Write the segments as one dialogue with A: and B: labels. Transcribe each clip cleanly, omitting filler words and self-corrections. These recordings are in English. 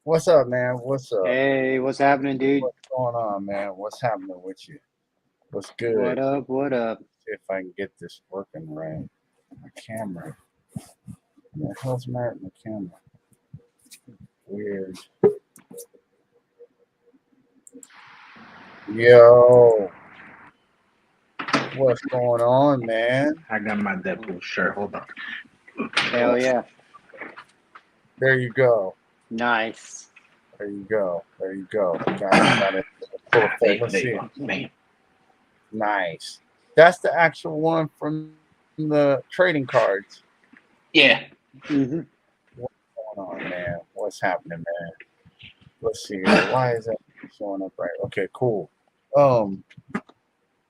A: What's up, man? What's up?
B: Hey, what's happening, dude?
A: What's going on, man? What's happening with you? What's
B: What
A: good?
B: up? What up?
A: See if I can get this working right. My camera. What the hell's the matter with my camera? Weird. Yo, what's going on, man?
C: I got my Deadpool shirt. Hold on.
B: Hell yeah.
A: There you go.
B: Nice.
A: There you go. There you go. Got it. Full effect. Let's
C: There you
A: see.
C: go. Bam.
A: Nice. That's the actual one from the trading cards.
C: Yeah.
B: hmm
A: What's going on, man? What's happening, man? Let's see here. Why is that showing up right? Okay, cool. Um,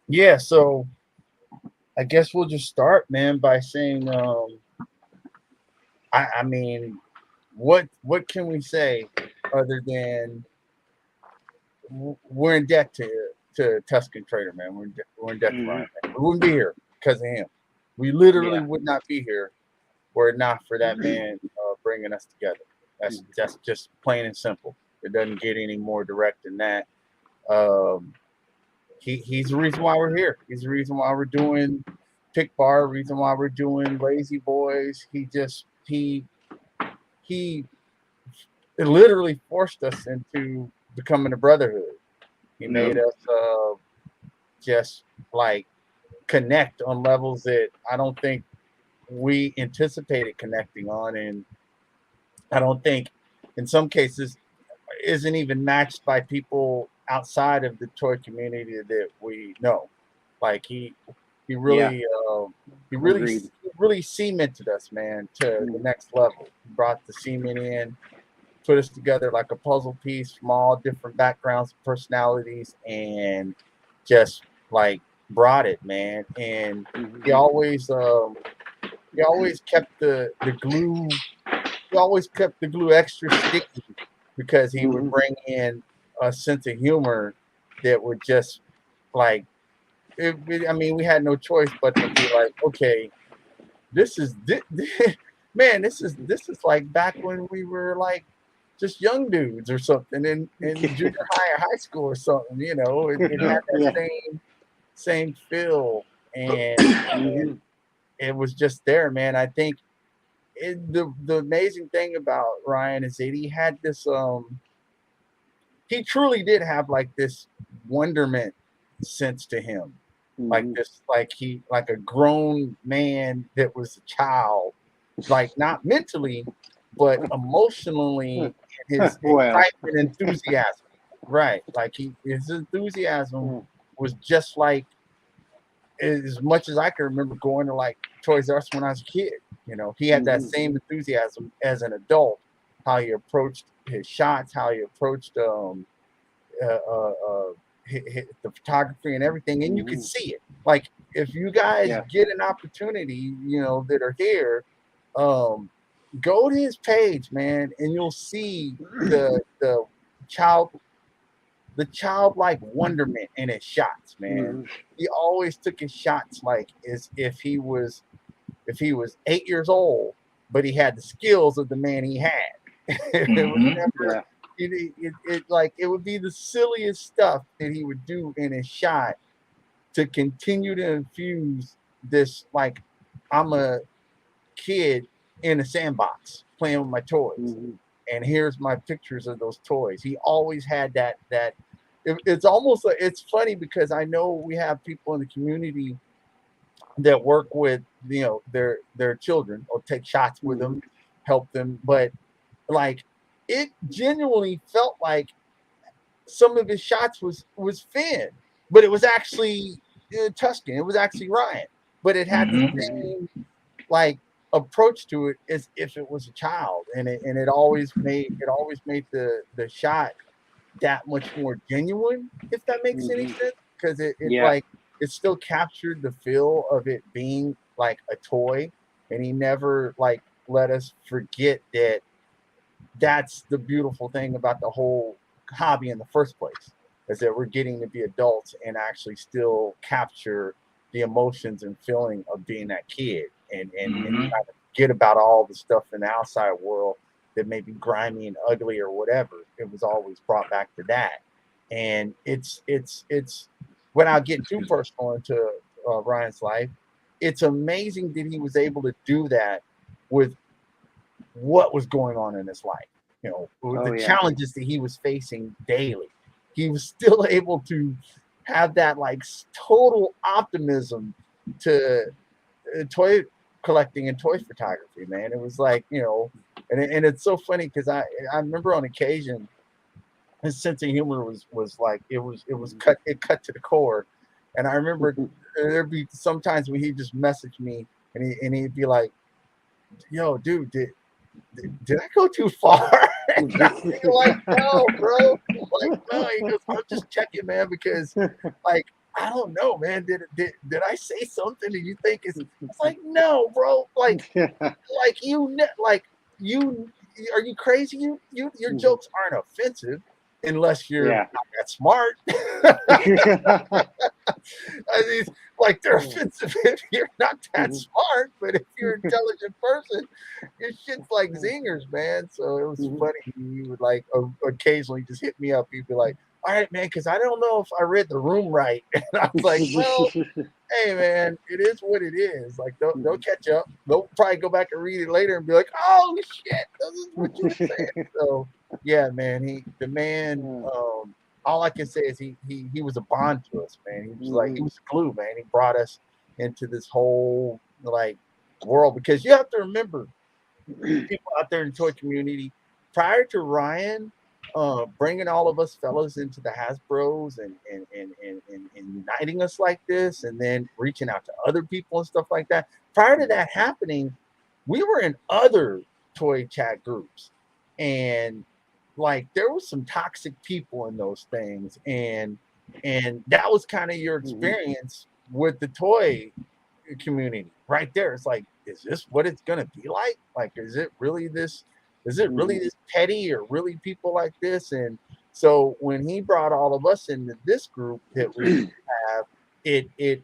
A: yeah, so I guess we'll just start, man, by saying, I mean, what can we say other than we're in debt to Tuscan Trader, man. We're in debt to
B: hmm
A: Ryan. Man. We wouldn't be here because of him. We literally
B: Yeah.
A: would not be here were it not for that man bringing us together. That's just plain and simple. It doesn't get any more direct than that. Um, he's the reason why we're here. He's the reason why we're doing Pic Bar. Reason why we're doing Lazy Boys. He literally forced us into becoming a brotherhood. He made
C: Yep.
A: us just like connect on levels that I don't think we anticipated connecting on, and I don't think in some cases isn't even matched by people outside of the toy community that we know. Like he
B: Yeah.
A: really
B: Agreed.
A: he really cemented us, man, to the
B: Mhm.
A: next level. He brought the cement in, put us together like a puzzle piece from all different backgrounds, personalities, and just like brought it, man. And
B: Mhm.
A: he always he always kept the glue. He always kept the glue extra sticky because he would
B: Mhm.
A: bring in a sense of humor that would just like I mean, we had no choice but to be like, okay, man, this is like back when we were like just young dudes or something in junior high or high school or something. It had
C: Yep.
A: that
B: Yeah.
A: same feel, and
B: Mhm.
A: it was just there, man. I think the amazing thing about Ryan is that he had this he truly did have like this wonderment sense to him, like
B: Mhm.
A: this, like a grown man that was a child, like not mentally but emotionally, his
B: Well.
A: excitement, enthusiasm, right? Like his enthusiasm was just like, as much as I can remember going to like Toys R Us when I was a kid. He had that
B: Mhm.
A: same enthusiasm as an adult, how he approached his shots, how he approached uh, uh, uh, the photography and everything, and you could
B: Mhm.
A: see it. Like if you guys
B: Yeah.
A: get an opportunity, that are here, um, go to his page, man, and you'll see the child the childlike wonderment in his shots, man.
B: Mhm.
A: He always took his shots like as if he was 8 years old, but he had the skills of the man he had. It was
C: Mm-hmm.
A: never
B: Yeah.
A: like it would be the silliest stuff that he would do in his shot to continue to infuse this, like, I'm a kid in a sandbox playing with my toys,
B: Mhm.
A: and here's my pictures of those toys. He always had that it's almost like, it's funny because I know we have people in the community that work with their children or take shots with them,
B: Mhm.
A: help them, but like it genuinely felt like some of his shots was Finn, but it was actually Tuscan. It was actually Ryan, but it had the
C: Mm-hmm.
B: Mhm.
A: same like approach to it as if it was a child, and it always made the shot that much more genuine, if that makes any
B: Mhm.
A: sense, because it
B: Yeah.
A: like it still captured the feel of it being like a toy, and he never like let us forget that that's the beautiful thing about the whole hobby in the first place, is that we're getting to be adults and actually still capture the emotions and feeling of being that kid, and
C: Mm-hmm.
A: kind of forget about all the stuff in the outside world that may be grimy and ugly or whatever. It was always brought back to that. And it's without getting too personal into Ryan's life, it's amazing that he was able to do that with what was going on in his life. You know, with the challenges that he was facing daily. He was still able to have that like total optimism to toy collecting and toy photography, man. It was like, you know, and it's so funny because I remember on occasion his sense of humor was like it was cut to the core. And I remember there'd be sometimes when he'd just message me and he'd be like, yo, dude, did I go too far? And I'd be like, no, bro. Like, no. He goes, I'm just checking, man, because like I don't know, man. Did I say something that you think is? It's like, no, bro. Like you are you crazy? Your jokes aren't offensive unless you're not that smart. I mean, like they're offensive if you're not that smart, but if you're an intelligent person, your shit's like zingers, man. So it was funny. He would like occasionally just hit me up. He'd be like, all right, man, because I don't know if I read the room right. And I was like, well, hey, man, it is what it is. Like, they'll catch up. They'll probably go back and read it later and be like, oh, shit, this is what you were saying. So, yeah, man, all I can say is he was a bond to us, man. He was like, he was glue, man. He brought us into this whole, like, world. Because you have to remember, people out there in the toy community, prior to Ryan bringing all of us fellas into the Hasbros and uniting us like this, and then reaching out to other people and stuff like that. Prior to that happening, we were in other toy chat groups, and like there was some toxic people in those things, and that was kind of your experience with the toy community right there. It's like, is this what it's gonna be like? Like, is it really this petty, or really people like this? And so when he brought all of us into this group that we have, it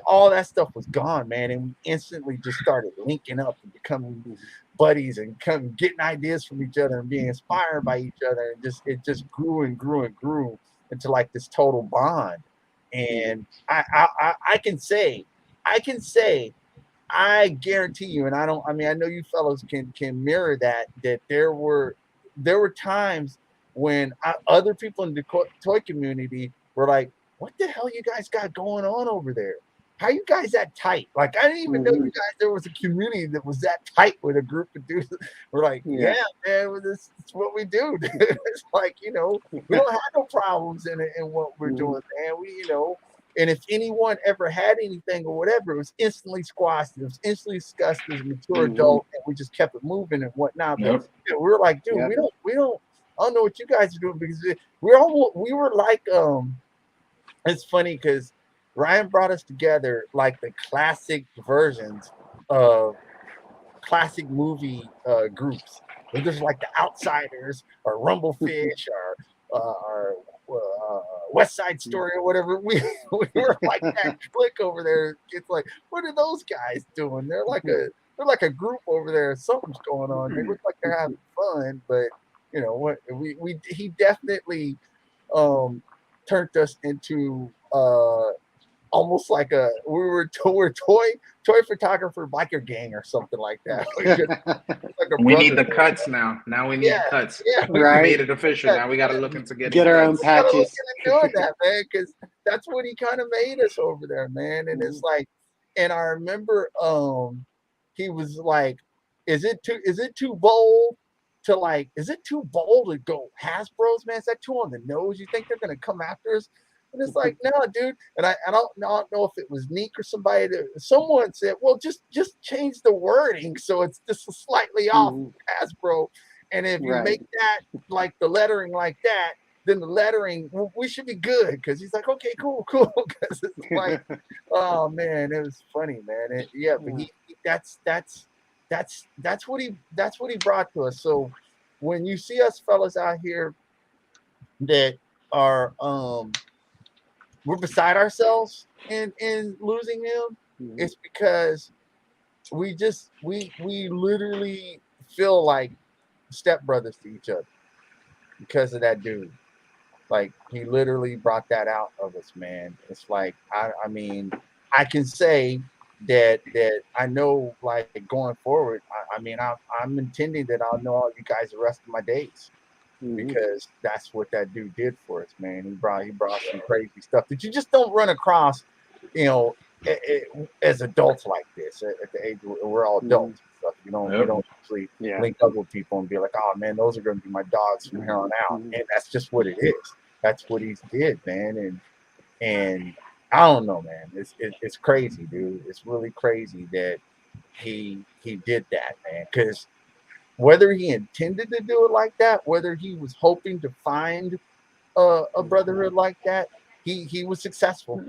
A: all that stuff was gone, man. And we instantly just started linking up and becoming buddies and getting ideas from each other and being inspired by each other. And it just grew and grew and grew into like this total bond. And I can say, I guarantee you, and I know you fellows can mirror that there were times when other people in the toy community were like, what the hell you guys got going on over there? How you guys that tight? Like, I didn't even know you guys, there was a community that was that tight with a group of dudes. We're like, yeah man, it's what we do. It's like, you know, we don't have no problems in what we're doing, man. We, you know, and if anyone ever had anything or whatever, it was instantly squashed. It was instantly discussed as a mature adult, and we just kept it moving and whatnot. But we were like, dude, we don't, I don't know what you guys are doing, because we were like, it's funny because Ryan brought us together like the classic versions of classic movie groups. There's like the Outsiders or Rumblefish or West Side Story or whatever. We were like that clique over there. It's like, what are those guys doing? They're like a group over there. Something's going on. They look like they're having fun, but you know what? He definitely turned us into almost like we're toy photographer biker gang or something like that.
C: We need the cuts now. Now we need cuts.
A: Yeah,
C: we made it official. Now we got to look into
B: get our own patches.
A: Doing that, man, because that's what he kind of made us over there, man. And it's like, and I remember he was like, is it too bold to like, is it too bold to go Hasbro's, man? Is that too on the nose? You think they're gonna come after us? And it's like, no, dude. And I don't know if it was Neek or someone said, well, just change the wording so it's just slightly off Hasbro. And if you make that like the lettering like that, then the lettering, we should be good. Because he's like, okay, cool. Because it's like, oh man, it was funny, man. But that's what he brought to us. So when you see us fellas out here that are we're beside ourselves in losing him, it's because we literally feel like stepbrothers to each other because of that dude. Like he literally brought that out of us, man. It's like I mean, I can say that I know like going forward. I mean, I'm intending that I'll know all you guys the rest of my days because that's what that dude did for us, man. He brought some crazy stuff that you just don't run across, you know, as adults like this at the age where we're all adults and stuff. You don't usually link up with people and be like, oh man, those are going to be my dogs from here on out, and that's just what it is. That's what he's did, man, and I don't know, man. It's crazy, dude. It's really crazy that he did that, man, because whether he intended to do it like that, whether he was hoping to find a brotherhood like that, he was successful.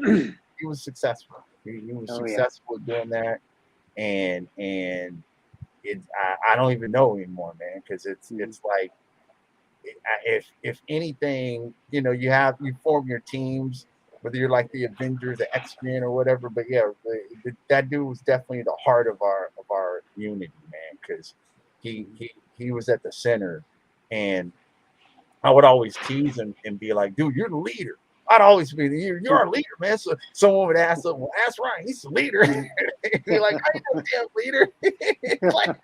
A: He was successful. He was successful at doing that, and it's I don't even know anymore, man, because it's like if anything, you form your teams, whether you're like the Avengers, the X-Men, or whatever. But yeah, that dude was definitely the heart of our unity, man, because he was at the center, and I would always tease him and be like, dude, you're the leader. I'd always be you're our leader, man. So someone would ask him, well, ask Ryan, he's the leader. He'd be like, I ain't no damn leader. he's like,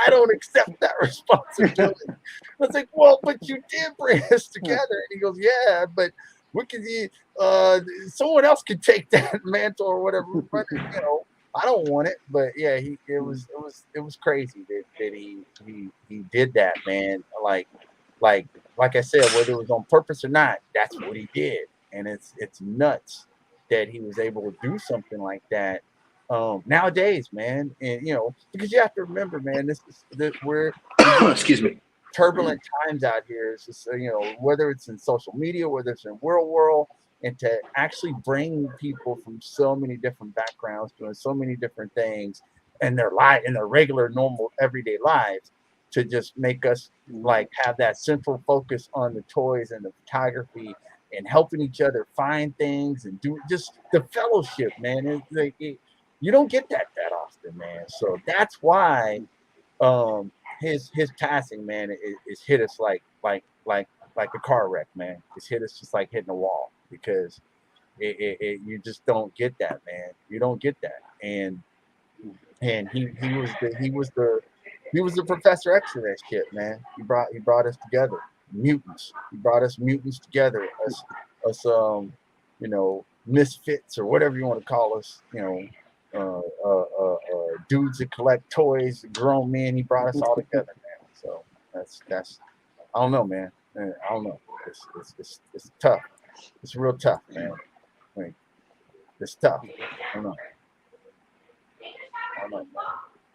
A: I don't accept that responsibility. I was like, well, but you did bring us together. And he goes, yeah, but what can you someone else could take that mantle or whatever. But, I don't want it. But yeah, it was crazy that he did that, man. Like I said, whether it was on purpose or not, that's what he did, and it's nuts that he was able to do something like that nowadays, man. And because you have to remember, man, we're
C: excuse me,
A: turbulent times out here. It's just whether it's in social media, whether it's in real world, and to actually bring people from so many different backgrounds doing so many different things in their regular, normal, everyday lives, to just make us like have that central focus on the toys and the photography and helping each other find things and do just the fellowship, man. You don't get that often, man. So that's why his passing, man, is hit us like a car wreck, man. It's hit us just like hitting a wall because you just don't get that, man. You don't get that, and he was the Professor X of that shit, man. He brought us together, mutants. He brought us mutants together, us misfits or whatever you want to call us. Dudes that collect toys, grown men. He brought us all together, man. So that's I don't know, man. I don't know. It's tough. It's real tough, man. Like, it's tough. I don't know. Man.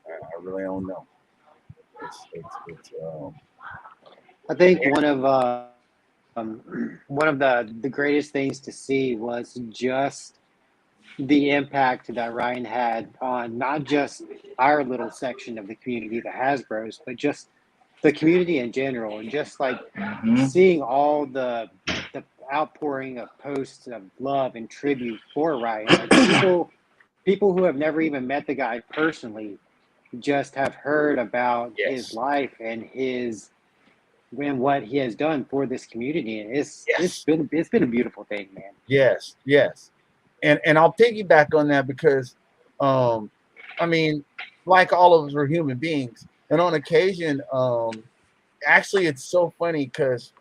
A: I really don't know.
B: I think one of the greatest things to see was just the impact that Ryan had on not just our little section of the community, the Hasbros, but just the community in general, and just like seeing all the outpouring of posts of love and tribute for Ryan. Like people who have never even met the guy personally just have heard about his life and what he has done for this community, and it's been a beautiful thing, man.
A: Yes, and I'll piggyback on that because, I mean, like all of us are human beings, and on occasion, actually, it's so funny because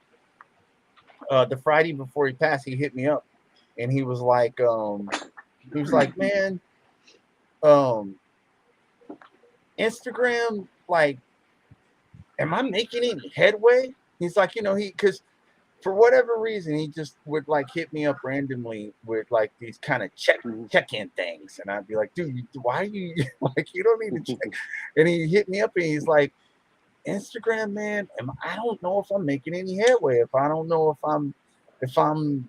A: the Friday before he passed, he hit me up, and he was like, man, Instagram, like, am I making any headway? He's like, because for whatever reason, he just would like hit me up randomly with like these kind of check-in things, and I'd be like, dude, why are you like, you don't need to check? And he hit me up and he's like, Instagram, man, I don't know if I'm making any headway. If I don't know if I'm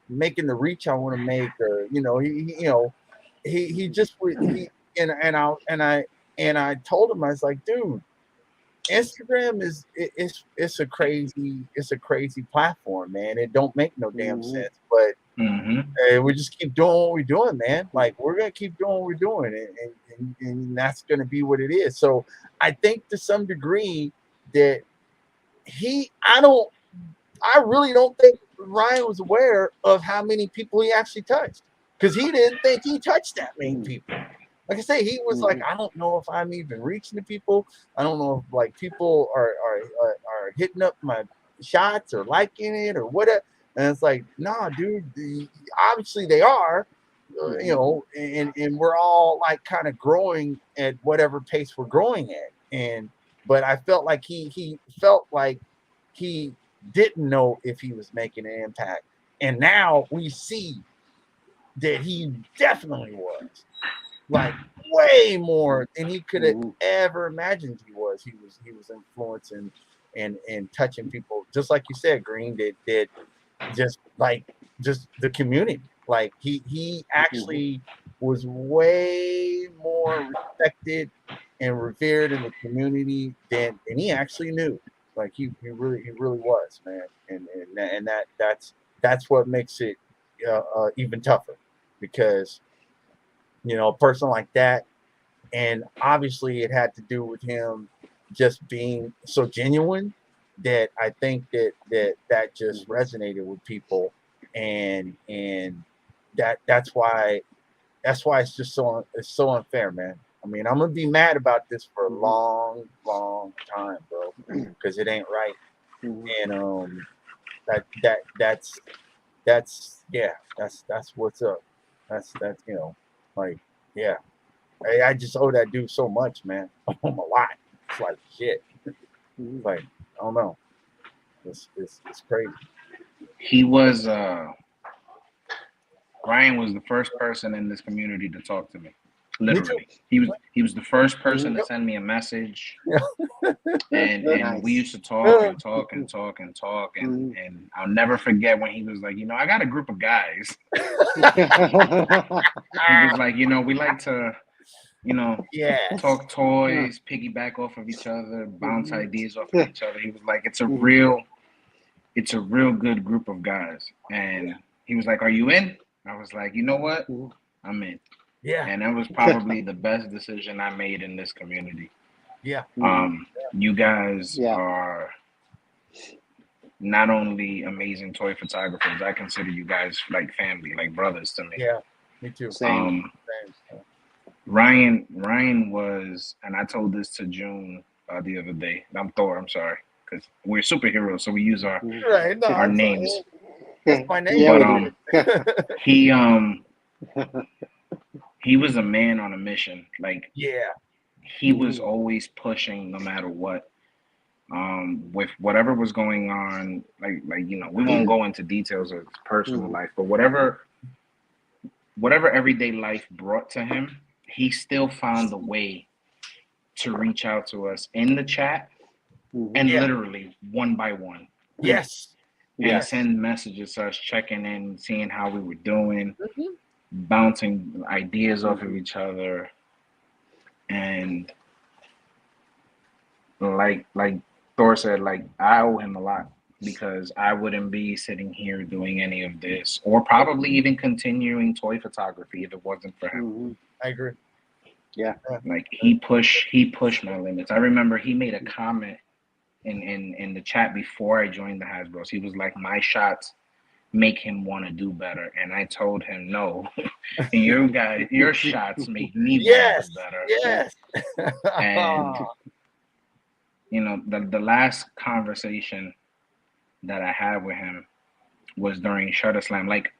A: making the reach I want to make, or he just would and I told him, I was like, dude, Instagram it's a crazy platform, man. It don't make no damn sense, but we just keep doing what we're doing, man. Like, we're gonna keep doing what we're doing, and that's gonna be what it is. So I think to some degree, that I really don't think Ryan was aware of how many people he actually touched, because he didn't think he touched that many people. Like I say, he was like, I don't know if I'm even reaching the people. I don't know if like people are hitting up my shots or liking it or whatever. And it's like, nah, dude. Obviously they are, you know, and we're all like kind of growing at whatever pace we're growing at. And but I felt like he felt like he didn't know if he was making an impact, and now we see that he definitely was, like way more than he could have ever imagined he was. He was influencing and touching people, just like you said, Green, that just like just the community. Like he actually was way more respected and revered in the community than he actually knew. Like he really was, man. And that's what makes it even tougher, because you know, a person like that, and obviously it had to do with him just being so genuine, that I think that just resonated with people, and that's why it's just so unfair, man. I mean, I'm gonna be mad about this for a long time, bro, because it ain't right. And that's what's up. That's you know, like, yeah. I just owe that dude so much, man. I owe him a lot. It's like shit. Like, I don't know. It's crazy.
C: He was Ryan was the first person in this community to talk to me. Literally, he was the first person to send me a message, and we used to talk and talk and talk and talk, and I'll never forget when he was like, you know, I got a group of guys. He was like, you know, we like to, you know, talk toys, piggyback off of each other, bounce ideas off of each other. He was like, it's a real good group of guys, and he was like, are you in? I was like, you know what, I'm in.
A: Yeah.
C: And that was probably the best decision I made in this community.
A: Yeah.
C: You guys are not only amazing toy photographers, I consider you guys like family, like brothers to me.
A: Yeah, me too.
B: Same.
C: Ryan was, and I told this to June the other day. I'm Thor. I'm sorry, because we're superheroes, so we use our names.
A: That's my name.
C: But he was a man on a mission. Like, he was always pushing no matter what. With whatever was going on, like you know, we won't go into details of his personal life, but whatever everyday life brought to him, he still found a way to reach out to us in the chat, and literally one by one. And send messages to us, checking in, seeing how we were doing, bouncing ideas off of each other. And like Thor said, like, I owe him a lot, because I wouldn't be sitting here doing any of this, or probably even continuing toy photography if it wasn't for him.
A: I agree.
B: Yeah.
C: Like, he pushed my limits. I remember he made a comment in the chat before I joined the Hasbros. He was like, my shots make him want to do better, and I told him, no, your shots make me want to do better.
A: Yes.
C: And you know, the last conversation that I had with him was during Shutter Slam, like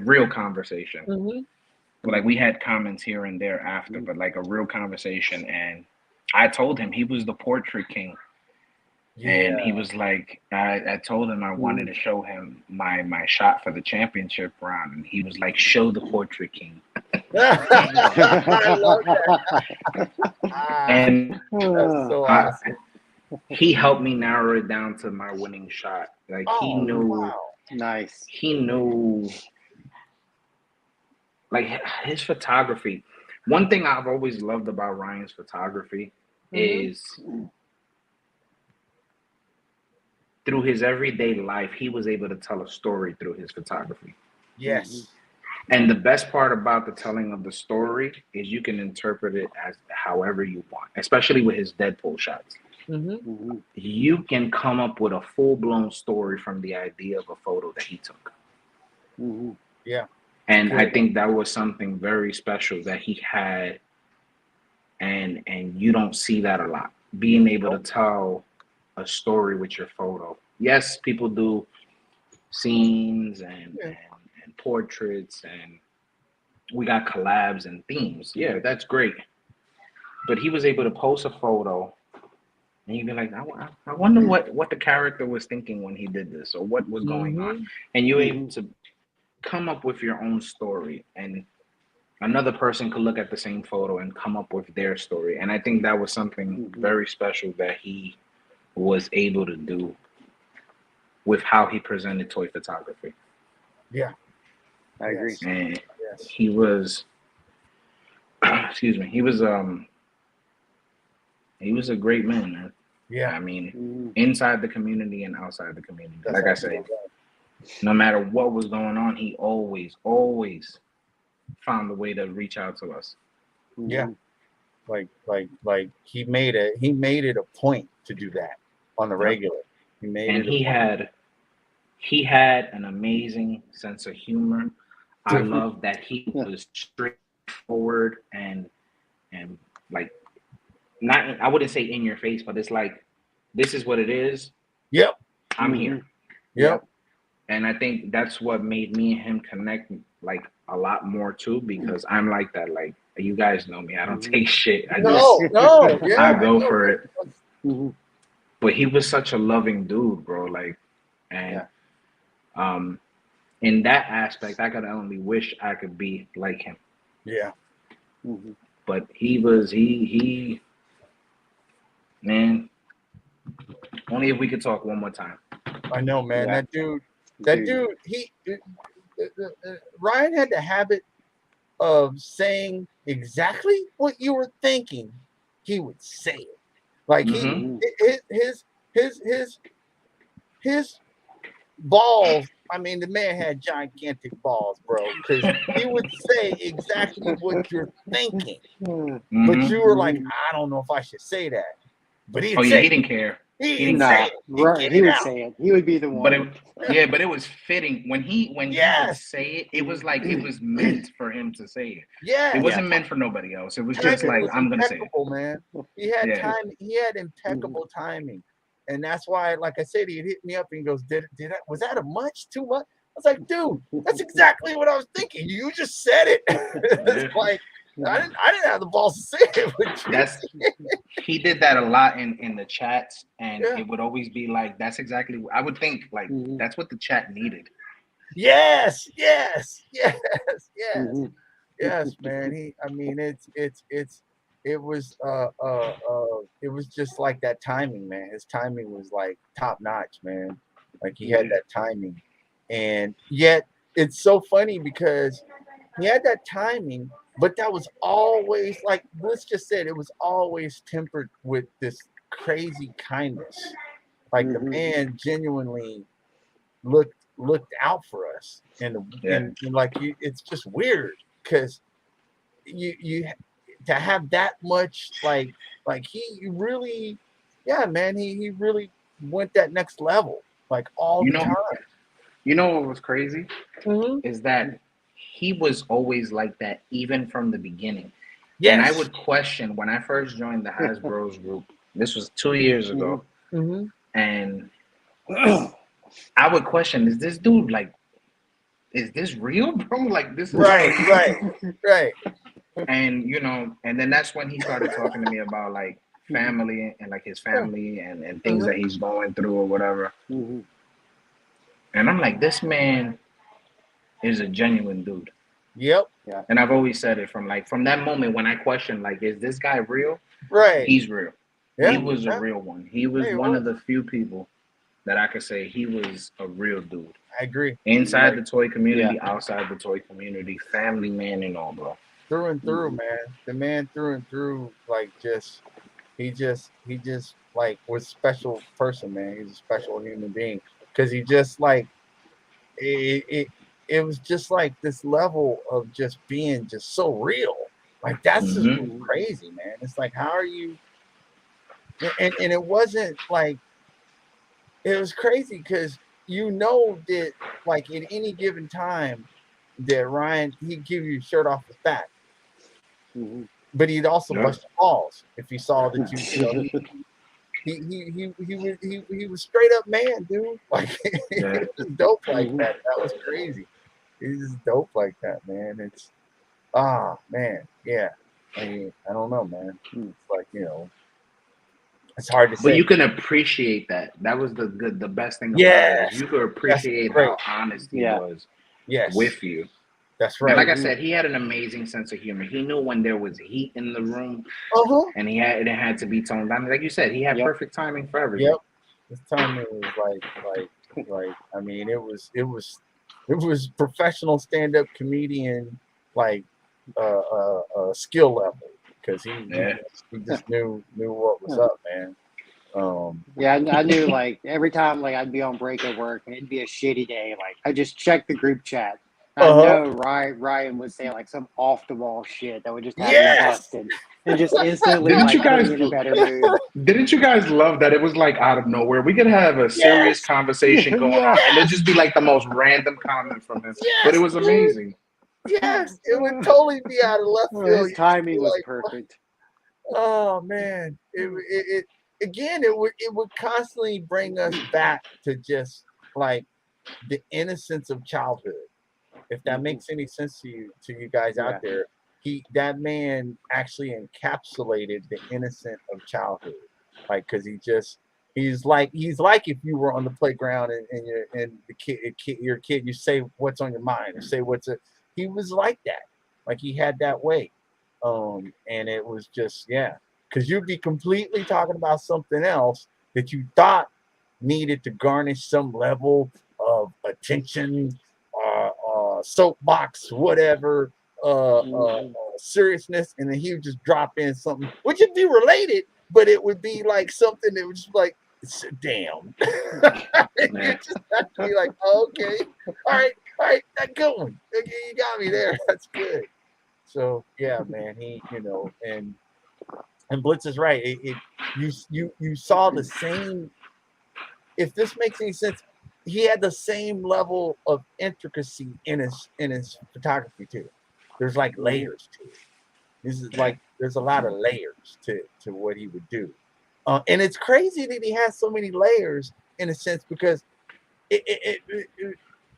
C: real conversation. Like, we had comments here and there after, but like a real conversation. And I told him he was the portrait king. And he was like, I told him I wanted to show him my shot for the championship round, and he was like, show the portrait king.
A: I love that.
C: And
A: that's so awesome.
C: He helped me narrow it down to my winning shot. Like, he knew.
B: Nice.
C: He knew, like, his photography. One thing I've always loved about Ryan's photography is, through his everyday life, he was able to tell a story through his photography.
A: Yes.
C: And the best part about the telling of the story is you can interpret it as however you want, especially with his Deadpool shots. you can come up with a full-blown story from the idea of a photo that he took.
A: Yeah.
C: And
A: Good.
C: I think that was something very special that he had, and you don't see that a lot. Being able to tell a story with your photo. Yes, people do scenes and portraits, and we got collabs and themes. Yeah, that's great. But he was able to post a photo, and you'd be like, I wonder what the character was thinking when he did this, or what was going on. And you're able to come up with your own story, and another person could look at the same photo and come up with their story. And I think that was something very special that he was able to do with how he presented toy photography.
A: Yeah,
B: I agree.
C: And he was, excuse me, he was a great man, man.
A: Yeah.
C: I mean, inside the community and outside the community.
A: That's
C: like I said, no matter what was going on, he always found a way to reach out to us.
A: Yeah. Like he made it a point to do that on the regular.
C: He had an amazing sense of humor. I love that he was straightforward and like, not, I wouldn't say in your face, but it's like, this is what it is.
A: Yep.
C: I'm here.
A: Yep.
C: And I think that's what made me and him connect like a lot more too, because I'm like that. Like, you guys know me, I don't take shit. I go for it. But he was such a loving dude, bro. Like, and in that aspect, I could only wish I could be like him.
A: Yeah.
C: But he man, only if we could talk one more time.
A: I know, man. That dude, Ryan had the habit of saying exactly what you were thinking. He would say it. Like his balls. I mean, the man had gigantic balls, bro, because he would say exactly what you're thinking. But you were like, I don't know if I should say that. But he
C: didn't care.
A: He didn't say it.
B: Right. He would say it. He would be the one.
C: But it was fitting when he would say it. It was like it was meant for him to say it.
A: Yeah.
C: It wasn't meant for nobody else. It was just like, I'm gonna say it.
A: Man. He had time. He had impeccable timing, and that's why, like I said, he hit me up and he goes, was that too much? I was like, dude, that's exactly what I was thinking. You just said it. It's like, I didn't have the balls to say it.
C: He did that a lot in the chats, and it would always be like, that's exactly what I would think. Like, that's what the chat needed.
A: Yes, man. It was just like that timing, man. His timing was like top notch, man. Like he had that timing, and yet it's so funny because he had that timing, but that was always, like Bliss just said, it was always tempered with this crazy kindness. Like the man genuinely looked out for us, and like it's just weird because you to have that much like he really, man, he really went that next level, like all the time.
C: You know what was crazy is that he was always like that, even from the beginning. Yes. And I would question when I first joined the Hasbro's group. This was 2 years ago, and I would question: is this dude like? Is this real, bro? Like, this is
A: right.
C: And and then that's when he started talking to me about like family and like his family and things that he's going through or whatever. And I'm like, this man is a genuine dude.
A: Yep.
B: Yeah.
C: And I've always said it from that moment when I questioned, like, is this guy real?
A: Right.
C: He's real. Yeah. He was a real one. He was one of the few people that I could say he was a real dude.
A: I agree.
C: Inside the toy community, outside the toy community, family man and all, bro.
A: Through and through, man. The man through and through, like he just like was a special person, man. He's a special human being. Because he just like it was just like this level of just being just so real. Like that's just crazy, man. It's like, how are you and it wasn't like it was crazy because that like at any given time that Ryan he'd give you your shirt off his back, but he'd also bust your balls if he saw that he was straight up man, dude. Like he was dope like that. That was crazy. He's just dope like that, man. It's man, yeah. I mean, I don't know, man. It's like it's hard to say.
C: But you can appreciate that. That was the best thing about it. Is you could appreciate how honest he was with you.
A: That's right.
C: And like I said, he had an amazing sense of humor. He knew when there was heat in the room, and it had to be toned down. Like you said, he had perfect timing for everything.
A: Yep, his timing was like. I mean, it was professional stand-up comedian like skill level because he just knew what was up, man.
B: I knew like every time like I'd be on break at work and it'd be a shitty day. Like I just checked the group chat. I know Ryan would say like some off the wall shit that would just have me busted and just instantly
C: Didn't you guys
B: put me in a better mood.
C: Didn't you guys love that? It was like out of nowhere. We could have a serious conversation going on, and it'd just be like the most random comment from him. But it was amazing.
A: Yes, it would totally be out of left field.
B: His timing was perfect.
A: Oh man, it again, it would constantly bring us back to just like the innocence of childhood. If that makes any sense to you guys out there, that man actually encapsulated the innocent of childhood, like because he's like if you were on the playground and your kid, you say what's on your mind or say he was like that, like he had that way, and it was just because you'd be completely talking about something else that you thought needed to garnish some level of attention, soapbox, whatever, seriousness, and then he would just drop in something, which would be related, but it would be like something that was just like, damn. You just have to be like, okay, all right, that good one. Okay, you got me there. That's good. So man, he, and Blitz is right. You saw the same. If this makes any sense, he had the same level of intricacy in his photography too. There's like layers to it. This is like there's a lot of layers to what he would do, and it's crazy that he has so many layers in a sense because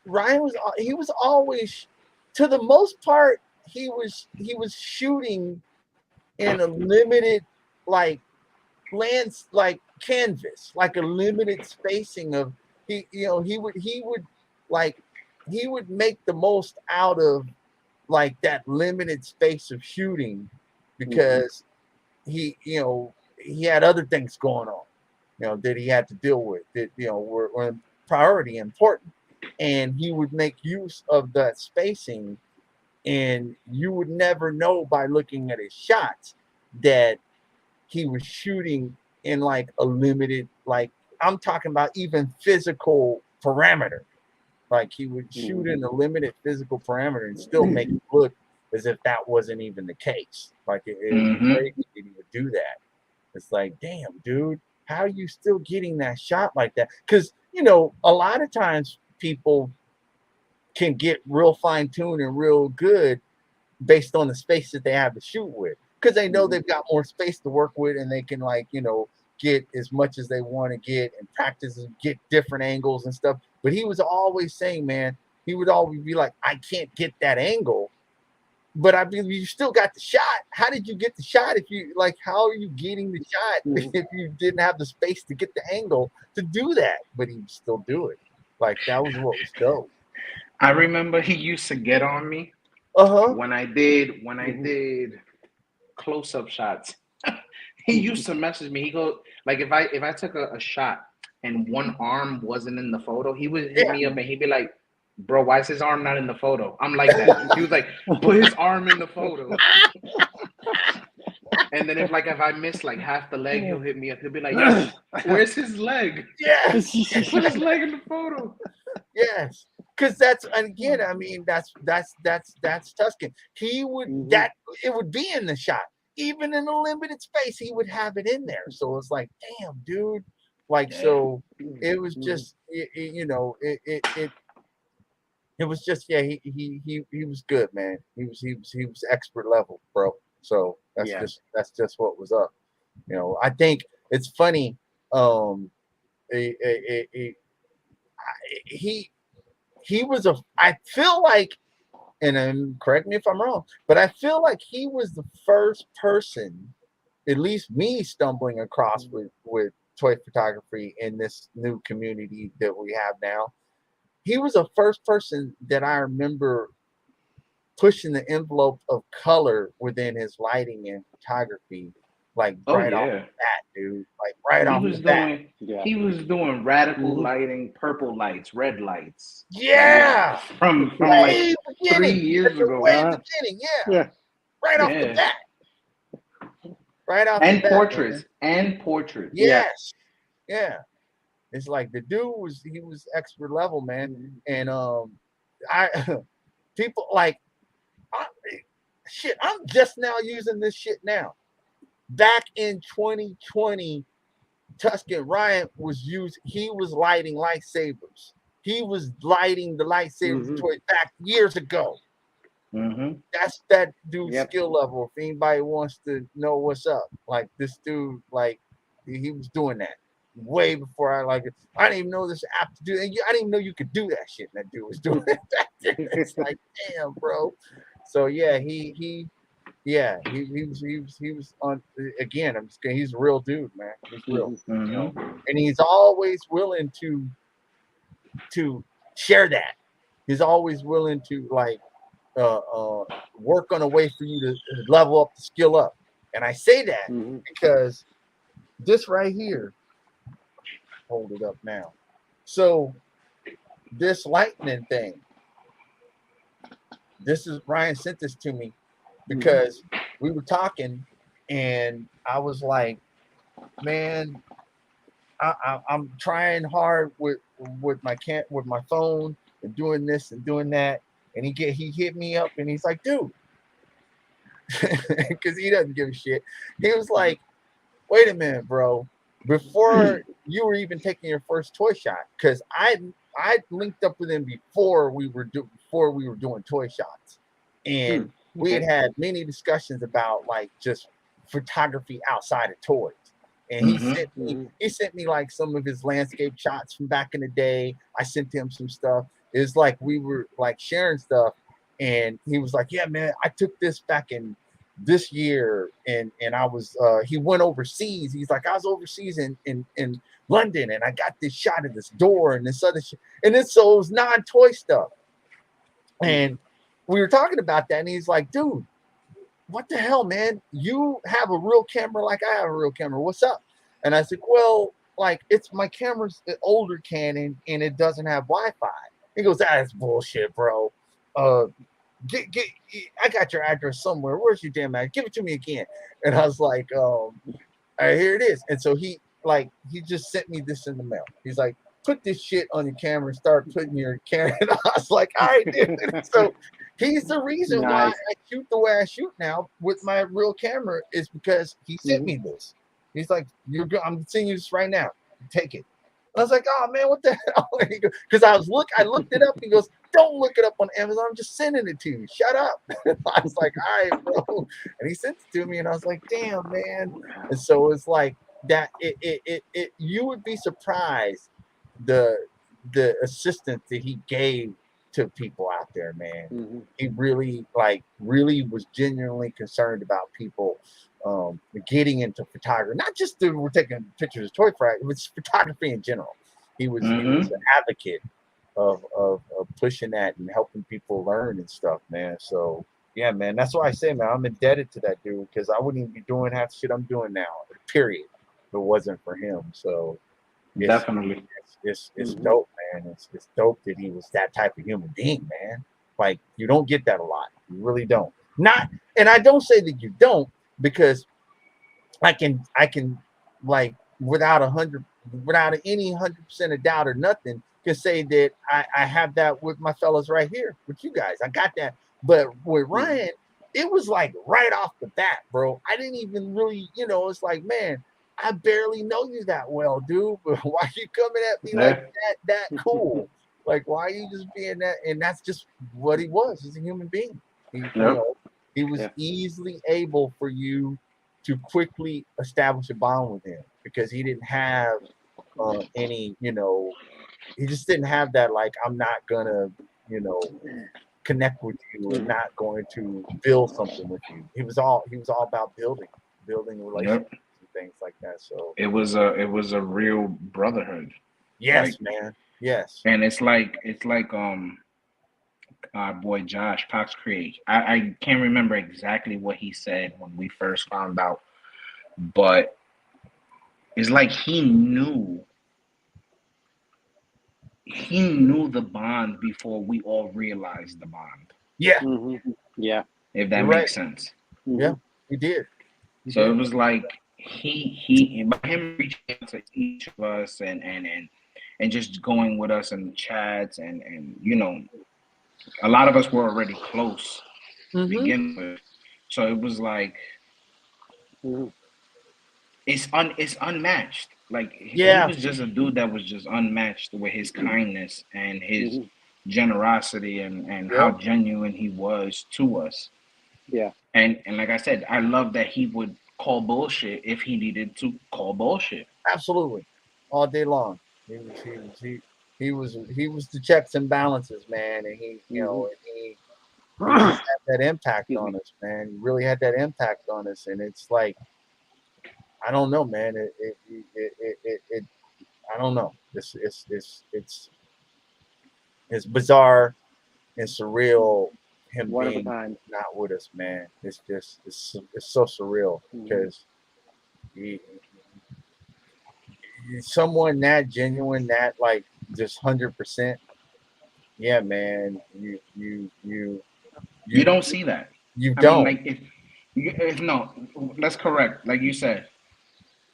A: Ryan was always, to the most part, he was shooting in a limited like canvas, like a limited spacing of he would make the most out of like that limited space of shooting because he had other things going on, that he had to deal with that, were priority important, and he would make use of that spacing, and you would never know by looking at his shots that he was shooting in like a limited, like I'm talking about even physical parameter. Like he would shoot in a limited physical parameter and still make it look as if that wasn't even the case. Like it was crazy that he would do that. It's like, damn, dude, how are you still getting that shot like that? Because a lot of times people can get real fine-tuned and real good based on the space that they have to shoot with, because they know they've got more space to work with, and they can get as much as they want to get and practice and get different angles and stuff. But he was always saying, man, he would always be like, I can't get that angle, but I mean, you still got the shot. How did you get the shot if you how are you getting the shot if you didn't have the space to get the angle to do that? But he would still do it. Like that was what was dope.
C: I remember he used to get on me when I did close-up shots. He used to message me. He goes, like, if I took a shot and one arm wasn't in the photo, he would hit me up and he'd be like, bro, why is his arm not in the photo? I'm like that. He was like, put his arm in the photo. And then if I miss like half the leg, he'll hit me up. He'll be like, yo, where's his leg?
A: Yes.
C: Put his leg in the photo.
A: Yes. Because that's, and again, I mean, that's Tuscan. He would it would be in the shot. even in a limited space, he would have it in there. So it's like, damn, dude. Like,
C: Yeah.
A: so it was just, you know, it was just, yeah, he was good, man. He was expert level, bro. So that's
B: Yeah.
A: just what was up. You know, I think it's funny. Um, eh, eh, eh, eh, he he was a. I feel like, and correct me if I'm wrong, but I feel like he was the first person, at least me, stumbling across with toy photography in this new community that we have now. He was the first person that I remember pushing the envelope of color within his lighting and photography, like
C: Oh
A: right off
C: yeah.
A: the bat, dude. Like right
C: He
A: off
C: was
A: the bat.
C: doing
B: Yeah.
C: he was doing radical
B: Mhm.
C: lighting, purple lights, red lights. Like
A: Yeah.
C: from like
A: Way
C: 3
A: beginning. At
C: years
A: the
C: ago.
A: way
B: Uh,
A: beginning, yeah.
B: yeah.
A: Right off the
C: Yeah.
A: bat. Right off the
C: And
A: bat, man.
C: portraits. And portraits.
B: Yeah.
A: Yes. Yeah. It's like the dude was expert level, man.
B: Mhm.
A: And I people like I, shit, I'm just now using this shit now. Back in 2020, Tuscan Ryan he was lighting lightsabers. He was lighting the lightsabers
B: Mhm.
A: toy back years ago.
C: Mm-hmm.
A: That's that dude's
B: Yep.
A: skill level. If anybody wants to know what's up, like this dude, like he was doing that way before I like it. I didn't even know this app to do. I didn't even know you could do that shit. And that dude was doing it back then. It's like, damn, bro. So yeah, he was on again. I'm just kidding. He's a real dude, man. He's real,
B: Mhm.
A: you know,
C: Mm-hmm.
A: and he's always willing to share that. He's always willing to like work on a way for you to level up the skill up. And I say that
B: Mhm.
A: because this right here, hold it up now. So this lightning thing, this is Ryan sent this to me
B: Mhm.
A: because we were talking and I was like, man, I'm trying hard with my phone and doing this and doing that. And he hit me up and he's like, dude, because he doesn't give a shit. He was like, wait a minute, bro. Before you were even taking your first toy shot, because I linked up with him before before we were doing toy shots, and we had
B: Okay.
A: had many discussions about like just photography outside of toys. And
C: Mm-hmm.
B: Mhm.
A: he sent me like some of his landscape shots from back in the day. I sent him some stuff. It's like we were like sharing stuff, and he was like, "Yeah, man, I took this back in this year and I was he went overseas. He's like, I was overseas in London and I got this shot of this door and this other shit. And then so it was non-toy stuff. And we were talking about that, and he's like, dude, what the hell, man? You have a real camera like I have a real camera. What's up? And I said, well, like it's my camera's an older Canon and it doesn't have Wi-Fi. He goes, that's bullshit, bro. Uh, get I got your address somewhere. Where's your damn address? Give it to me again. And I was like, all right, here it is. And so he just sent me this in the mail. He's like, put this shit on your camera and start putting your camera. And I was like, all right, dude. So he's the reason why
B: Nice.
A: I shoot the way I shoot now with my real camera is because he sent
B: Mhm.
A: me this. He's like, I'm sending you this right now. Take it. I was like, oh man, what the hell? Because I looked it up. He goes, don't look it up on Amazon. I'm just sending it to you. Shut up. I was like, all right, bro. And he sent it to me, and I was like, damn, man. And so it's like that. You would be surprised the assistance that he gave to people out there, man.
B: Mhm.
A: He really was genuinely concerned about people getting into photography. Not just that we're taking pictures of toy fry, it was photography in general. He was
C: Mm-hmm.
A: an advocate of pushing that and helping people learn and stuff, man. So yeah, man, that's why I say, man, I'm indebted to that dude because I wouldn't even be doing half the shit I'm doing now. Period. If it wasn't for him. So it's
C: Definitely.
A: it's
B: Mhm.
A: dope, man. It's dope that he was that type of human being, man. Like you don't get that a lot. You really don't. Not, and I don't say that you don't because I can like without any 100% of doubt or nothing can say that I have that with my fellas right here with you guys. I got that. But with
B: Mhm.
A: Ryan, it was like right off the bat, bro. I didn't even really, it's like, man, I barely know you that well, dude. But why you coming at me like that cool? Like, why are you just being that? And that's just what he was. He's a human being. He was easily able for you to quickly establish a bond with him because he didn't have any, he just didn't have that. Like, I'm not gonna, connect with you and not going to build something with you. He was all about building relationships and things like that. So
C: it was a real brotherhood.
A: yes, man. Yes.
C: And it's like our boy Josh Cox Create. I can't remember exactly what he said when we first found out, but it's like he knew the bond before we all realized the bond.
A: Yeah.
B: Yeah.
C: If that makes sense.
A: Yeah, he did.
C: So it was like he by him reaching out to each of us and just going with us in the chats and a lot of us were already close to begin with. So it was like it's unmatched. Like he was just a dude that was just unmatched with his kindness and his generosity and how genuine he was to us.
B: Yeah.
C: And like I said, I love that he would call bullshit if he needed to call bullshit.
A: Absolutely. All day long. He was the checks and balances, man, and he just had that impact on us, man. He really had that impact on us, and it's like, I don't know, man. It I don't know. It's bizarre and surreal. Him
B: One of a
A: being
B: kind.
A: not with us, man. It's so surreal because someone that genuine, that like just 100%. Yeah, man.
C: You don't see that.
A: You
C: I mean,
A: don't.
C: like if no, that's correct. Like you said,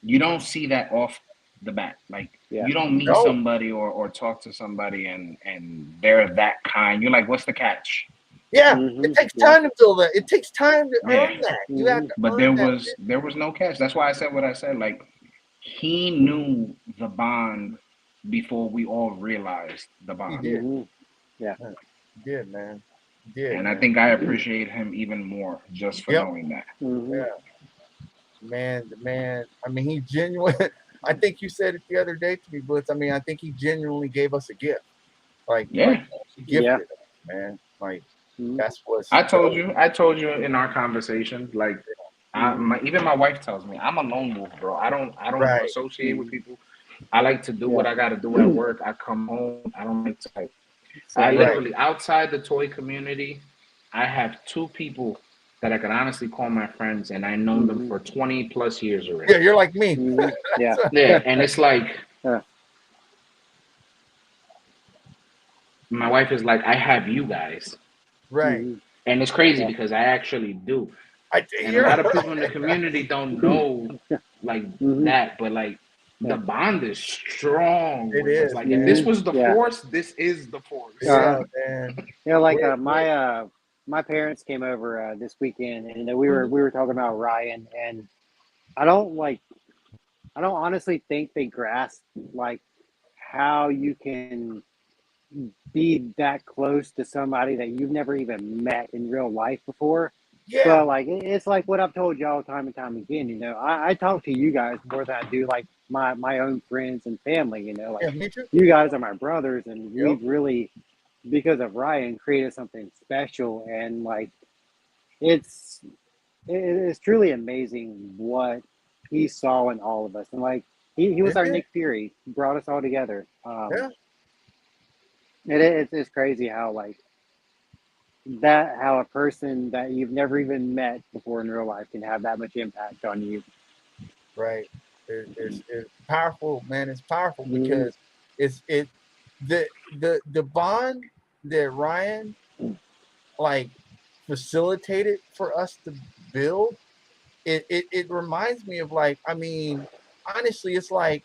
C: you don't see that off the bat. Like you don't meet somebody or talk to somebody and they're that kind. You're like, what's the catch?
A: Yeah, it takes time to build that. It takes time to earn that. You have to
C: But
A: earn
C: there was no catch. That's why I said what I said. Like he knew the bond before we all realized the bond.
A: He did.
B: Yeah.
A: He did, man. He did,
C: and I think I appreciate him even more just for knowing that.
A: Yeah. Man. I mean, he genuine. I think you said it the other day to me, Blitz. I mean, I think he genuinely gave us a gift. Like he gifted us, man. Like that's what
C: I told you in our conversation. Like even my wife tells me I'm a lone wolf, bro. I don't associate with people. I like to do what I got to do at work. I come home. I don't like to type. I literally outside the toy community, I have 2 people that I could honestly call my friends, and I know them for 20 plus years already.
A: Yeah, you're like me.
B: Yeah,
C: and it's like my wife is like, I have you guys,
A: right?
C: And it's crazy because I actually do. And a lot of people in the community don't know like that, but like the bond is strong.
A: It is
C: like
A: man.
C: If this was the force, this is the force.
A: Yeah, man.
B: Like my parents came over this weekend, and we were talking about Ryan, and I don't honestly think they grasp like how you can be that close to somebody that you've never even met in real life before.
A: Yeah.
B: But like it's like what I've told y'all time and time again. I talk to you guys more than I do like my own friends and family. Like
A: me too.
B: You guys are my brothers, and we've really, because of Ryan, created something special. And like it's truly amazing what he saw in all of us. And like he was our Nick Fury, brought us all together. It's crazy how like how a person that you've never even met before in real life can have that much impact on you.
A: Right. It's powerful, man. It's powerful because the bond that Ryan like facilitated for us to build. It reminds me of like, I mean, honestly, it's like,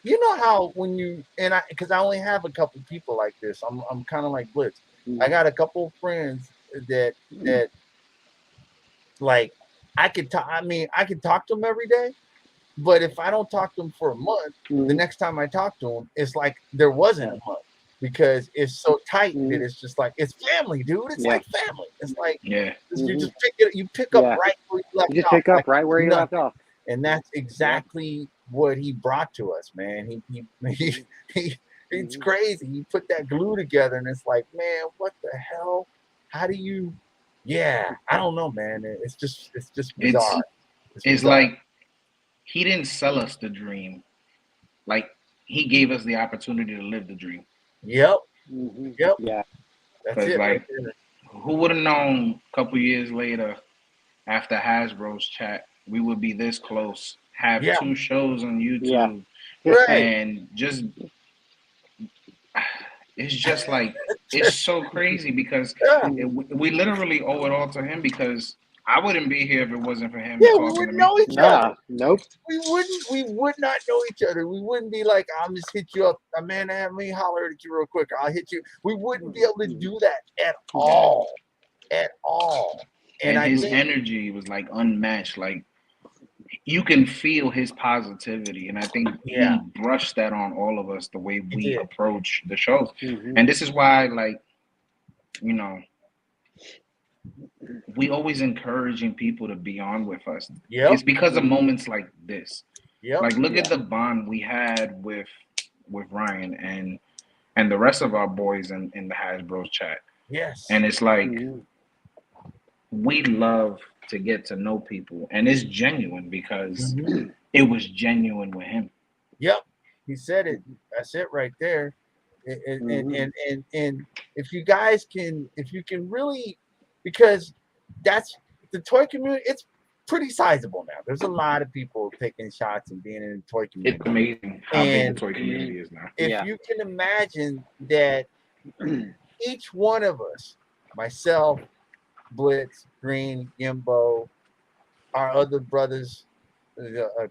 A: you know how when you and I, because I only have a couple people like this. I'm kind of like Blitz. I got a couple of friends that Like I could talk. I mean, I could talk to him every day, but if I don't talk to him for a month, the next time I talk to him, it's like there wasn't a month because it's so tight that it's just like it's family, dude. It's like family. It's like you just pick up right where you left
B: You just
A: off.
B: pick up
A: Like
B: right where you left off.
A: And that's exactly what he brought to us, man. It's crazy. You put that glue together, and it's like, man, what the hell? How do you? Yeah, I don't know, man. It's just bizarre.
C: It's like he didn't sell us the dream. Like he gave us the opportunity to live the dream.
A: Yep. Yep.
B: Yeah.
A: That's it.
C: Like, who would have known a couple years later, after Hasbro's chat, we would be this close, have 2 shows on YouTube, and just it's just like it's so crazy because we literally owe it all to him because I wouldn't be here if it wasn't for him.
A: Yeah, we wouldn't know each other.
B: Nope.
A: We would not know each other. We wouldn't be like, I'll just hit you up. Man, let me holler at you real quick. I'll hit you. We wouldn't be able to do that at all. At all.
C: And his energy was like unmatched. Like you can feel his positivity. And I think he brushed that on all of us the way we approach the shows. And this is why, like, you know, we always encouraging people to be on with us. It's because of moments like this. Like look at the bond we had with Ryan and the rest of our boys in the Hasbro's chat.
A: Yes.
C: And it's like we love to get to know people, and it's genuine because it was genuine with him.
A: Yep, he said it. That's it right there. And if you guys can, if you can really, because that's the toy community. It's pretty sizable now. There's a lot of people taking shots and being in the toy community.
C: It's amazing how big the toy community is now.
A: If you can imagine that each one of us, myself, Blitz, Green, Gimbo, our other brothers,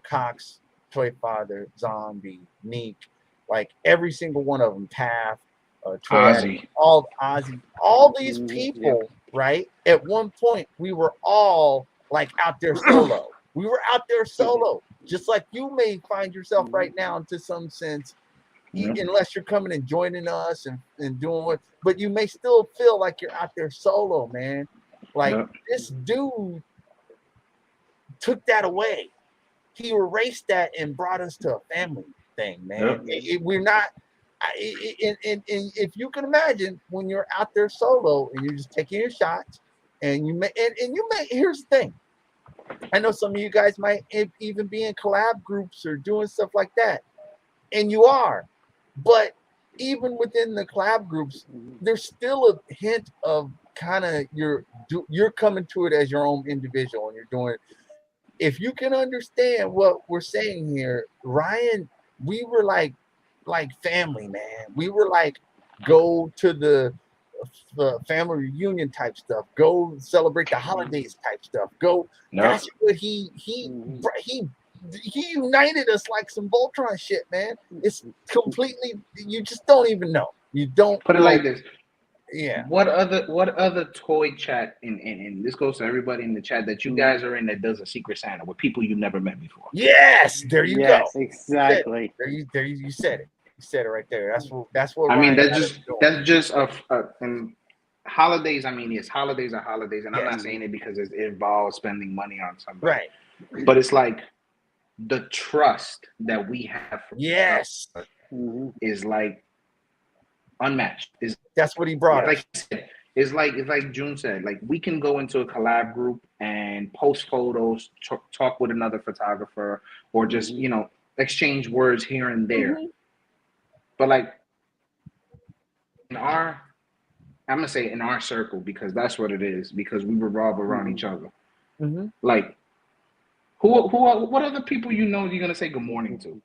A: Cox, Toy Father, Zombie, Neek, like every single one of them, Taft,
C: Ozzy,
A: all these people, right? At one point, we were all like out there solo. We were out there solo, just like you may find yourself right now, into some sense, unless you're coming and joining us and doing what, but you may still feel like you're out there solo, man. Like this dude took that away. He erased that and brought us to a family thing, man. We're not. And if you can imagine when you're out there solo and you're just taking your shots, and you may. Here's the thing. I know some of you guys might even be in collab groups or doing stuff like that, and you are, but even within the collab groups, there's still a hint of kind of you're coming to it as your own individual, and you're doing it. If you can understand what we're saying here, Ryan, we were like family, man. We were like, go to the family reunion type stuff, go celebrate the holidays type stuff, go. That's what he united us like some Voltron shit, man. It's completely, you just don't even know. You don't
C: put it like this.
A: Yeah.
C: What other toy chat and this goes to everybody in the chat that you guys are in that does a Secret Santa with people you never met before?
A: Yes, there you go.
B: Exactly.
A: There you said it. You said it right there. That's what.
C: I mean, that's just and holidays. I mean, yes, holidays are holidays, and I'm not saying it because it involves spending money on something,
A: right?
C: But it's like the trust that we have for is like unmatched.
A: That's what he brought us.
C: Like it's like June said. Like we can go into a collab group and post photos, talk with another photographer, or just exchange words here and there. But like I'm gonna say in our circle, because that's what it is, because we revolve around each other. Like what other people you're gonna say good morning to?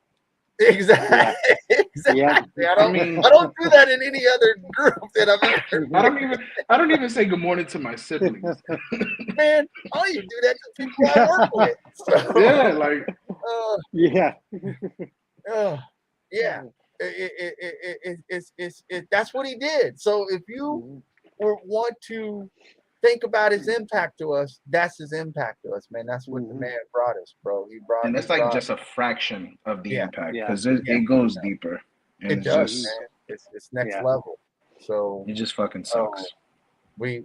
A: Exactly. Exactly. I don't do that in any other group that I've ever.
C: I don't even say good morning to my siblings.
A: Man, I don't even do that to people I work with. So,
C: yeah, like
A: yeah. That's what he did. So if you want to think about his impact to us. That's his impact to us, man. That's what the man brought us, bro.
C: And
A: He
C: that's like
A: brought,
C: just a fraction of the
A: yeah,
C: impact,
B: Yeah.
C: because it goes deeper, and
A: it
C: it's
A: does,
C: just
A: man. It's next
B: Yeah.
A: level. So
C: it just fucking sucks.
A: we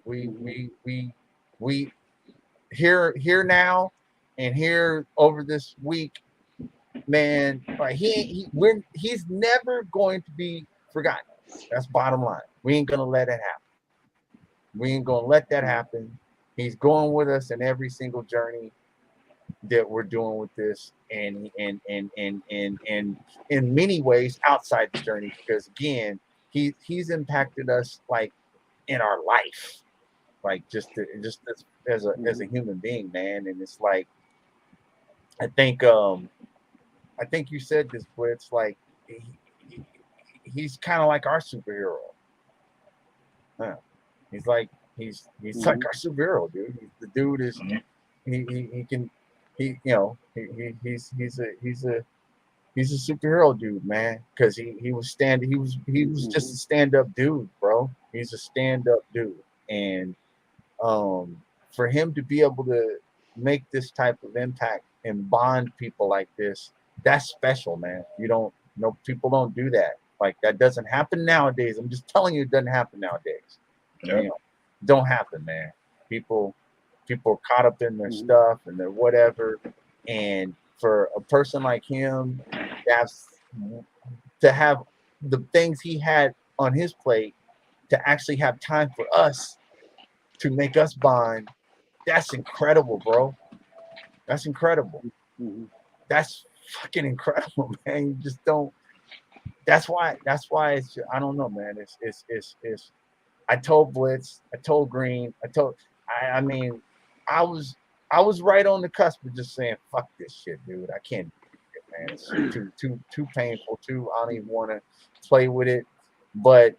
A: here now and here over this week, man. Like he's never going to be forgotten. That's bottom line. We ain't gonna let it happen. We ain't gonna let that happen. He's going with us in every single journey that we're doing with this, and in many ways outside the journey, because again, he's impacted us like in our life, like just as a human being, man. And it's like I think you said this, but it's like he's kind of like our superhero. Huh. He's like like our superhero, dude. The dude is he can he's a superhero dude, man. Because he was just a stand up dude, bro. He's a stand up dude, and for him to be able to make this type of impact and bond people like this, that's special, man. You don't know, people don't do that. Like that doesn't happen nowadays. I'm just telling you, it doesn't happen nowadays.
C: Yep.
A: You know, don't happen, man. People are caught up in their stuff and their whatever. And for a person like him to have the things he had on his plate, to actually have time for us, to make us bond, that's incredible, bro. That's incredible. That's fucking incredible, man. You just don't. That's why it's. I don't know, man. It's. I told Blitz. I told Green. I mean, I was right on the cusp of just saying, "Fuck this shit, dude. I can't do it, man. It's too painful. I don't even want to play with it." But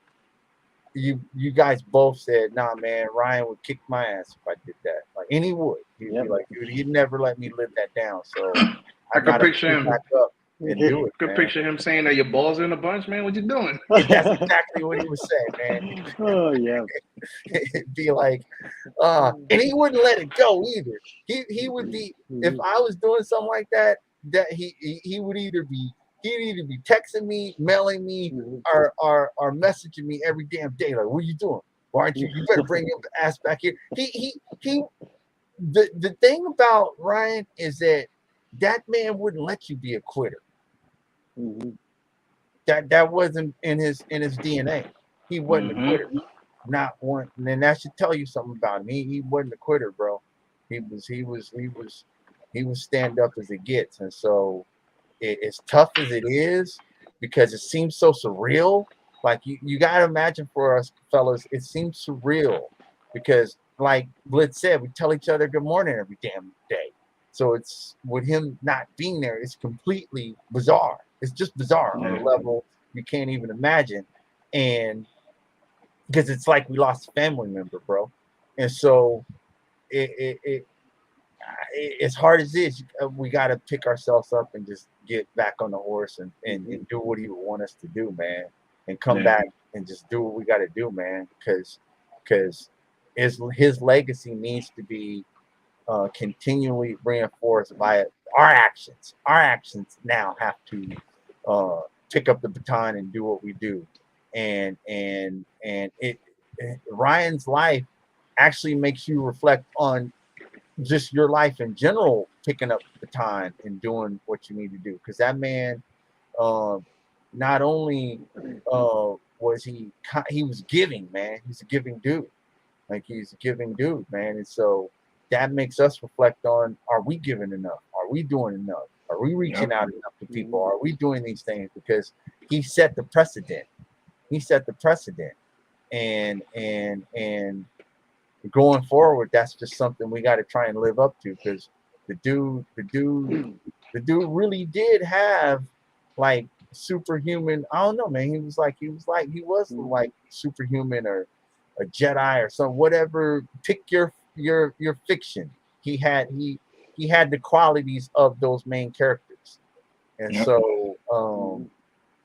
A: you guys both said, "Nah, man. Ryan would kick my ass if I did that." Like, and he would. He'd be like, "Dude, he'd never let me live that down." So I
C: could
A: gotta
C: picture him.
A: back up and do it.
C: I could picture him saying that your balls are in a bunch, man. What you doing?
A: That's exactly what he was saying, man.
B: Oh yeah.
A: It'd be like, and he wouldn't let it go either. He would be, if I was doing something like that, he would either be texting me, mailing me, or messaging me every damn day. Like, what are you doing? Why aren't you? You better bring your ass back here. The thing about Ryan is that man wouldn't let you be a quitter. That wasn't in his DNA. He wasn't a quitter. Not one. And then that should tell you something about him. He wasn't a quitter, bro. He was stand up as it gets. And so as tough as it is, because it seems so surreal. Like you gotta imagine for us fellas, it seems surreal because like Blitz said, we tell each other good morning every damn day. So it's with him not being there, it's completely bizarre. It's just bizarre on a level you can't even imagine. And because it's like we lost a family member, bro. And so as hard as it is, we got to pick ourselves up and just get back on the horse and do what he would want us to do, man. And come back and just do what we got to do, man. Because his legacy needs to be continually reinforced by our actions. Our actions now have to pick up the baton and do what we do. And Ryan's life actually makes you reflect on just your life in general, picking up the baton and doing what you need to do. Because that man, not only was he was giving, man. He's a giving dude. Like he's a giving dude, man. And so that makes us reflect on: Are we giving enough? Are we doing enough? Are we reaching out enough to people? Are we doing these things? Because he set the precedent. He set the precedent, and going forward, that's just something we got to try and live up to. Because the dude really did have like superhuman. I don't know, man. He was like superhuman or a Jedi or some whatever. Pick your fiction. He had the qualities of those main characters, and so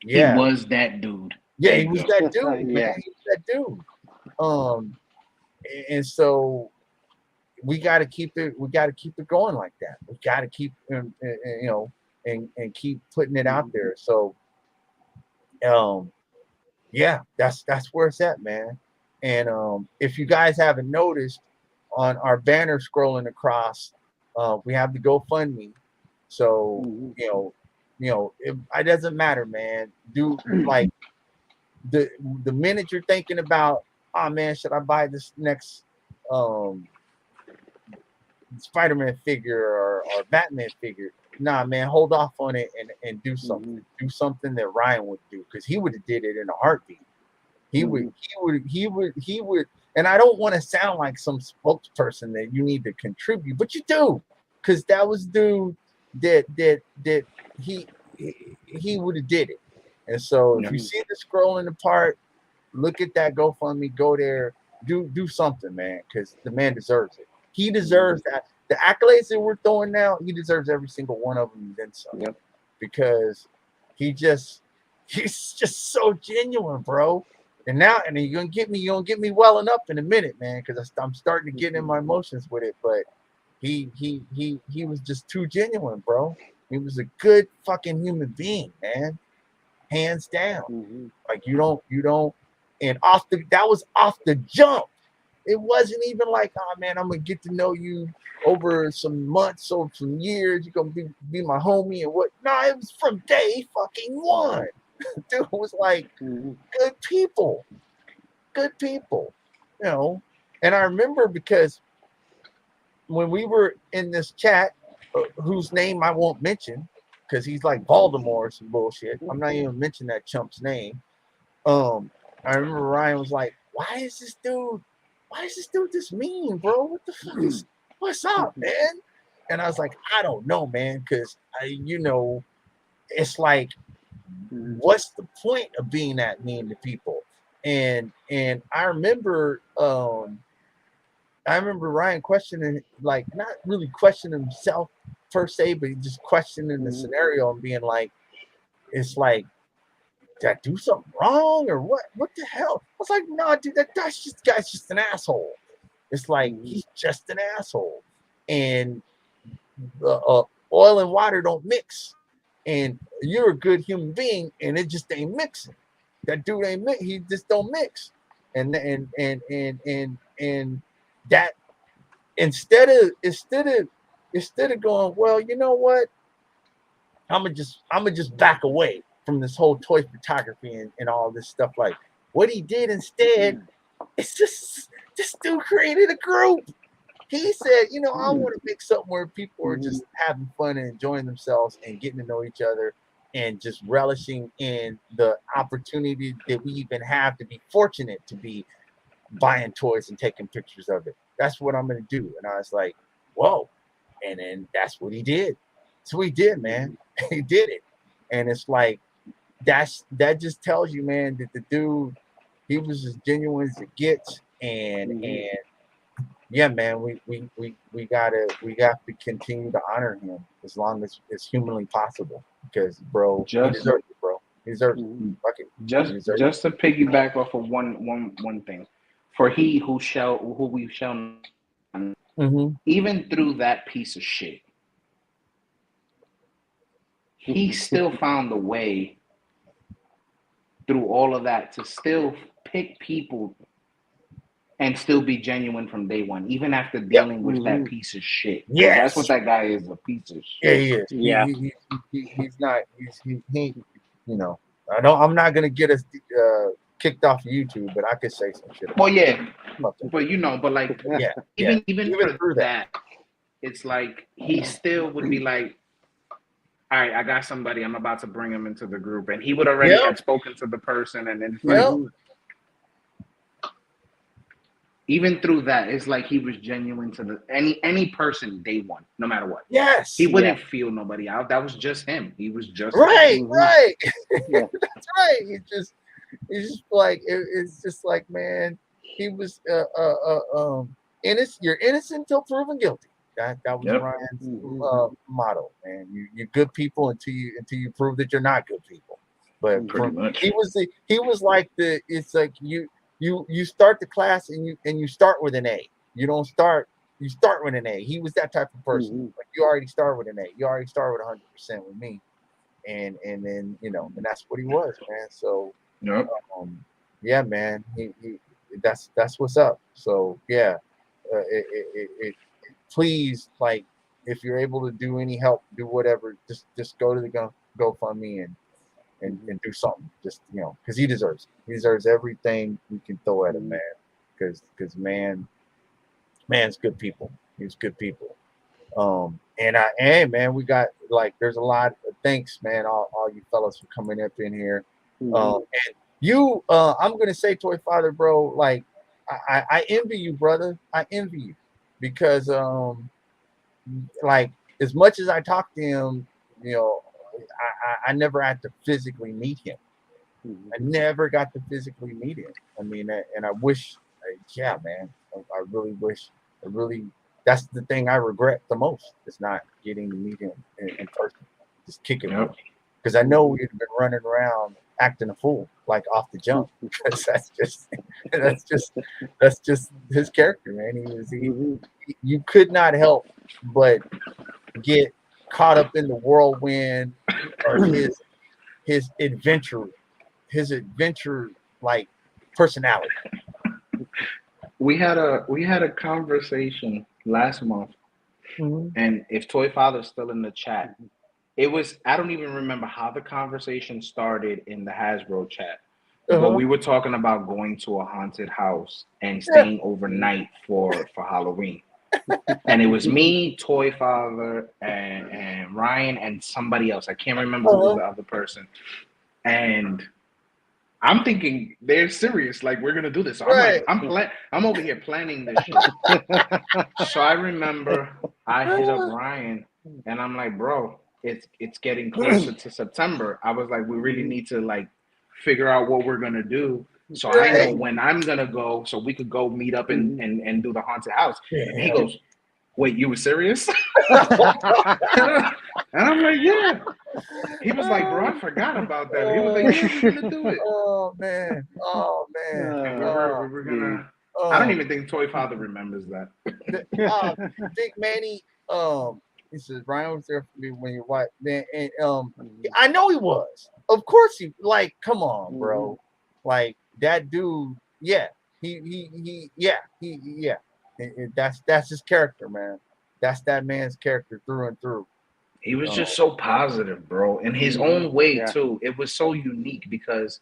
C: he was that dude.
A: Yeah, he was that dude, man.
B: Yeah.
A: He was that dude. And so we got to keep it. We got to keep it going like that. We got to keep, and keep putting it out there. So, yeah, that's where it's at, man. And if you guys haven't noticed, on our banner scrolling across, we have the GoFundMe. So it doesn't matter, man. Do like the minute you're thinking about, oh man, should I buy this next um Spider-Man figure or Batman figure? Nah, man, hold off on it and do something. Do something that Ryan would do, because he would have did it in a heartbeat. He would. And I don't want to sound like some spokesperson that you need to contribute, but you do, because that was dude that he would have did it. And so if you see the scrolling apart, look at that GoFundMe, go there, do something, man, because the man deserves it. He deserves that. The accolades that we're throwing now, he deserves every single one of them, and then some.
B: Yep.
A: Because he's just so genuine, bro. And now, and you're gonna get me welling up in a minute, man, because I'm starting to get in my emotions with it. But he was just too genuine, bro. He was a good fucking human being, man, hands down. Like you don't, and that was off the jump. It wasn't even like, oh man, I'm gonna get to know you over some months or some years. You're gonna be my homie and what? Nah, it was from day fucking one. Dude was like good people, And I remember because when we were in this chat, whose name I won't mention because he's like Baltimore or some bullshit. I'm not even mentioning that chump's name. I remember Ryan was like, why is this dude this mean, bro? What the fuck is, what's up, man? And I was like, I don't know, man, because it's like, what's the point of being that mean to people? And I remember Ryan questioning, like, not really questioning himself per se, but just questioning the scenario and being like, it's like, did I do something wrong or what? What the hell? I was like, no, dude, guy's just an asshole. It's like he's just an asshole, and oil and water don't mix. And you're a good human being, and it just ain't mixing. That dude ain't mix. He just don't mix. And that instead of going, well, you know what? I'm gonna just back away from this whole toy photography and all this stuff. Like what he did instead, it's just this dude created a group. He said, I want to make something where people are just having fun and enjoying themselves and getting to know each other and just relishing in the opportunity that we even have to be fortunate to be buying toys and taking pictures of it. That's what I'm going to do. And I was like, whoa. And then that's what he did. That's what he did, man. He did it. And it's like, that just tells you, man, that the dude, he was as genuine as it gets. And yeah, man, we got to continue to honor him as long as it's humanly possible, because bro, he deserves it, bro. He deserves it. Fuck it.
C: Just to piggyback off of one thing, for who we shall even through that piece of shit, he still found a way through all of that to still pick people and still be genuine from day one, even after dealing with that piece of shit.
A: Yes.
C: That's what that guy is, a piece of shit.
A: Yeah, he is.
B: Yeah.
A: He's not. He I'm not gonna get us kicked off of YouTube, but I could say some shit.
C: Well, yeah, but like, even for that, it's like he still would be like, all right, I got somebody, I'm about to bring him into the group, and he would already have spoken to the person, and then even through that, it's like he was genuine to any person day one, no matter what.
A: Yes,
C: he wouldn't feel nobody out. That was just him. He was just
A: right. Yeah. That's right. It's just like it's just like, man, he was innocent. You're innocent until proven guilty. That was Ryan's motto, man. You're good people until you prove that you're not good people. But he was like it's like you start the class and you start with an A. You don't start. You start with an A. He was that type of person. Like you already start with an A. You already start with 100% with me, and then and that's what he was, man. So
C: Yep.
A: yeah, man. He that's what's up. So yeah, please, like, if you're able to do any help, do whatever. Just go to the GoFundMe and do something. Just because he deserves it. He deserves everything we can throw at him, man. Because man's good people. He's good people. And man, we got like there's a lot of thanks, man. All you fellas for coming up in here. And you, I'm gonna say, Toy Father, bro. Like, I envy you, brother. I envy you because like as much as I talk to him, I never had to physically meet him. I never got to physically meet him. I mean, and I wish, yeah, man. I really wish. I really. That's the thing I regret the most. Is not getting to meet him in person. Just kicking him. Because I know we'd have been running around acting a fool, like off the jump. Because that's just his character, man. You could not help but get caught up in the whirlwind of his adventure like personality.
C: We had a conversation last month, and if Toy Father's still in the chat, it was, I don't even remember how the conversation started in the Hasbro chat, but we were talking about going to a haunted house and staying overnight for Halloween. And it was me, Toy Father, and Ryan, and somebody else. I can't remember who was the other person. And I'm thinking they're serious, like we're gonna do this. So I'm over here planning this shit. So I remember I hit up Ryan and I'm like, bro, it's getting closer to September. I was like, we really need to like figure out what we're gonna do. So I know when I'm gonna go, so we could go meet up and do the haunted house. And he goes, wait, you were serious? And I'm like, yeah. He was like, bro, I forgot about that. He was like, yeah, we're gonna do it.
A: Oh man.
C: And we're gonna. I don't even think Toy Father remembers that.
A: Big Manny, he says Ryan was there for me when your wife, man, and I know he was. Of course he, like, come on, bro. Like that dude, yeah. That's his character, man. That's that man's character through and through.
C: He was just so positive, bro, in his own way too. It was so unique because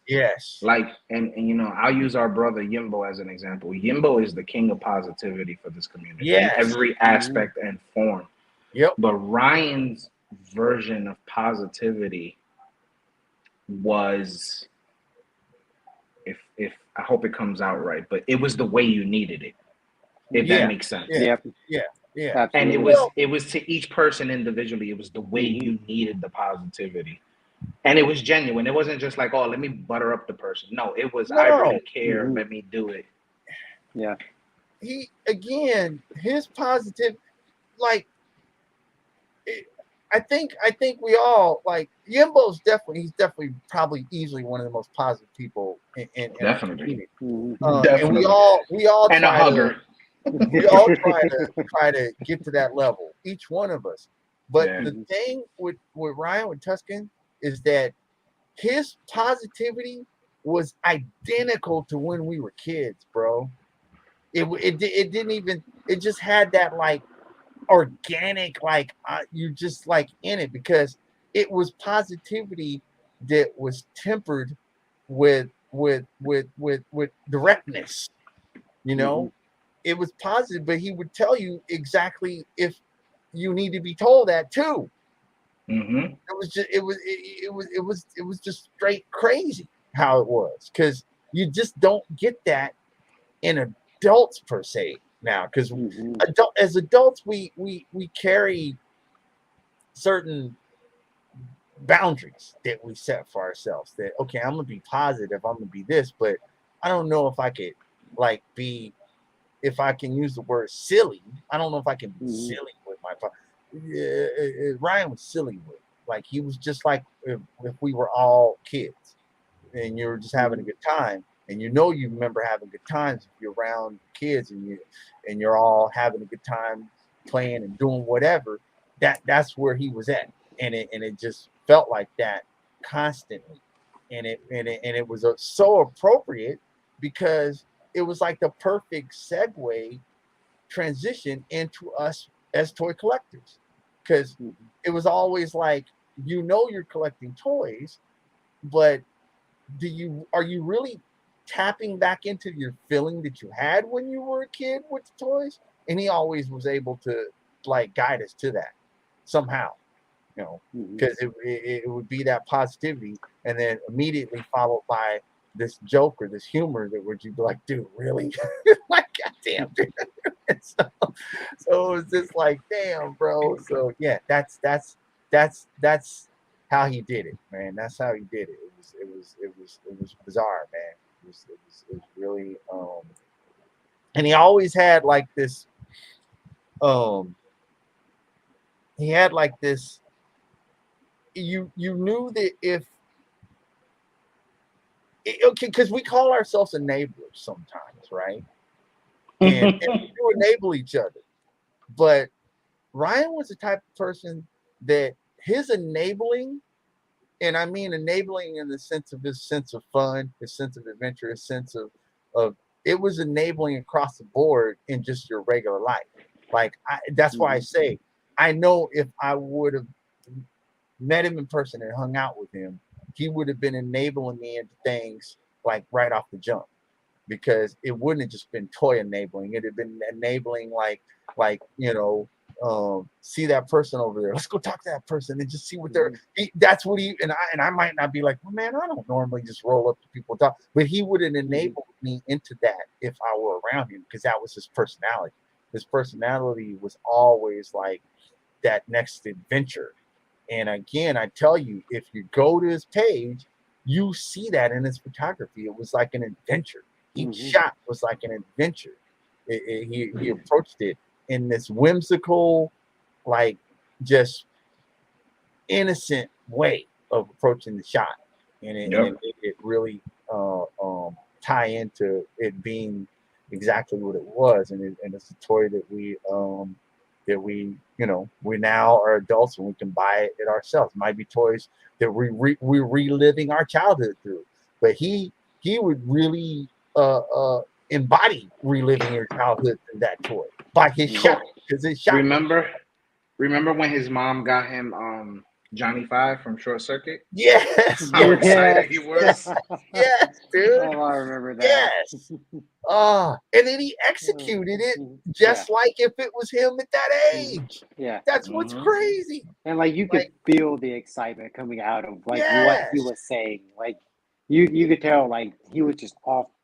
C: like, and I'll use our brother Yimbo as an example. Yimbo is the king of positivity for this community in every aspect and form. But Ryan's version of positivity was, if I hope it comes out right, but it was the way you needed it. If that makes sense.
A: Yeah.
C: And it was to each person individually. It was the way you needed the positivity. And it was genuine. It wasn't just like, oh, let me butter up the person. No, it was, I really care. Let me do it.
B: Yeah.
A: His positive, like, I think we all, like, Yimbo's he's definitely probably easily one of the most positive people in our community. And we all
C: and a hugger.
A: We all try to get to that level, each one of us. But the thing with Ryan, with Tuscan, is that his positivity was identical to when we were kids, bro. It didn't even, it just had that like organic, like you just like in it, because it was positivity that was tempered with directness, It was positive, but he would tell you exactly if you need to be told that too. It was just it was just straight crazy how it was, because you just don't get that in adults per se now, because as adults we carry certain boundaries that we set for ourselves, that okay, I'm gonna be positive, I'm gonna be this, but I don't know if I could like be, if I can use the word silly. I don't know if I can be silly with my Ryan was silly with, he was just like if we were all kids and you were just having a good time. and you remember having good times if you're around kids and you're all having a good time playing and doing whatever. That's where he was at, and it just felt like that constantly, and it was so appropriate because it was like the perfect segue transition into us as toy collectors, because it was always like, you're collecting toys, but are you really tapping back into your feeling that you had when you were a kid with the toys? And he always was able to like guide us to that somehow, because it would be that positivity, and then immediately followed by this joke or this humor that would you be like, dude, really? Like, goddamn, dude. So it was just like, damn, bro. So yeah, that's how he did it, man. That's how he did it. It was bizarre, man. It was really and he always had like this um he had like this, you knew that if okay, because we call ourselves enablers sometimes, right? And we do enable each other. But Ryan was the type of person that his enabling, and I mean enabling in the sense of his sense of fun, his sense of adventure, his sense of it was enabling across the board in just your regular life. Like that's why I say, I know if I would have met him in person and hung out with him, he would have been enabling me into things like right off the jump, because it wouldn't have just been toy enabling. It'd have been enabling like see that person over there. Let's go talk to that person and just see what that's what he and I might not be like, well, man, I don't normally just roll up to people and talk, but he would have enabled me into that if I were around him, because that was his personality. His personality was always like that next adventure. And again, I tell you, if you go to his page, you see that in his photography. It was like an adventure. Each shot was like an adventure. He approached it in this whimsical, like just innocent way of approaching the shot, and it really tie into it being exactly what it was, and it's a toy that we we now are adults and we can buy it ourselves. It might be toys that we're reliving our childhood through, but he would really embody reliving your childhood through that toy by his shot, because his shot.
C: Remember when his mom got him Johnny Five from Short Circuit?
A: Yes,
C: How
A: yes,
C: excited he was.
A: yes, dude.
B: Oh, I remember that.
A: Yes. And then he executed it just like if it was him at that age.
B: Yeah.
A: That's what's crazy.
B: And like you could feel the excitement coming out of like what he
A: Yes.
B: was saying. Like you could tell like he was just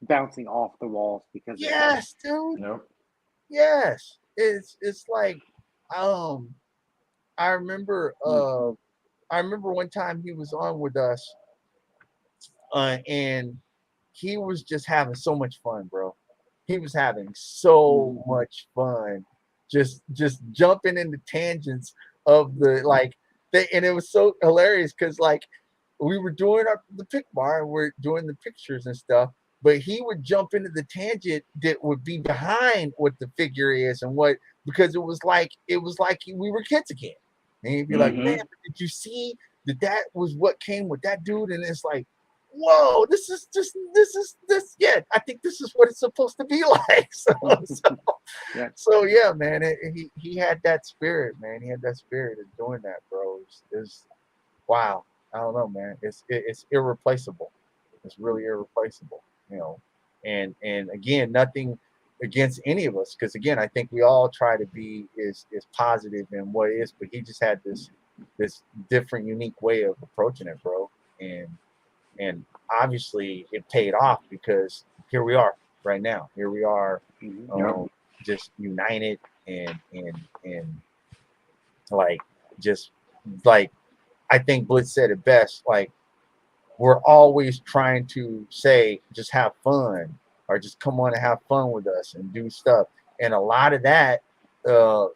B: bouncing off the walls because of that.
A: Yes, dude. Yes. It's like I remember one time he was on with us and he was just having so much fun, bro. He was having so much fun, just jumping into tangents of the and it was so hilarious because like we were doing the Pic Bar and we're doing the pictures and stuff, but he would jump into the tangent that would be behind what the figure is and what, because it was like we were kids again, and he'd be like, man, did you see that was what came with that dude? And it's like, whoa, this is yeah, I think this is what it's supposed to be like. So yeah, man, he had that spirit, man. He had that spirit of doing that, bro. It's wow. I don't know, man. It's irreplaceable. It's really irreplaceable, and again, nothing against any of us, because again, I think we all try to be is positive in what it is, but he just had this different, unique way of approaching it, bro. And obviously it paid off, because here we are right now. Here we are, just united and like just like I think Blitz said it best. Like we're always trying to say, just have fun, or just come on and have fun with us and do stuff. And a lot of that, I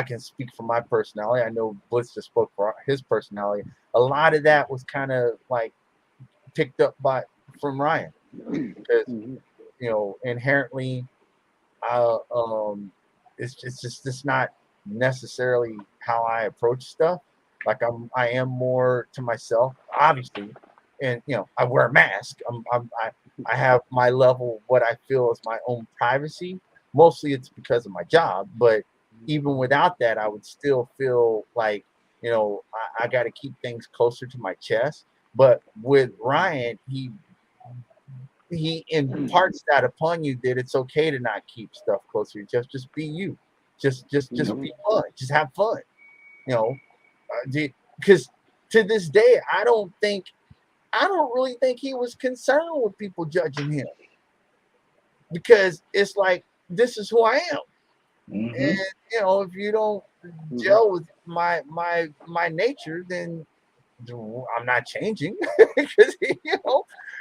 A: can speak for my personality. I know Blitz just spoke for his personality. A lot of that was kind of like picked up from Ryan. because inherently, it's just not necessarily how I approach stuff. Like I am more to myself, obviously, and I wear a mask. I have my level, what I feel is my own privacy. Mostly it's because of my job, but even without that, I would still feel like I got to keep things closer to my chest. But with Ryan, he imparts that upon you that it's okay to not keep stuff closer. Just be you. Just be fun. Just have fun. You know, because to this day, I don't really think he was concerned with people judging him, because it's like, this is who I am. And if you don't gel with my nature, then I'm not changing. Because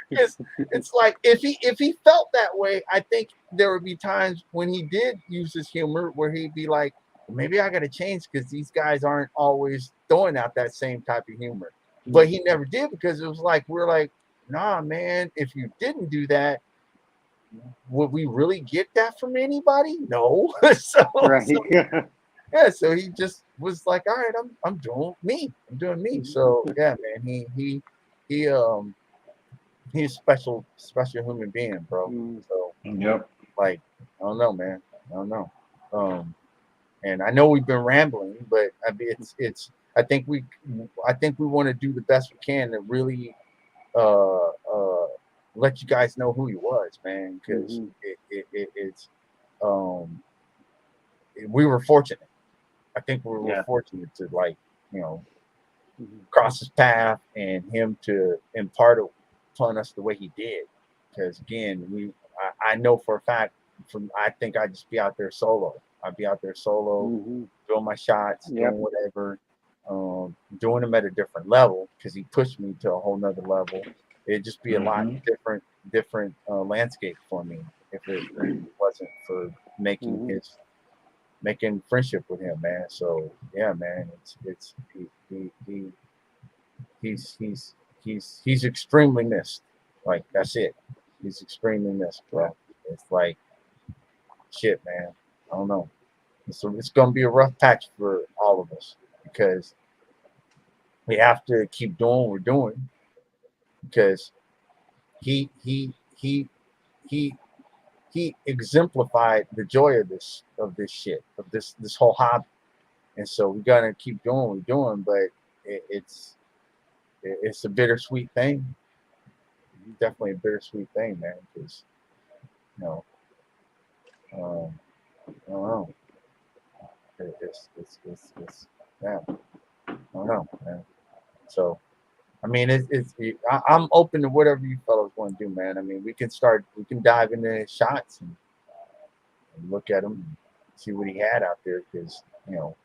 A: because it's like, if he felt that way, I think there would be times when he did use his humor where he'd be like, well, maybe I got to change because these guys aren't always throwing out that same type of humor. But he never did, because it was like, we're like, nah, man, if you didn't do that, would we really get that from anybody? No. so,
B: Right.
A: so yeah, so he just was like, all right, I'm doing me. I'm doing me. So yeah, man, he he's a special human being, bro. So
C: Yep.
A: like, I don't know, man. I don't know. And I know we've been rambling, but I mean, it's I think we want to do the best we can to really uh uh let you guys know who he was, man, because it's um we were fortunate. I think we were fortunate to, like, you know, cross his path and him to impart upon us the way he did. Because again, I know for a fact, I think I'd just be out there solo. I'd be out there solo, doing my shots, doing whatever, doing them at a different level, because he pushed me to a whole nother level. It'd just be a lot different landscape for me if it wasn't for making friendship with him, man. So yeah, man, it's he's extremely missed. Like, that's it. He's extremely missed, bro. It's like, shit, man. I don't know. It's gonna be a rough patch for all of us, because we have to keep doing what we're doing, because he he he exemplified the joy of this shit, of this whole hobby. And so we gotta keep doing what we're doing, but it's a bittersweet thing. Definitely a bittersweet thing, man. Because you know, I don't know. It's yeah. I don't know, man. So I mean, I'm open to whatever you fellows want to do, man. I mean, we can dive into shots and look at them, and see what he had out there, because y'all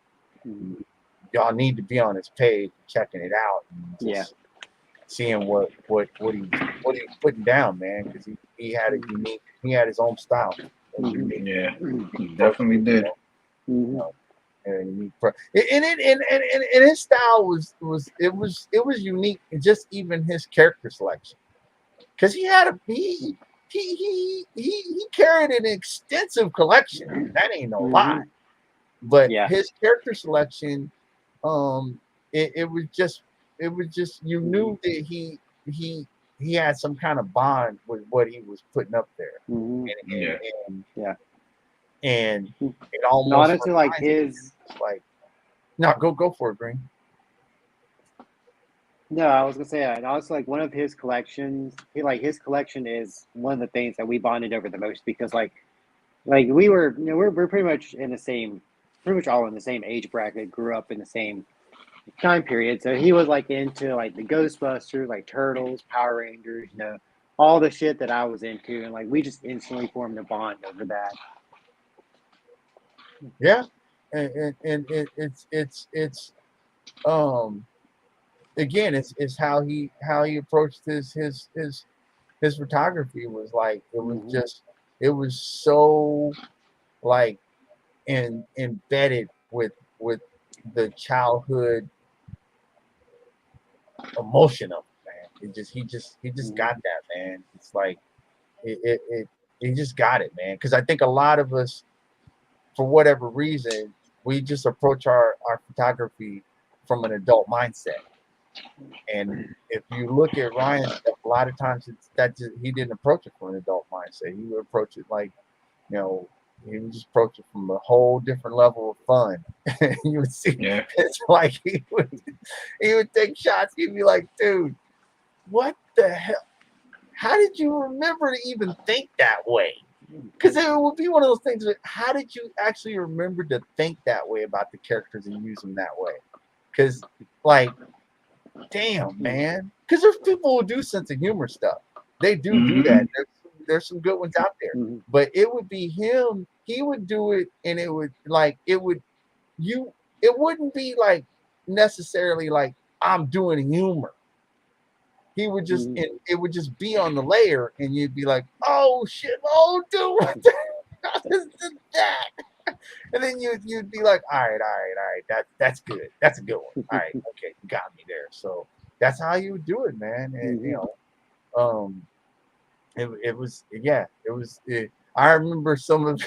A: need to be on his page, checking it out, and just seeing what he's putting down, man, because he had he had his own style.
C: Yeah, he definitely did.
A: And his style was unique, just even his character selection, because he carried an extensive collection. That ain't no lie. But his character selection, um, it was just you knew that he had some kind of bond with what he was putting up there, and it almost
B: Not to like his
A: like, no, go for it, Green.
B: No, I was gonna say, and also like one of his collections. His collection is one of the things that we bonded over the most, because we were, we're pretty much in the same, pretty much all in the same age bracket, grew up in the same time period. So he was like into like the Ghostbusters, like Turtles, Power Rangers, all the shit that I was into, and like we just instantly formed a bond over that.
A: Yeah, and it's again, it's how he approached his photography. Was like, it was so, like, embedded with the childhood emotion of it, man. He just got that, man. It's like, he just got it, man. Because I think a lot of us, for whatever reason, we just approach our photography from an adult mindset. And if you look at Ryan's stuff, a lot of times he didn't approach it from an adult mindset. He would approach it like, you know, he would just approach it from a whole different level of fun. You would see, it's like he would take shots. He'd be like, dude, what the hell? How did you remember to even think that way? Because it would be one of those things. How did you actually remember to think that way about the characters and use them that way? Because, like, damn, man. Because there's people who do sense of humor stuff. They do that. There's some good ones out there. But it would be him. He would do it, and it would it wouldn't be like necessarily like I'm doing humor. He would just it would just be on the layer, and you'd be like, "Oh shit! Oh dude, what the hell is that?" And then you'd be like, "All right, that's good. That's a good one. All right, okay, you got me there." So that's how you would do it, man. And it was I remember some of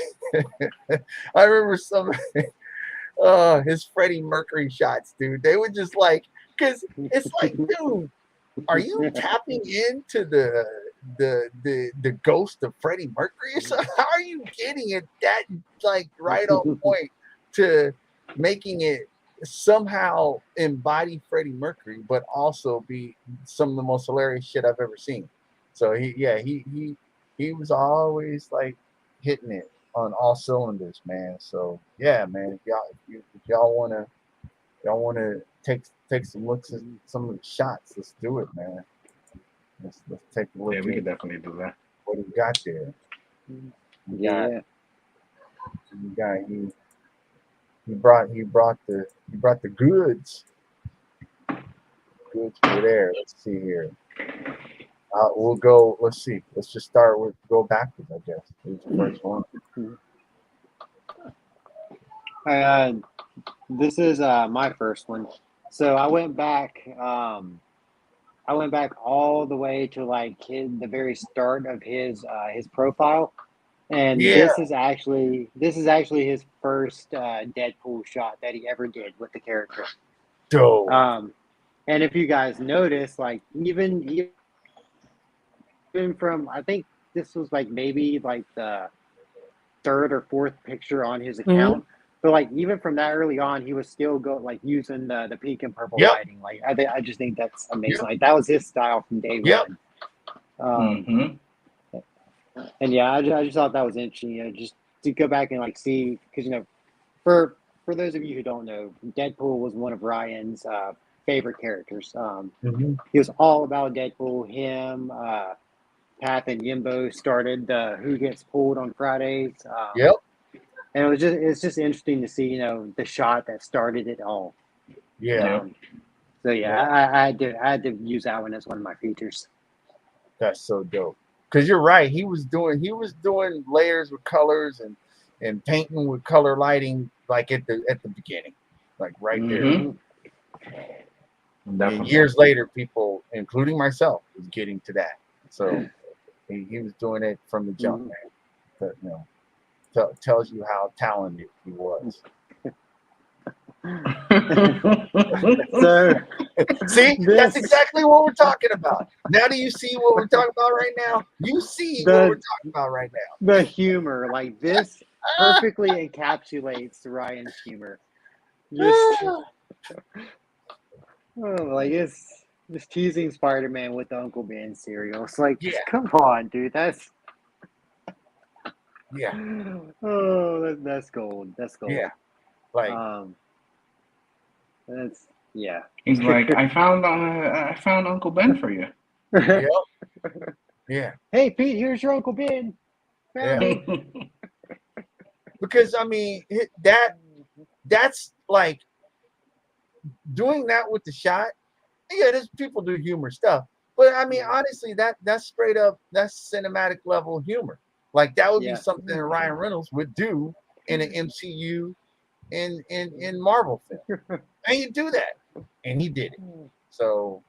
A: his Freddie Mercury shots, dude. They would just like, because it's like, dude, are you tapping into the ghost of Freddie Mercury? So how are you getting it that like right on point to making it somehow embody Freddie Mercury, but also be some of the most hilarious shit I've ever seen? So he was always like hitting it on all cylinders, man. So yeah, man, if y'all wanna take some looks at some of the shots, let's do it, man. Let's take a look.
C: Yeah, we could definitely do that.
A: What he got there. He brought the goods. Goods were there. Let's see here. We'll go. Let's see. Let's just start with go backwards. I guess. Here's the first one.
B: This is my first one. So I went back. I went back all the way to like the very start of his profile, and this is actually his first Deadpool shot that he ever did with the character.
A: Dope.
B: And if you guys notice, like even from, I think this was like maybe like the third or fourth picture on his account. But like even from that early on, he was still using the pink and purple lighting. Like I just think that's amazing. Like that was his style from day one. And yeah, I just thought that was interesting. You know, just to go back and like see, because for those of you who don't know, Deadpool was one of Ryan's favorite characters. He was all about Deadpool. Him, Path, and Yimbo started the Who Gets Pulled on Fridays. And it's just interesting to see, the shot that started it all. So I had to use that one as one of my features.
A: That's so dope. Because you're right. He was doing layers with colors and painting with color lighting like at the beginning, like right there. And years later, people, including myself, was getting to that. So he was doing it from the jump, man. But, tells you how talented he was.
B: So
A: see, that's exactly what we're talking about. Now do you see what we're talking about right now? You see what we're talking about right now.
B: The humor, like this perfectly encapsulates Ryan's humor. Like it's just teasing Spider-Man with the Uncle Ben cereal. It's like, come on, dude. That's that's gold. That's gold.
A: Yeah. Like
B: that's
C: He's like, I found Uncle Ben for you.
A: Yeah.
B: Hey Pete, here's your Uncle Ben.
A: Because I mean that's like doing that with the shot. Yeah, there's people do humor stuff. But I mean, honestly, that's straight up, that's cinematic level humor. Like that would be something that Ryan Reynolds would do in an MCU in Marvel film. And you do that. And he did it. So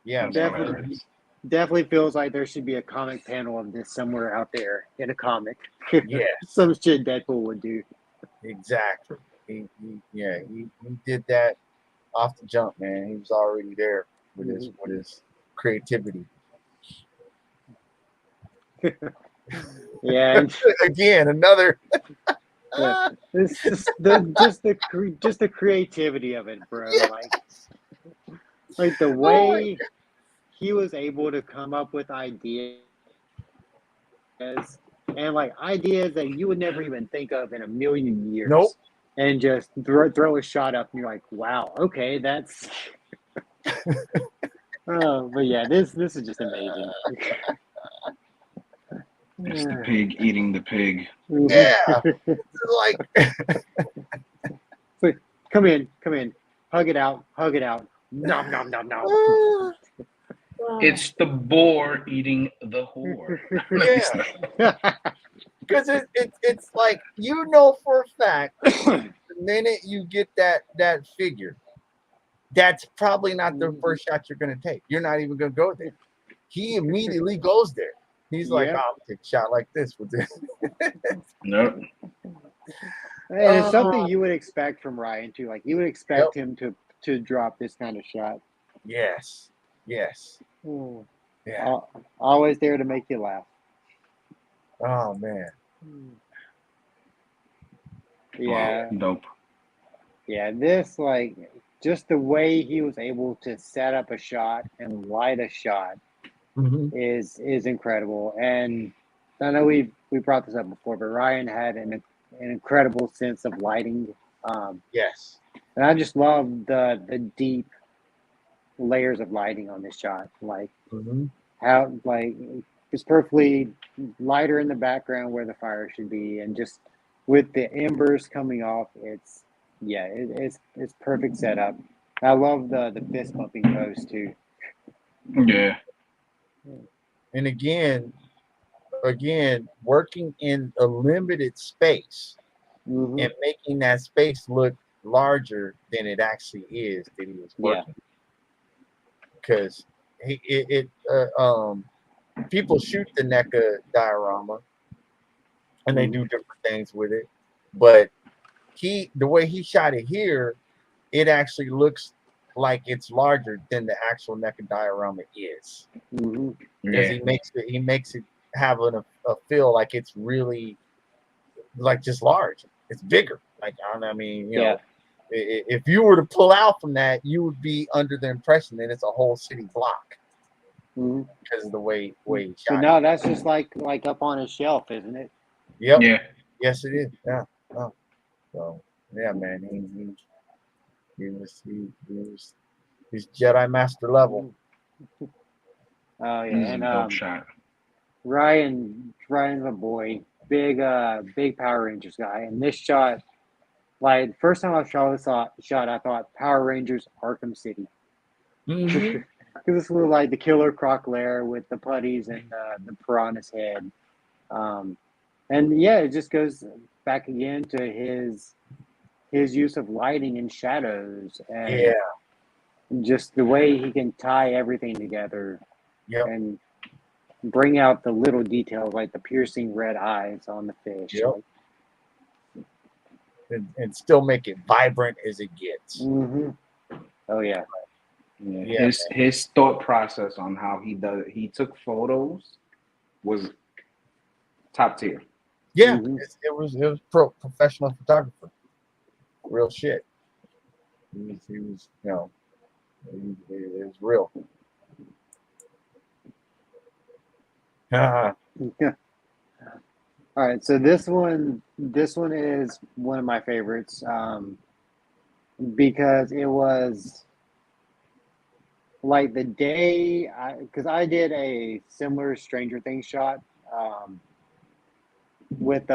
A: yeah,
B: definitely. definitely feels like there should be a comic panel of this somewhere out there in a comic.
A: Yes,
B: Some shit Deadpool would do.
A: exactly. He did that off the jump, man. He was already there with his creativity.
B: Yeah, and
A: Again, another.
B: yeah, it's just the creativity of it, bro. Like the
A: Oh my,
B: way he was able to come up with ideas and like ideas that you would never even think of in a million
A: nope.
B: years, and just throw a shot up, and you're like, wow, okay, that's. Oh, but yeah, this is just amazing.
C: It's the pig eating the pig.
A: Yeah, like
B: So, come in, hug it out, nom nom nom nom.
C: It's the boar eating the whore.
A: yeah, because it's like for a fact the minute you get that figure, that's probably not the first shot you're gonna take. You're not even gonna go there. He immediately goes there. He's like,
B: Yep.
A: oh, I'll take a shot like this with this.
C: Nope.
B: And it's something you would expect from Ryan too. Like you would expect him to drop this kind of shot.
A: Yes. Yes. Yeah.
B: Always there to make you laugh.
A: Oh man.
B: Yeah.
C: Wow, dope.
B: Yeah. This just the way he was able to set up a shot and light a shot is incredible. And I know we brought this up before, but Ryan had an incredible sense of lighting.
A: Yes.
B: And I just love the deep layers of lighting on this shot. Like how it's perfectly lighter in the background where the fire should be, and just with the embers coming off, it's perfect setup. I love the fist bumping pose too.
C: Yeah.
A: And again, working in a limited space and making that space look larger than it actually is that he was working. Because people shoot the NECA diorama and they do different things with it, but the way he shot it here, it actually looks like it's larger than the actual NECA diorama is, because he makes it have a feel like it's really like just large. It's bigger. Like I mean, if you were to pull out from that, you would be under the impression that it's a whole city block because of the way he shot.
B: So now that's just like up on a shelf, isn't it?
A: Yep.
C: Yeah.
A: Yes, it is. Yeah. Oh. So yeah, man, he's Jedi Master level.
B: Oh yeah,
C: and dope shot.
B: Ryan's a boy, big Power Rangers guy, and this shot, like first time I saw this shot, I thought Power Rangers Arkham City. Because this was like the Killer Croc lair with the putties and the piranha's head, and yeah, it just goes back again to his use of lighting and shadows, and just the way he can tie everything together, and bring out the little details like the piercing red eyes on the fish,
A: and still make it vibrant as it gets.
B: Oh yeah.
C: Yeah, his thought process on how he took photos was top tier.
A: Yeah, it was professional photographer, real shit. He was it was real.
B: Yeah. All right, so this one is one of my favorites, because it was like the day because I did a similar Stranger Things shot, with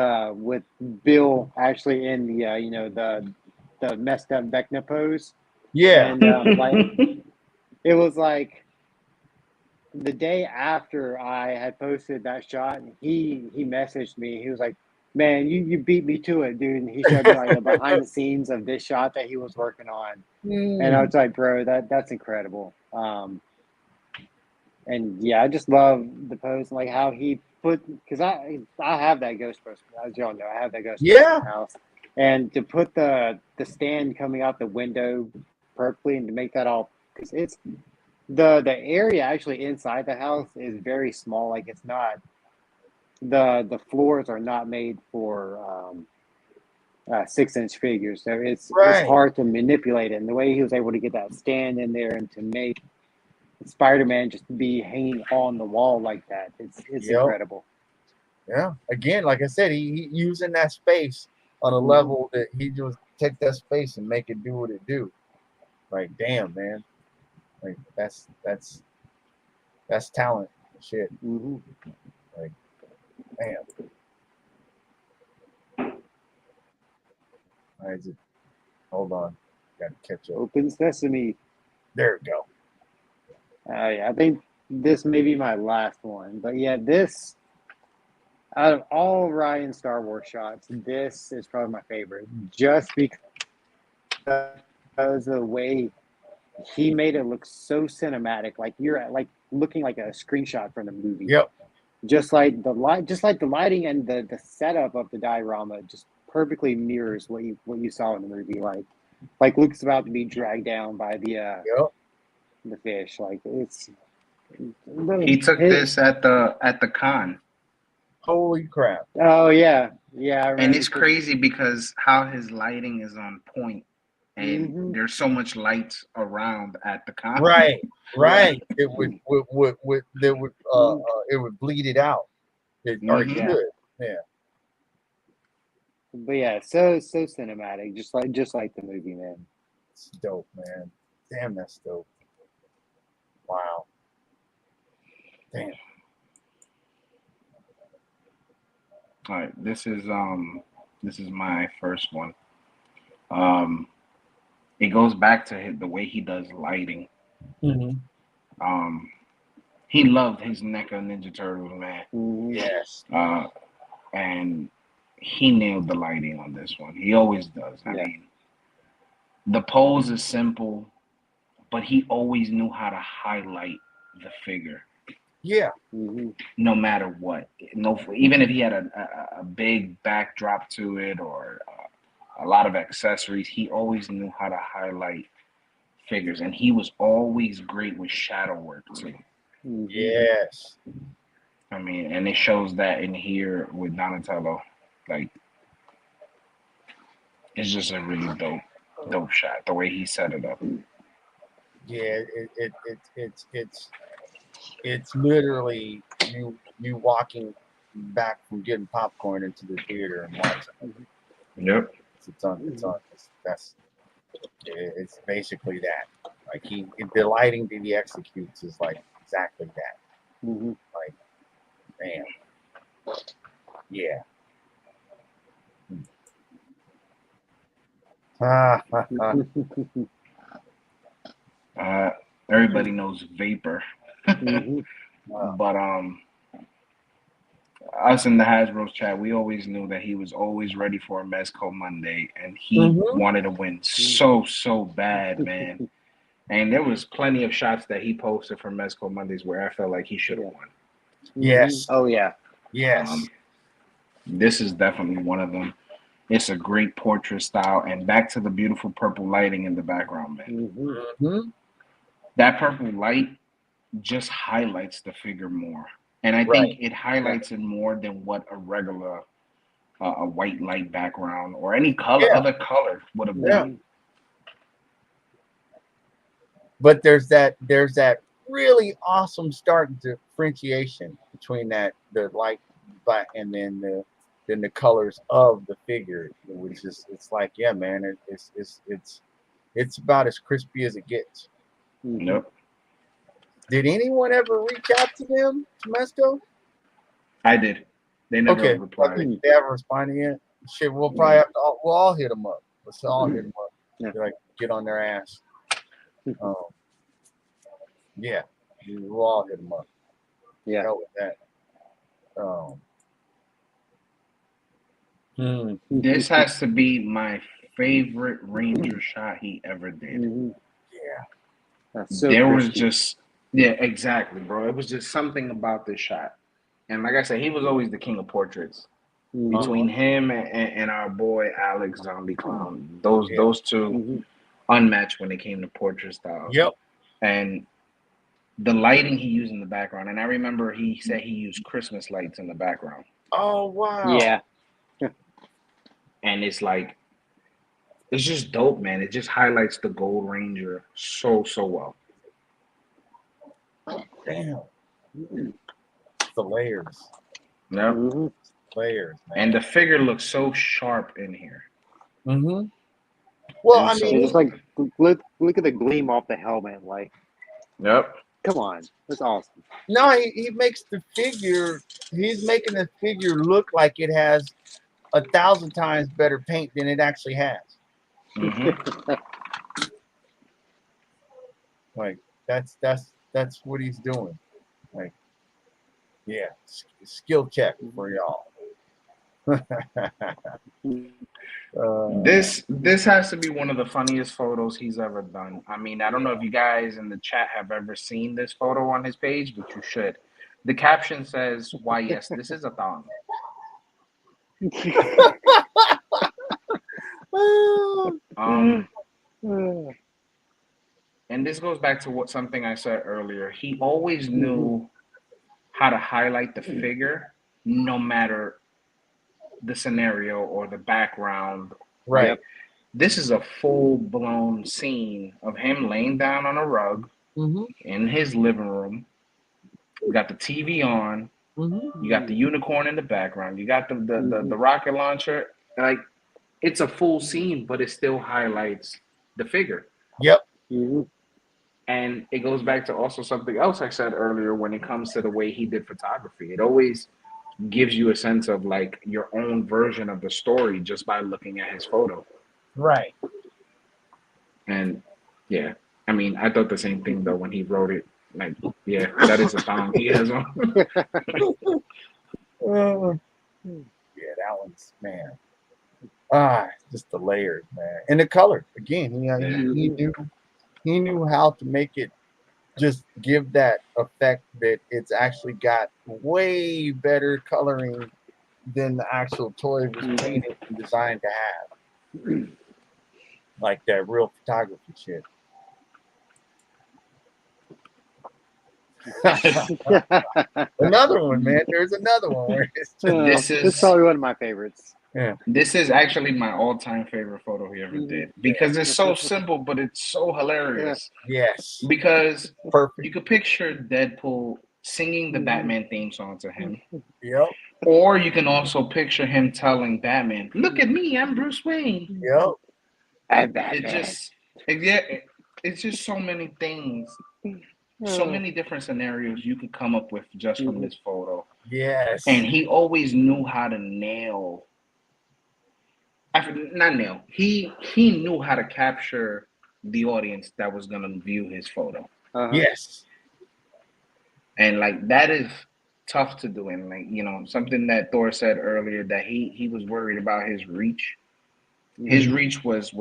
B: Bill actually in the the messed up Vecna pose.
A: Yeah.
B: And it was like the day after I had posted that shot, he messaged me. He was like, "Man, you beat me to it, dude." And he showed me like the behind the scenes of this shot that he was working on, and I was like, "Bro, that's incredible." And yeah, I just love the pose and like how he put, because I have that ghost poster, as y'all know, I have that ghost poster in
A: Yeah,
B: the house, and to put the stand coming out the window perfectly and to make that all, because it's the area actually inside the house is very small. Like it's not, the floors are not made for 6-inch figures, so it's
A: right.
B: hard to manipulate it. And the way he was able to get that stand in there and to make Spider-Man just be hanging on the wall like that, it's
A: Yep.
B: incredible.
A: Yeah. Again, like I said, he using that space on a
B: Mm-hmm.
A: level that he just take that space and make it do what it do. Like, damn, man. Like that's talent. Shit.
B: Mm-hmm.
A: Like, damn. I just hold on. Gotta catch up.
B: Open Sesame.
A: There we go.
B: Yeah, I think this may be my last one, but yeah, this out of all Ryan Star Wars shots, this is probably my favorite, just because of the way he made it look so cinematic, like you're at, like looking like a screenshot from the movie.
A: Yep.
B: Just like the lighting and the setup of the diorama just perfectly mirrors what you saw in the movie. Like Luke's about to be dragged down by
A: Yep.
B: the fish. Like it's
C: He took
B: hit.
C: this at the con.
A: Holy crap.
B: Oh yeah, I
C: And
B: remember.
C: it's crazy because how his lighting is on point, and
B: Mm-hmm.
C: there's so much lights around at the con.
A: Right.
B: Yeah.
A: Right. It would there would
B: Mhm.
A: it would bleed it out. Or it
C: Hmm.
B: Yeah,
A: should. Yeah.
B: but yeah, so cinematic, just like the movie, man.
A: It's dope, man. Damn, that's dope. Wow. Damn.
C: All right, this is my first one. Um, it goes back to the way he does lighting.
A: Mm-hmm.
C: Um, he loved his NECA Ninja Turtles, man.
B: Mm-hmm.
A: Yes.
C: Uh, and he nailed the lighting on this one. He always does. I
B: Yeah.
C: mean, the pose is simple, but he always knew how to highlight the figure,
A: Yeah.
B: Mm-hmm.
C: no matter what. No, even if he had a big backdrop to it or a lot of accessories, he always knew how to highlight figures, and he was always great with shadow work too.
B: Mm-hmm.
A: Yes.
C: I mean, and it shows that in here with Donatello. Like, it's just a really dope shot. The way he set it up.
A: Yeah. It's literally you walking back from getting popcorn into the theater and watching.
C: Yep.
A: It's basically that. Like the lighting that he executes is like exactly that.
B: Mm-hmm.
A: Like, man, yeah. Ah, ha, ha.
B: Mm-hmm.
C: Uh, everybody knows Vapor,
B: Mm-hmm.
A: Wow.
C: but us in the Hasbro's chat, we always knew that he was always ready for a Mezco Monday, and he
A: Mm-hmm.
C: wanted to win so bad, man. And there was plenty of shots that he posted for Mezco Mondays where I felt like he should have
B: Yeah.
C: won.
B: Mm-hmm.
A: Yes.
B: Oh yeah.
A: Yes.
C: Um, this is definitely one of them. It's a great portrait style, and back to the beautiful purple lighting in the background, man.
B: Mm-hmm.
A: Mm-hmm.
C: That purple light just highlights the figure more, and I think
A: Right.
C: it
B: Yeah.
C: highlights it more than what a regular a white light background or any color
A: Yeah.
C: other color would have
A: Yeah.
C: done.
B: Mm-hmm.
A: But there's that really awesome stark differentiation between the light but and then the colors of the figure, which is it's like, yeah, man, it's about as crispy as it gets.
B: Mm-hmm.
C: Nope,
A: Did anyone ever reach out to them, to Mesco?
C: I did. They never
A: Okay,
C: replied.
A: they haven't responded yet. Shit, we'll probably
C: Yeah.
A: have to. We'll all hit them up. Let's all hit them up.
B: Yeah.
A: Like, get on their ass. Um, yeah, we'll all hit them up.
B: Yeah.
A: Hell with that. Um, hmm.
C: This has to be my favorite Ranger shot he ever did.
B: Mm-hmm.
A: Yeah.
B: That's so
C: There was
B: crispy.
C: just Yeah, exactly, bro. It was just something about this shot. And like I said, he was always the king of portraits. Between him and our boy Alex Zombie Clown,
A: Yeah.
C: those two unmatched when it came to portrait styles.
A: Yep.
C: And the lighting he used in the background, and I remember he said he used Christmas lights in the background.
A: Oh wow.
B: Yeah.
C: And it's like it's just dope, man. It just highlights the Gold Ranger so well.
A: Damn. The layers.
C: Yep.
A: Layers, man.
C: And the figure looks so sharp in here.
A: Mm-hmm. Well, I mean,
B: it's just like look at the gleam off the helmet. Like,
C: Yep.
B: come on, that's awesome.
A: no, he makes the figure. He's making the figure look like it has 1,000 times better paint than it actually has.
C: Mm-hmm.
A: Like that's what he's doing. Like, yeah, skill check for y'all.
C: This has to be one of the funniest photos he's ever done. I mean, I don't know if you guys in the chat have ever seen this photo on his page, but you should. The caption says, "Why, yes, this is a thong." And this goes back to something I said earlier. He always knew how to highlight the figure, no matter the scenario or the background.
A: Right.
C: Like, this is a full-blown scene of him laying down on a rug in his living room. You got the TV on. You got the unicorn in the background. You got the rocket launcher. Like, it's a full scene, but it still highlights the figure.
A: Yep.
C: And it goes back to also something else I said earlier when it comes to the way he did photography. It always gives you a sense of like your own version of the story just by looking at his photo.
A: Right.
C: And yeah, I mean, I thought the same thing though when he wrote it. Like, yeah, that is a thong he has on.
A: Yeah, that one's, man. Just the layers, man, and the color. Again, he knew how to make it just give that effect that it's actually got way better coloring than the actual toy was painted and designed to have. Like that real photography shit. Another one, man. There's another one where it's just,
C: This
B: is probably one of my favorites.
A: Yeah.
C: This is actually my all-time favorite photo he ever did because it's so simple, but it's so hilarious.
A: Yes.
C: Because
A: perfect.
C: You could picture Deadpool singing the Batman theme song to him.
A: Yep.
C: Or you can also picture him telling Batman, "Look at me, I'm Bruce Wayne."
A: Yep.
B: I'm Batman.
C: It's just so many things, so many different scenarios you could come up with just from this photo.
A: Yes.
C: And he always knew how to nail. Not nail. He knew how to capture the audience that was gonna view his photo.
A: Yes.
C: And like that is tough to do. And like, you know, something that Thor said earlier that he was worried about his reach. His reach was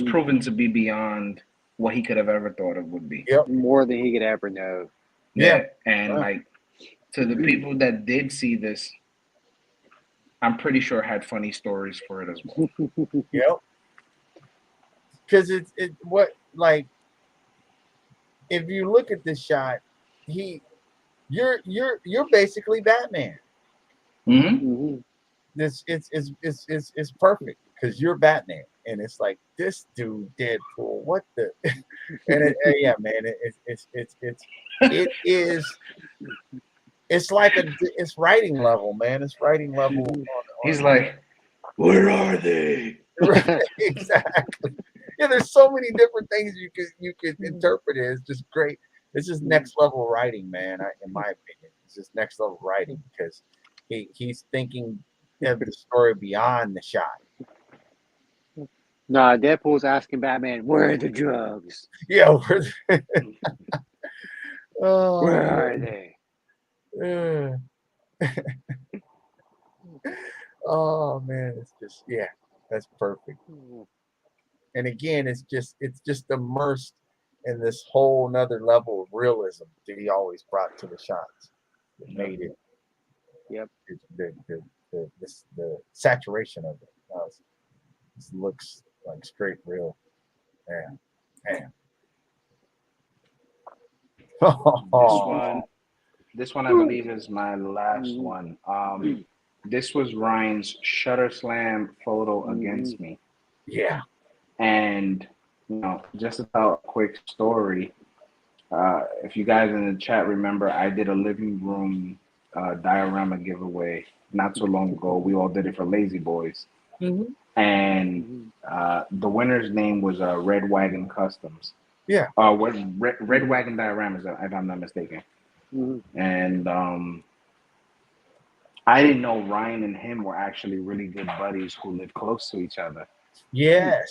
C: proven to be beyond what he could have ever thought it would be.
A: Yep.
B: More than he could ever know.
C: Yeah. And like to the people that did see this, I'm pretty sure had funny stories for it as well.
A: Yep. Because it's what, like, if you look at this shot, you're basically Batman. This it's perfect because you're Batman, and it's like this dude Deadpool. What the? And yeah, man, it is. It's like it's writing level, man. It's writing level.
C: He's like, where are they?
A: Right, exactly. Yeah, there's so many different things you could interpret it. It's just great. This is next level writing, man. In my opinion, it's just next level writing because he's thinking of the story beyond the shot.
B: Nah, Deadpool's asking Batman, "Where are the drugs?
A: Yeah,
B: Where are they?"
A: Oh man, it's just, yeah, that's perfect. And again, it's just immersed and this whole nother level of realism that he always brought to the shots. It made it.
B: Yep.
A: The saturation of it. This looks like straight real. Man.
C: This one I believe is my last one. This was Ryan's Shutter Slam photo against me.
A: Yeah.
C: And just about a quick story. If you guys in the chat remember, I did a living room diorama giveaway not so long ago. We all did it for Lazy Boys. And the winner's name was Red Wagon Customs.
A: Yeah.
C: Red Wagon Dioramas, if I'm not mistaken. And I didn't know Ryan and him were actually really good buddies who lived close to each other.
A: Yes.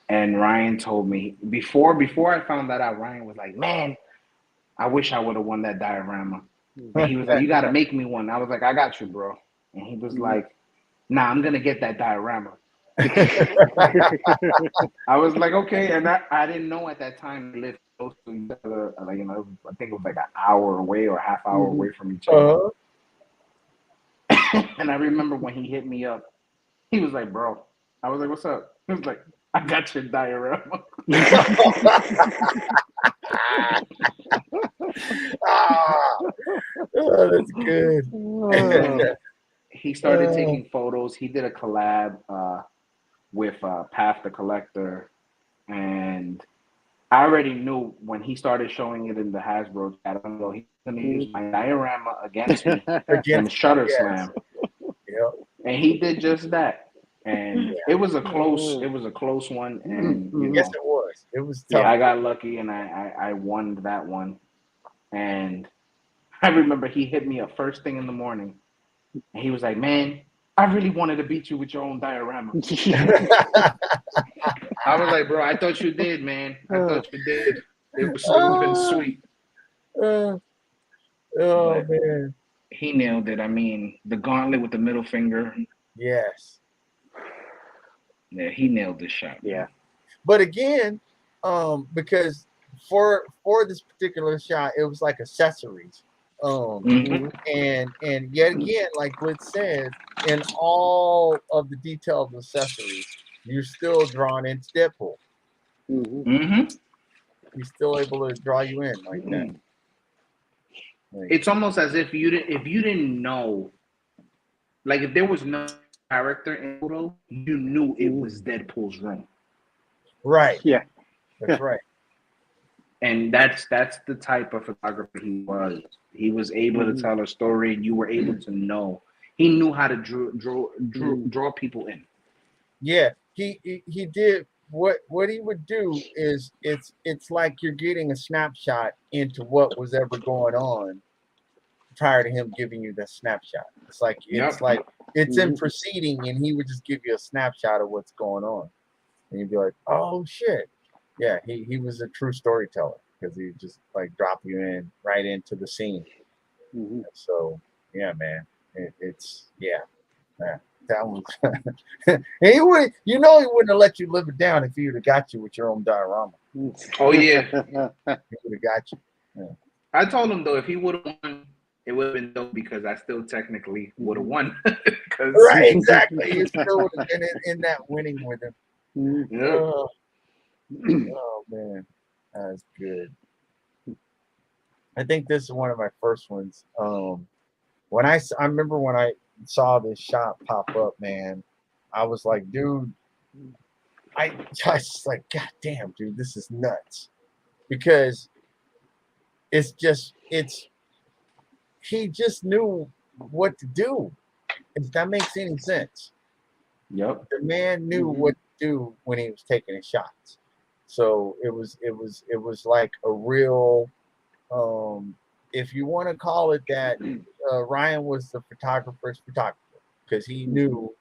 C: And Ryan told me before I found that out, Ryan was like, "Man, I wish I would have won that diorama." And he was like, "You got to make me one." I was like, "I got you, bro." And he was like, "Nah, I'm gonna get that diorama." I was like, "Okay," and I didn't know at that time they lived close to each other. Like I think it was like an hour away or half hour away from each other. And I remember when he hit me up, he was like, "Bro," I was like, "What's up?" He was like, "I got your diorama."
A: That's good.
C: He started taking photos. He did a collab with Path the Collector, and I already knew when he started showing it in the Hasbro chat, I know he's gonna use my diorama against me in Shutter Slam.
A: Yep.
C: And he did just that. And it was a close one. And
A: yes, it was. It was tough.
C: Yeah, I got lucky and I won that one. And I remember he hit me up first thing in the morning. And he was like, "Man, I really wanted to beat you with your own diorama." I was like, "Bro, I thought you did, man. I thought you did. It would have been sweet."
A: Man.
C: He nailed it. I mean, the gauntlet with the middle finger.
A: Yes.
C: Yeah, he nailed this shot.
B: Yeah.
A: But again, because for this particular shot, it was like accessories. And yet again, like Blitz says, in all of the detailed accessories, you're still drawn into Deadpool. He's still able to draw you in like that.
C: It's almost as if you didn't know, like if there was no character in the photo, you knew it was Deadpool's room.
A: Right.
B: Yeah.
A: That's right.
C: And that's the type of photographer he was. He was able to tell a story, and you were able to know. He knew how to draw people in.
A: Yeah, he did. What he would do is it's like you're getting a snapshot into what was ever going on prior to him giving you the snapshot. It's like it's in proceeding, and he would just give you a snapshot of what's going on, and you'd be like, "Oh shit." Yeah, he was a true storyteller because he just like drop you in right into the scene. So yeah, man, it's that was. And he would, he wouldn't have let you live it down if he would have got you with your own diorama.
C: Oh yeah,
A: he would have got you. Yeah.
C: I told him though, if he would have won, it would have been dope because I still technically would have won.
A: Right, exactly. You still would have been in that winning with him. Oh man, that's good. I think this is one of my first ones. When I remember when I saw this shot pop up, man, I was like, dude, I just like, God damn, dude, this is nuts. Because he just knew what to do. If that makes any sense.
C: Yep.
A: The man knew what to do when he was taking his shots. So it was like a real, if you want to call it that, Ryan was the photographer's photographer because he knew,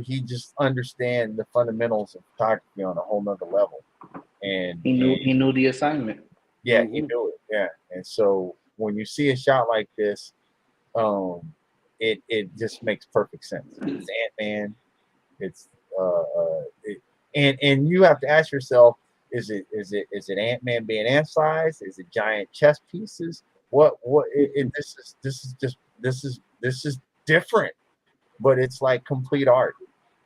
A: he just understand the fundamentals of photography on a whole nother level, and
C: he knew the assignment.
A: Yeah, he knew it. Yeah, and so when you see a shot like this, it just makes perfect sense. It's Ant-Man. It's and you have to ask yourself, Is it Ant-Man being ant-sized? Is it giant chess pieces? This is different, but it's like complete art.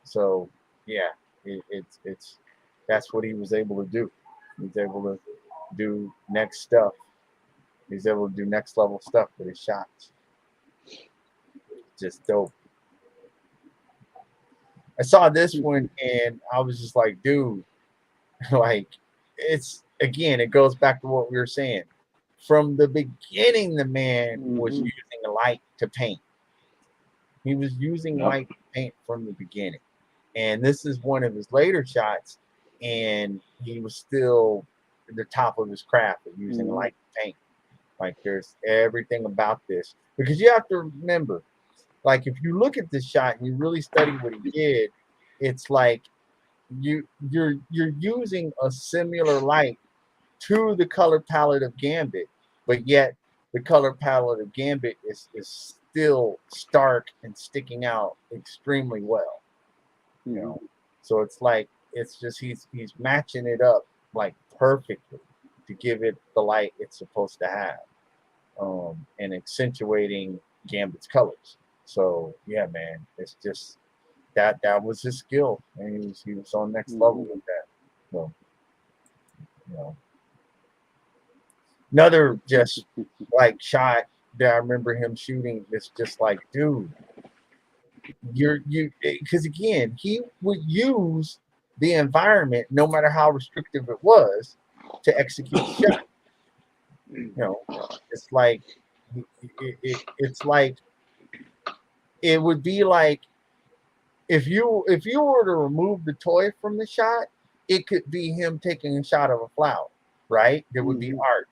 A: So yeah, it's that's what he was able to do. He's able to do next stuff. He's able to do next level stuff with his shots. Just dope. I saw this one and I was just like, dude, like it's again, it goes back to what we were saying. From the beginning, the man was using light to paint. He was using light to paint from the beginning. And this is one of his later shots, and he was still at the top of his craft of using light to paint. Like there's everything about this. Because you have to remember, like if you look at this shot and you really study what he did, it's like you're using a similar light to the color palette of Gambit, but yet the color palette of Gambit is still stark and sticking out extremely well. You know, so it's like it's just he's matching it up like perfectly to give it the light it's supposed to have, and accentuating Gambit's colors. So yeah, man, it's just that was his skill, and he was on next level with that. So you know, another just like shot that I remember him shooting. It's just like, dude, because again, he would use the environment, no matter how restrictive it was, to execute the shot. You know, it's like it's like it would be like if you were to remove the toy from the shot, it could be him taking a shot of a flower, right? There would be art.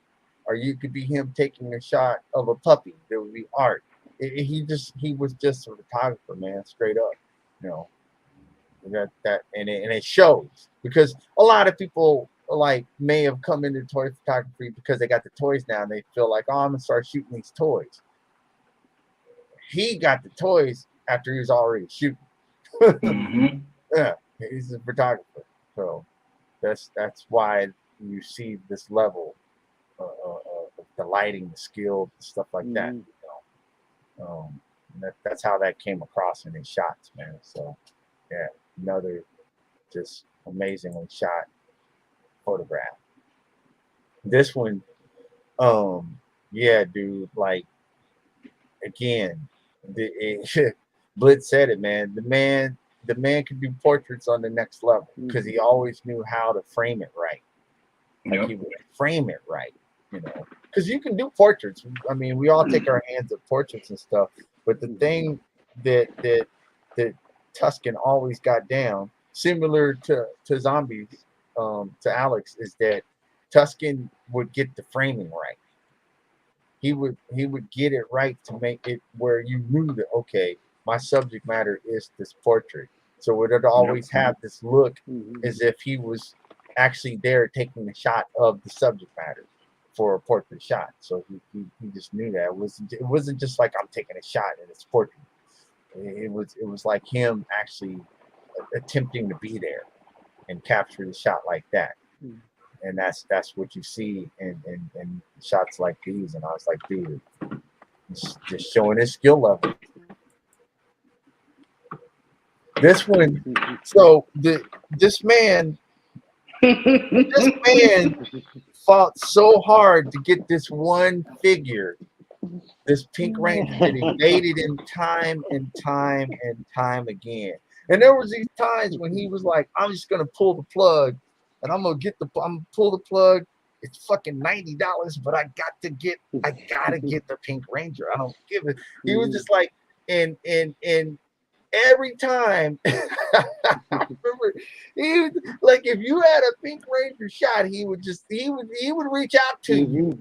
A: Or you could be him taking a shot of a puppy. There would be art. He was just a photographer, man, straight up. You know, and it shows because a lot of people like may have come into toy photography because they got the toys now and they feel like, oh, I'm gonna start shooting these toys. He got the toys after he was already shooting. Yeah, he's a photographer, so that's why you see this level of the lighting, the skill, stuff like that. You know? That's how that came across in his shots, man. So yeah, another just amazingly shot photograph. This one, yeah, dude, like again, Blitz said it, man. The man could do portraits on the next level because he always knew how to frame it right. Like he would frame it right, you know. Because you can do portraits. I mean, we all take our hands at portraits and stuff. But the thing that Tuscan always got down, similar to Zombies, to Alex, is that Tuscan would get the framing right. He would get it right to make it where you knew that, okay, my subject matter is this portrait. So it would always have this look as if he was actually there taking a shot of the subject matter for a portrait shot. So he just knew that it wasn't just like I'm taking a shot and it's portrait. It was like him actually attempting to be there and capture the shot like that. And that's what you see in shots like these. And I was like, dude, just showing his skill level. This one, so this man fought so hard to get this one figure, this Pink Ranger that evaded him time and time and time again. And there was these times when he was like, I'm just gonna pull the plug and I'm gonna pull the plug. It's fucking $90, but I gotta get the Pink Ranger. I don't give it. He was just like, and every time I remember he was like, if you had a Pink Ranger shot, he would reach out to you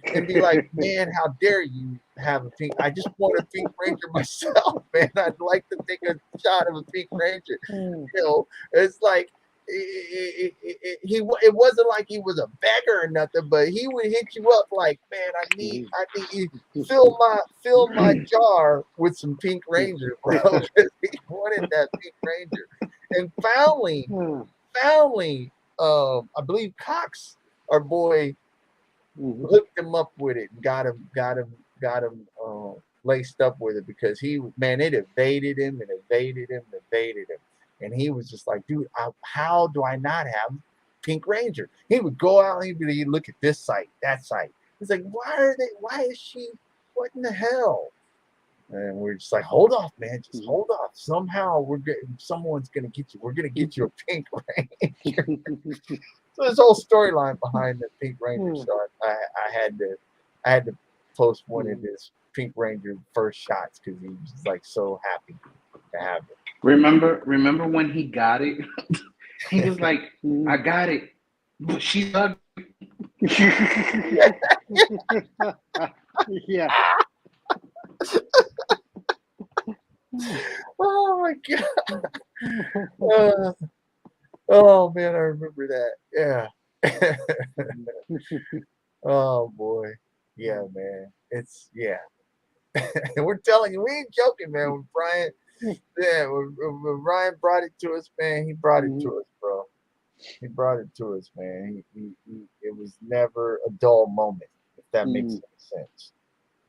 A: and be like, man, how dare you have a pink? I just want a Pink Ranger myself, man. I'd like to take a shot of a Pink Ranger. You know, it's like it wasn't like he was a beggar or nothing, but he would hit you up like, man, I need you fill my jar with some Pink Ranger, bro. He wanted that Pink Ranger. And finally, I believe Cox, our boy, hooked him up with it and got him laced up with it because it evaded him and evaded him and evaded him, and he was just like, dude, how do I not have Pink Ranger? He would go out and he'd look at this site, that site. He's like, why is she? What in the hell? And we're just like, hold off, man, just hold off. Somehow someone's gonna get you. We're gonna get you a Pink Ranger. So this whole storyline behind the Pink Ranger. So I had to post one of his Pink Ranger first shots because he was like so happy to have it.
C: Remember when he got it? He was like, I got it, but she's ugly.
B: Yeah.
A: Oh my god. Oh man, I remember that. Yeah. Oh boy. Yeah, man. It's We're telling you, we ain't joking, man. When Brian, when Ryan brought it to us, man, he brought it to us, bro. He brought it to us, man. It was never a dull moment, if that makes any sense.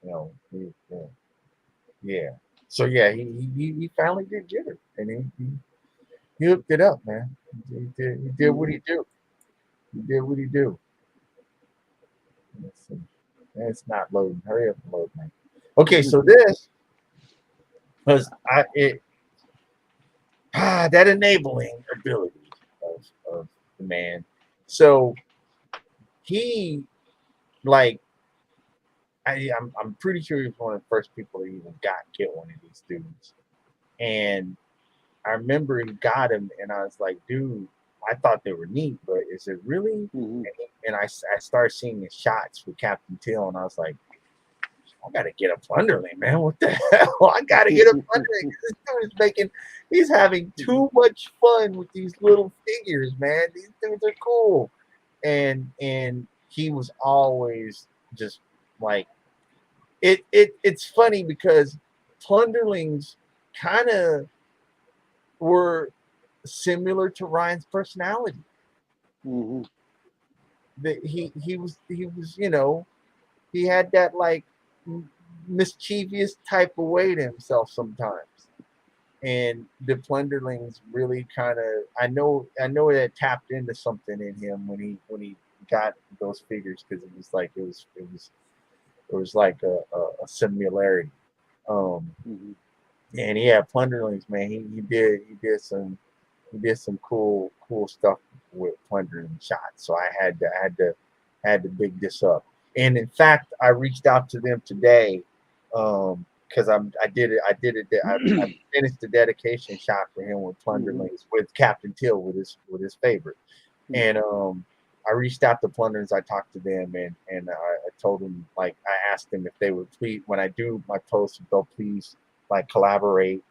A: You know, yeah. So yeah, he finally did get it, and he hooked it up, man. He did what he do. He did what he do. Let's see. It's not loading. Hurry up and load, man. Okay, so this was that enabling ability of the man. So he like I'm pretty sure he was one of the first people that even get one of these dudes. And I remember he got him, and I was like, dude, I thought they were neat, but is it really? And I started seeing his shots with Captain Till, and I was like, I gotta get a Plunderling, man. What the hell? I gotta get a Plunderling. This dude he's having too much fun with these little figures, man. These dudes are cool. And he was always just like it's funny because Plunderlings kind of were similar to Ryan's personality. That he was he had that like mischievous type of way to himself sometimes, and the Plunderlings really kind of I know that tapped into something in him when he got those figures because it was like a similarity. And yeah, Plunderlings, man, he did some cool stuff with Plundering shots. So I had to big this up. And in fact, I reached out to them today because I finished the dedication shot for him with Plunderlings with Captain Till with his favorite. And I reached out to Plunderers. I talked to them and I told them, like, I asked them if they would please, when I do my post, if they'll please like collaborate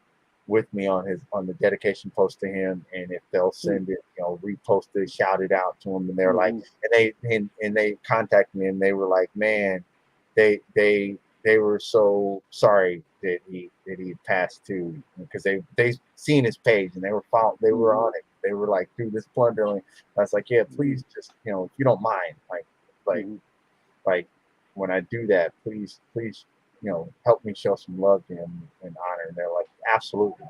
A: with me on the dedication post to him, and if they'll send it, repost it, shout it out to him. And they're like, and they contacted me and they were like, man, they were so sorry that he passed too, because they seen his page and they were on it. They were like, dude, this Plunderling. I was like, yeah, please just, if you don't mind, like when I do that, please, help me show some love to him and honor. And they're like, absolutely.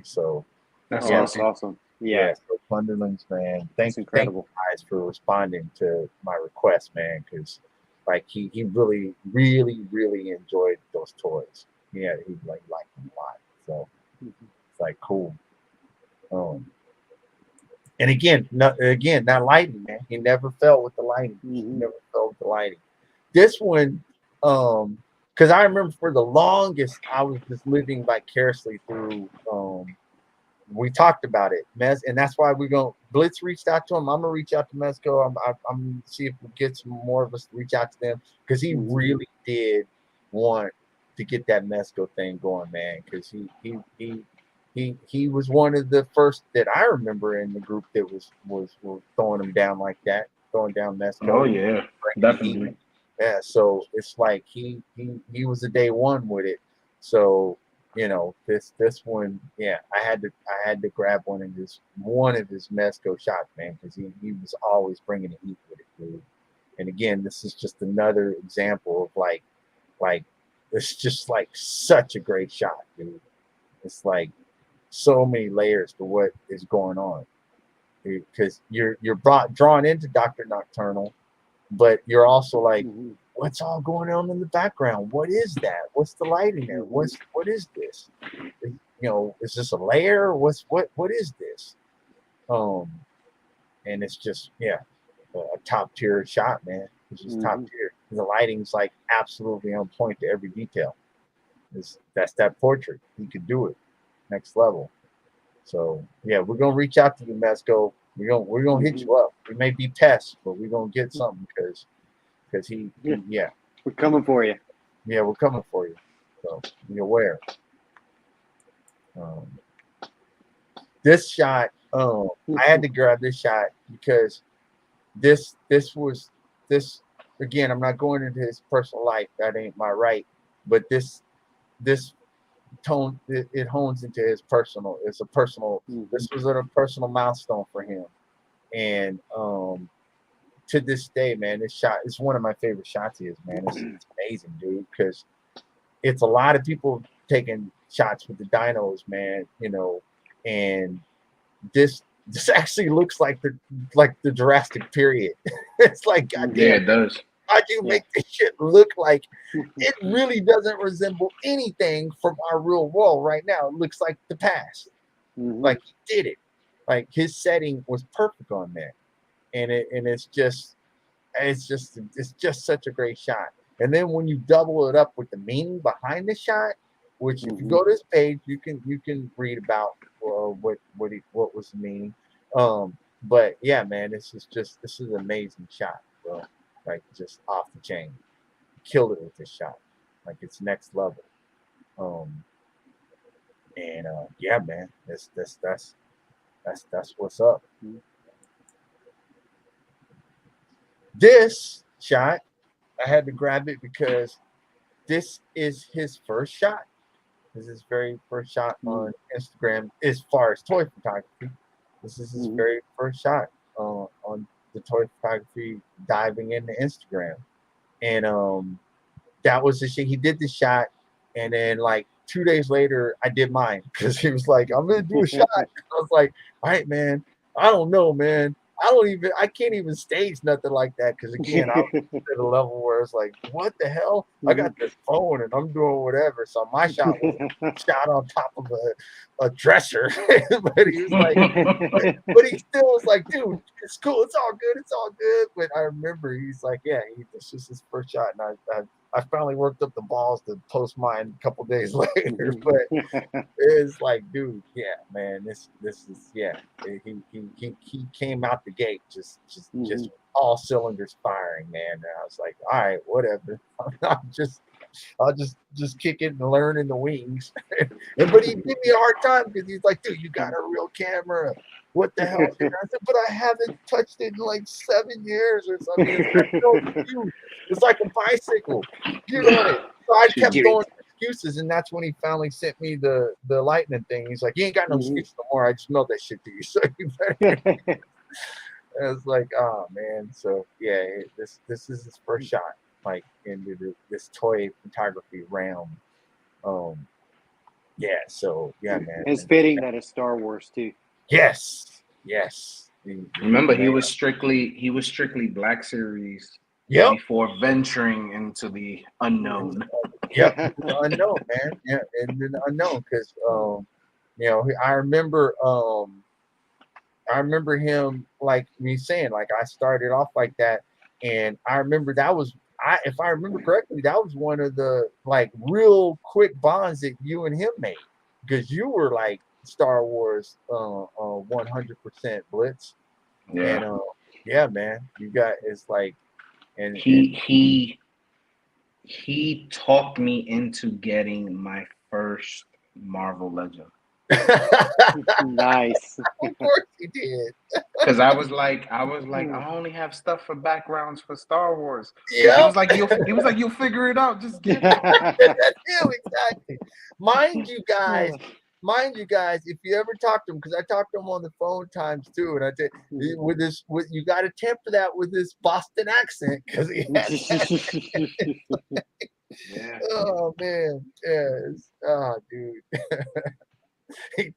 A: So
B: that's awesome. Yeah.
A: So Plunderlings, man, thank you guys for responding to my request, man, because like he really enjoyed those toys. Yeah, he liked them a lot. So it's like cool. And again, not lighting, man. He never fell with the lighting. He never fell with the lighting. This one, because I remember for the longest, I was just living vicariously through. We talked about it, Mez, and that's why we're going. Blitz reached out to him. I'm gonna reach out to Mezco. I'm gonna see if we get some more of us to reach out to them because he really did want to get that Mezco thing going, man. Because he was one of the first that I remember in the group that was throwing him down like that, throwing down Mezco.
C: Oh yeah, definitely.
A: Yeah, so it's like he was a day one with it. So this one, yeah, I had to grab one of his Mezco shots, man, because he was always bringing the heat with it, dude. And again, this is just another example of like it's just like such a great shot, dude. It's like so many layers to what is going on, because you're drawn into Doctor Nocturnal, but you're also like, what's all going on in the background? What is that? What's the lighting there? What is this? Is this a layer? What is this? Um, and it's just, yeah, a top tier shot, man. It's just top tier. The lighting's like absolutely on point to every detail. That's that portrait. He could do it, next level. So yeah, we're gonna reach out to you, Mesco. We're gonna hit you up. We may be pests, but we're gonna get something because yeah,
B: we're coming for you.
A: Yeah, we're coming for you. So be aware. Um, this shot, I had to grab this shot because this was this again. I'm not going into his personal life. That ain't my right. But this tone, it hones into his personal. It's a personal. This was a personal milestone for him, and to this day, man, this shot is one of my favorite shots. He is, man. It's amazing, dude, because it's a lot of people taking shots with the dynos, man. And this actually looks like the Jurassic period. It's like, goddamn,
C: yeah, it does.
A: How'd you make this shit look like it really doesn't resemble anything from our real world right now? It looks like the past. Like he did it. Like his setting was perfect on there. And it's just such a great shot. And then when you double it up with the meaning behind the shot, which if you go to this page, you can read about what was the meaning. But yeah, man, this is an amazing shot, bro. Like just off the chain, killed it with this shot. Like it's next level. And yeah, man, that's what's up. This shot, I had to grab it because this is his first shot. This is his very first shot on Instagram as far as toy photography. This is his very first shot on the toy photography, diving into Instagram. And that was the shit. He did the shot, and then like 2 days later, I did mine because he was like, "I'm gonna do a shot." I was like, "All right, man. I don't know, man. I can't even stage nothing like that because again, I'm at a level where it's like, what the hell? I got this phone and I'm doing whatever." So my shot was a shot on top of a dresser, but he was like, but he still was like, "Dude, it's cool. It's all good. It's all good." But I remember he's like, "Yeah, this is his first shot," and I finally worked up the balls to post mine a couple days later, but it's like, dude, yeah, man, this is he came out the gate just all cylinders firing, man. And I was like, all right, whatever. I'll just kick it and learn in the wings. But he gave me a hard time because he's like, dude, you got a real camera. What the hell? And I said, but I haven't touched it in like 7 years or something. It's like, no, it's like a bicycle. Get on it. So I kept throwing excuses, and that's when he finally sent me the lightning thing. He's like, you ain't got no excuse no more. I just mailed that shit to you. So you better. I was like, oh man. So yeah, this is his first shot, like into this toy photography realm. Yeah. So yeah, man.
B: It's fitting that it's Star Wars too.
A: Yes.
C: Remember, he was strictly Black Series.
A: Yep.
C: Before venturing into the unknown.
A: Yep, the unknown, man. Yeah, and the unknown, because I remember him, like me saying, like I started off like that, and I remember if I remember correctly, that was one of the like real quick bonds that you and him made, because you were like Star Wars 100% Blitz.
C: Yeah.
A: And yeah, man, you got it's like. And
C: he talked me into getting my first Marvel Legend.
B: Nice.
A: Of course he did.
C: Because I only have stuff for backgrounds for Star Wars. Because
A: Yep.
C: he was like, you'll figure it out. Just get it.
A: That's him, exactly. Mind you guys, if you ever talk to him, because I talked to him on the phone times too, and I did you got to temper that with this Boston accent because he has that.
C: Yeah.
A: Oh man, yes. Oh dude.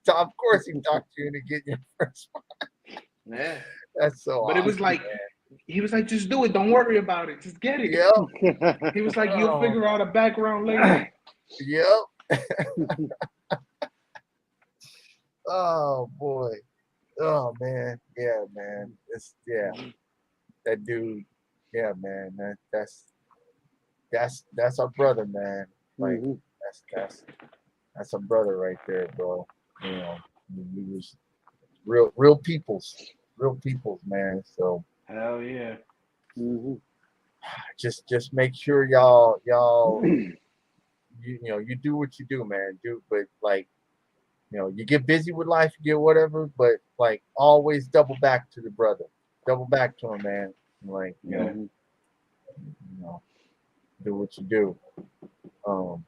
A: Of course he talked to you and get your first one.
C: Yeah.
A: That's so
C: But it was
A: awesome.
C: like, he was like, just do it. Don't worry about it. Just get it.
A: Yep.
C: He was like, you'll
A: Oh,
C: figure out a background later.
A: yep. Oh boy. Oh man. Yeah, man. It's that dude. Yeah, man. That's our brother, man. Like
B: Mhm.
A: that's a brother right there, bro. You know, he was real peoples, man. So
C: Hell yeah.
B: Mhm.
A: just make sure y'all you do what you do, man. But like you get busy with life, you get whatever, but like always double back to the brother, double back to him, man. Like
C: Yeah.
A: you know, do what you do. Um,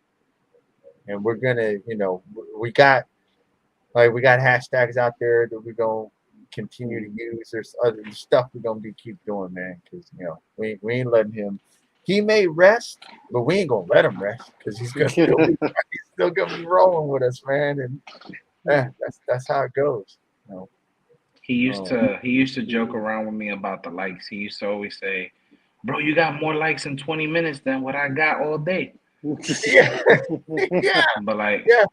A: and we're gonna, we got hashtags out there that we're gonna continue to use. There's other stuff we're gonna be keep doing, man, because we ain't letting him. He may rest, but we ain't gonna let him rest because he's still gonna be rolling with us, man. And that's how it goes. You know.
C: He used to joke around with me about the likes. He used to always say, "Bro, you got more likes in 20 minutes than what I got all day."
A: Yeah, yeah,
C: But like
A: yeah,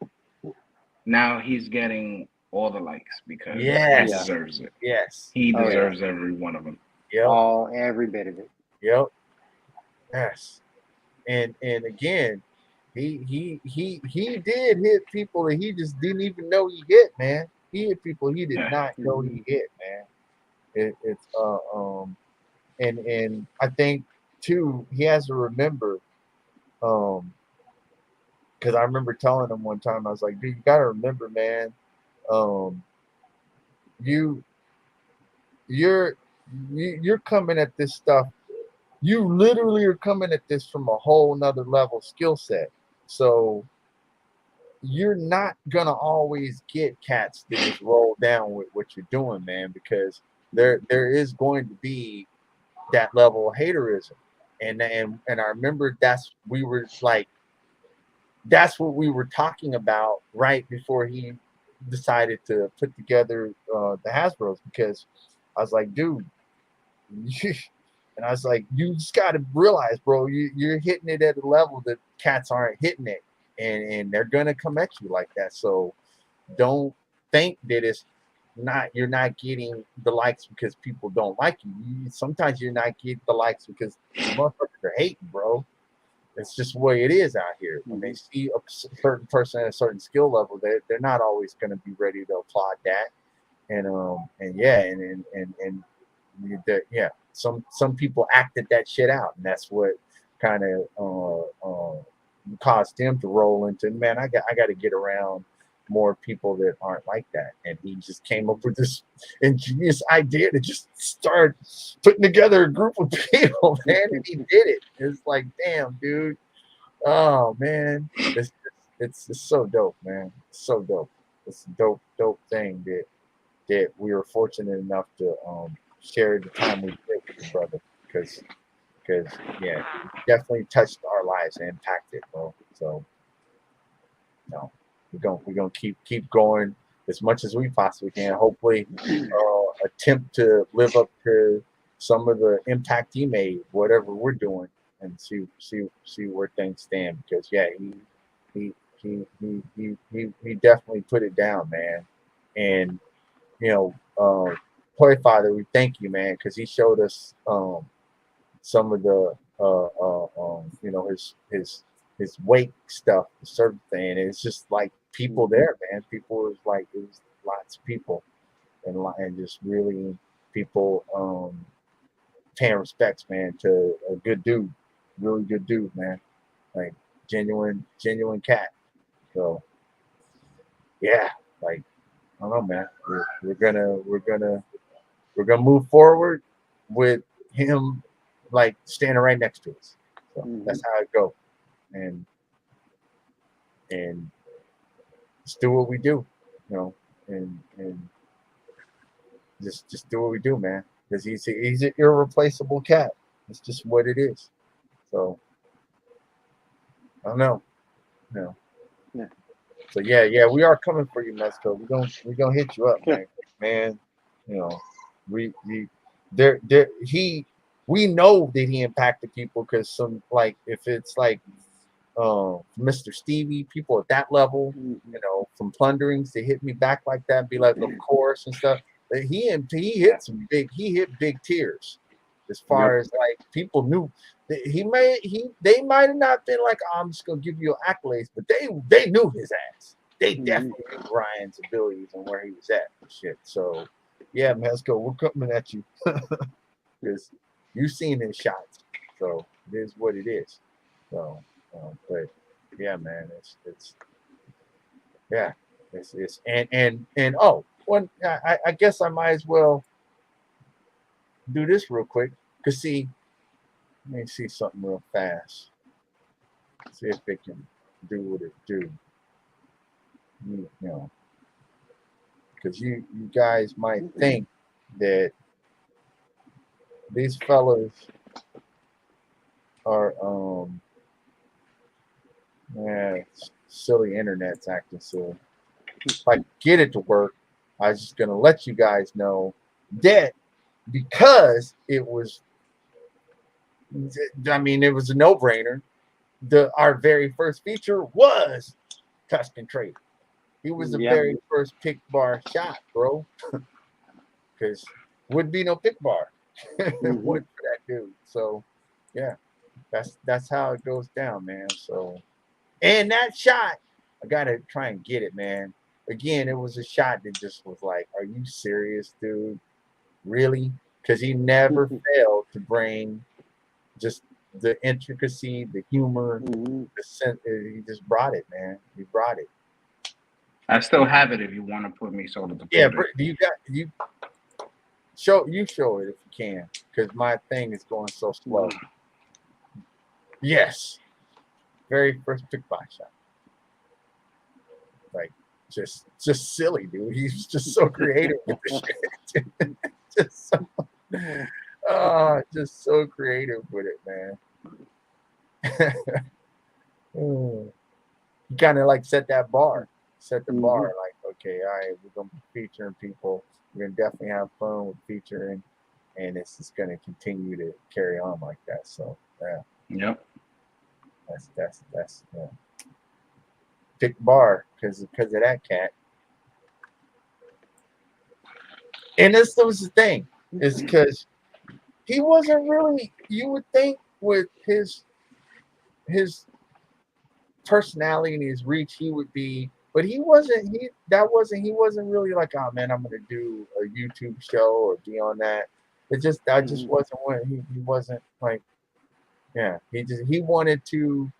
C: now he's getting all the likes because he
A: yes,
C: deserves it.
A: yes,
C: He
B: Oh yeah.
C: deserves every one of them.
A: yep,
B: Every bit of it.
A: yep, yes. And again, he did hit people that he just didn't even know he hit, man. He hit people he did
C: Yeah.
A: not know he hit, man. It's and I think too he has to remember um because I remember telling him one time I was like, dude, you gotta remember, man, um you you're you're coming at this stuff. You literally are coming at this from a whole nother level skill set. So you're not gonna always get cats to just roll down with what you're doing, man, because there is going to be that level of haterism. And I remember that's what we were talking about right before he decided to put together the Hasbro's because I was like, dude, and I was like, you just got to realize, bro, you're hitting it at a level that cats aren't hitting it, and they're gonna come at you like that. So don't think that you're not getting the likes because people don't like you. Sometimes you're not getting the likes because motherfuckers are hating, bro. It's just the way it is out here. When they see a certain person at a certain skill level, they're not always going to be ready to applaud that. And yeah, and yeah, some people acted that shit out, and that's what kind of caused him to roll into, man, I got to get around more people that aren't like that. And he just came up with this ingenious idea to just start putting together a group of people, man, and he did it. It's like, damn, dude. Oh man, it's so dope, man. It's so dope. It's a dope thing that we were fortunate enough to share the time we did with your brother because yeah, it definitely touched our lives and impacted, bro. So we're gonna keep going as much as we possibly can. Hopefully, attempt to live up to some of the impact he made, whatever we're doing, and see where things stand. Because yeah, he he definitely put it down, man. And Toy Father, we thank you, man, because he showed us some of the his wake stuff, the certain thing. And it's just like people there, man. People was like it was lots of people and just really people paying respects, man, to a good dude, really good dude, man. Like genuine cat. So yeah. like I don't know, man. We're gonna move forward with him like standing right next to us. So that's how it go. And and just do what we do, you know, and just do what we do, man. Because he's an irreplaceable cat. It's just what it is. So I don't know. You know.
B: Yeah.
A: So yeah, we are coming for you, Mesco. We're gonna hit you up, man. Man, you know, we there he we know that he impacted people because some like if it's like Mr. Stevie, people at that level, you know, from plunderings, they hit me back like that, be like, of course, and stuff. But he hit he hit big tears as far as like people knew that they might have not been like, oh, I'm just gonna give you accolades, but they knew his ass. They definitely knew Ryan's abilities and where he was at and shit. So yeah, man, let's go. We're coming at you because you've seen his shots. So it is what it is. So but yeah, man, it's yeah, it's and oh, one I guess I might as well do this real quick. Cause see, let me see something real fast. See if it can do what it do. You know, because you guys might think that these fellas are yeah, silly internet's acting silly. If I get it to work, I was just gonna let you guys know that because it was, I mean, it was a no-brainer. Our very first feature was Tuscan Trader. He was the very first Pic Bar shot, bro. Because would be no Pic Bar. Would for that dude. So yeah, that's how it goes down, man. So and that shot, I gotta try and get it, man. Again, it was a shot that just was like, are you serious, dude? Really? Because he never failed to bring just the intricacy, the humor, the sense. He just brought it, man. He brought it.
C: I still have it if you want to put me sort of the
A: Yeah, you show it if you can, because my thing is going so slow. Yes, very first Pic Bar shot. Like just silly, dude. He's just so creative with the shit. Just so creative with it, man. He kind of like set that bar, set the bar. Like, okay, all right, we're gonna be featuring people. We're gonna definitely have fun with featuring, and it's just gonna continue to carry on like that. So yeah,
C: yep,
A: that's yeah. Pic Bar because of that cat. And this was the thing, is because he wasn't really. You would think with his personality and his reach, he would be, but he wasn't. He wasn't really like, oh man, I'm gonna do a YouTube show or be on that. I just wasn't what he wasn't like. Yeah, he wanted to.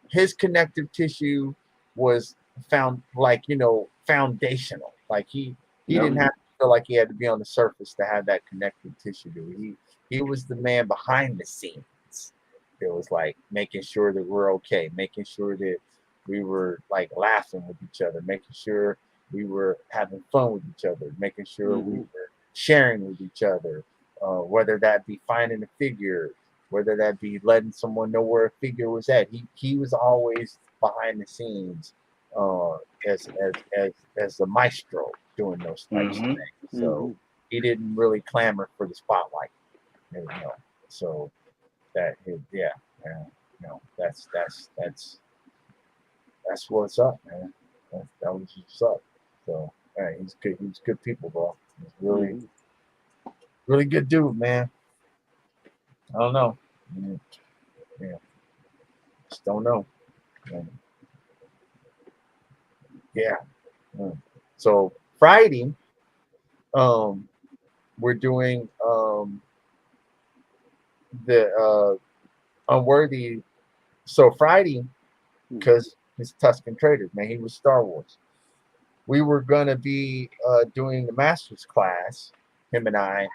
A: His connective tissue was found like foundational. Like he didn't have to feel like he had to be on the surface to have that connective tissue. He was the man behind the scenes. It was like making sure that we're okay, making sure that we were like laughing with each other, making sure we were having fun with each other, making sure we were sharing with each other, whether that be finding a figure, whether that be letting someone know where a figure was at. He was always behind the scenes as the maestro doing those types of things. So he didn't really clamor for the spotlight, So that's what's up, man. That was what's up. So he's good. He's good people, bro. He's really good dude, man. I don't know. Yeah, just don't know. Yeah. So Friday, we're doing the unworthy. So Friday, because he's Tuscan Traders, man. He was Star Wars. we were gonna be doing the master's class, him and I,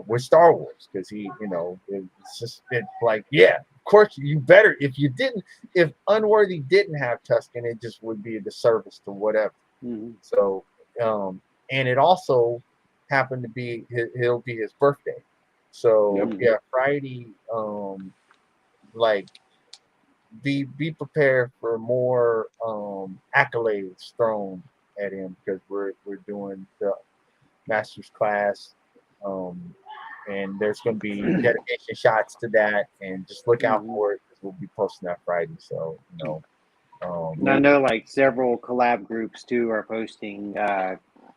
A: with Star Wars, because he, it's just like, yeah, of course you better. If Unworthy didn't have Tuscan, it just would be a disservice to whatever. So, and it also happened to be it'll be his birthday. So yeah, Friday, like be prepared for more accolades thrown at him, because we're doing the master's class, and there's going to be dedication shots to that, and just look out for it, because we'll be posting that Friday. So
B: And I know like several collab groups too are posting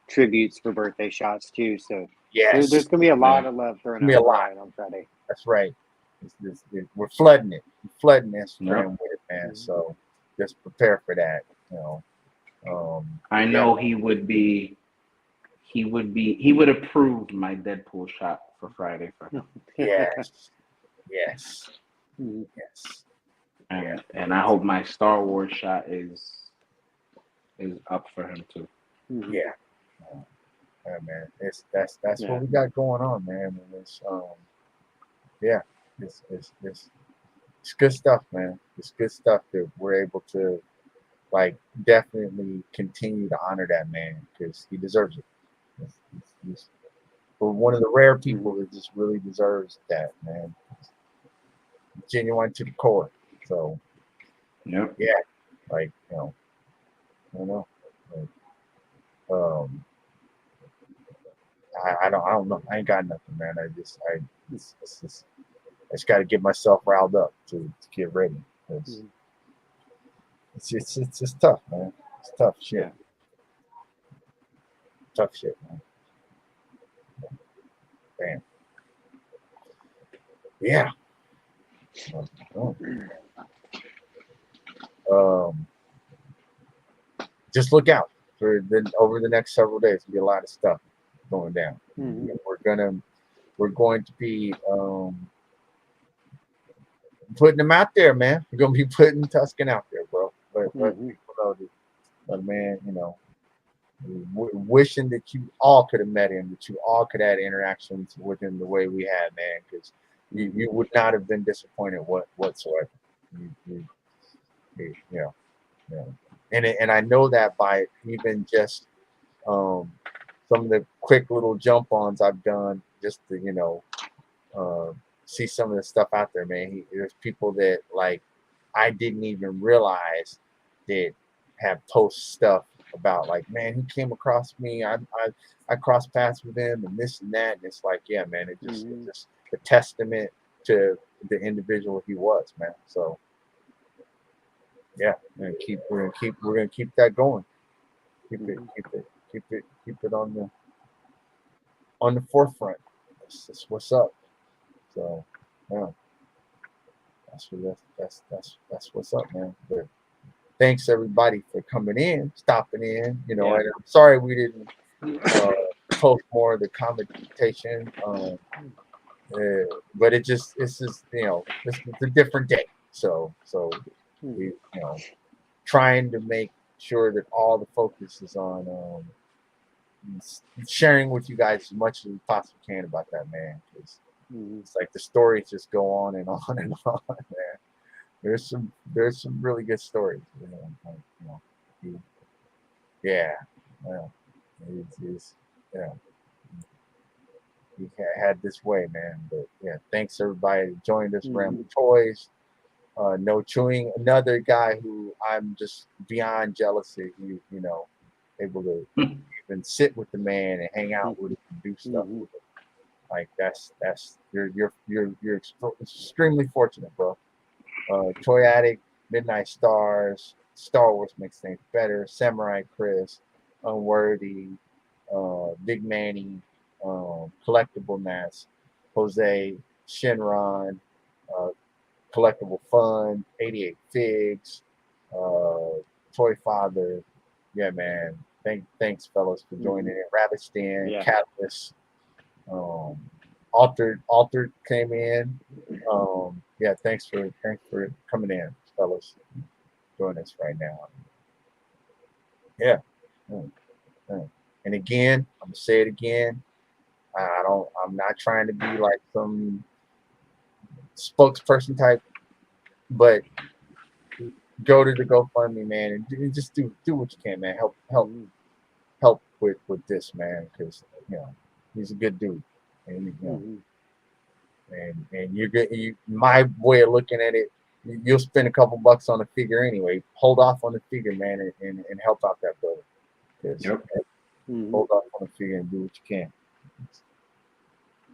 B: tributes for birthday shots too. So there's
A: yes,
B: going to be a lot of love thrown
A: be
B: out
A: a
B: for
A: lot.
B: Ryan on Friday.
A: That's right. We're flooding it. We're flooding Instagram with it, man. So just prepare for that.
C: I know he would approve my Deadpool shot for Friday for him.
A: Yes.
C: And I hope my Star Wars shot is up for him too.
A: Yeah. Yeah, man. That's what we got going on, man. And it's it's good stuff, man. It's good stuff that we're able to like definitely continue to honor that man, because he deserves it. He's one of the rare people that just really deserves that, man. Genuine to the core. So yeah, like I don't know. Like, I don't know. I ain't got nothing, man. I just got to get myself riled up to get ready. It's just tough, man. It's tough shit.
B: Yeah.
A: Tough shit, man. Damn. Yeah. Just look out for over the next several days. There'll be a lot of stuff going down. We're going to be putting them out there, man. We're gonna be putting Tuscan out there, bro. Let people know that, man, wishing that you all could have met him, that you all could have had interactions with him the way we had, man, because you would not have been disappointed whatsoever. And I know that by even just some of the quick little jump ons I've done, just to see some of the stuff out there, man. There's people that like I didn't even realize that have post stuff about, like, man, he came across me, I crossed paths with him and this and that, and it's like, yeah, man, it's just a testament to the individual he was, man. So yeah, we're gonna keep that going. Keep it on the forefront. That's what's up. So yeah, that's what's up, man. But thanks everybody for coming in, stopping in. And I'm sorry we didn't post more of the commentation, but it's just this is a different day. So we trying to make sure that all the focus is on sharing with you guys as much as we possibly can about that, man. Because it's like the stories just go on and on and on, man. There's some really good stories, yeah. Well, it's he had this way, man. But yeah, thanks everybody who joined us. Ramble Toys, No Chewing, another guy who I'm just beyond jealous of. Able to even sit with the man and hang out with him and do stuff with him. Like that's you're extremely fortunate, bro. Toy Addict, Midnight Stars, Star Wars Makes Things Better, Samurai Chris, Unworthy, Big Manny, Collectible Mass, Jose, Shinron, Collectible Fun, 88 Figs, Toy Father. Yeah, man. Thanks, fellas, for joining in. Rabbit Stand, Catalyst, Altered came in. Yeah, thanks for coming in, fellas. Join us right now. Yeah. Mm, mm. And again, I'm gonna say it again. I'm not trying to be like some spokesperson type, but go to the GoFundMe, man, and just do what you can, man. Help with this, man, because he's a good dude, and and you're good. My way of looking at it, you'll spend a couple bucks on a figure anyway. Hold off on the figure, man, and help out that brother. Because hold off on the figure and do what you can.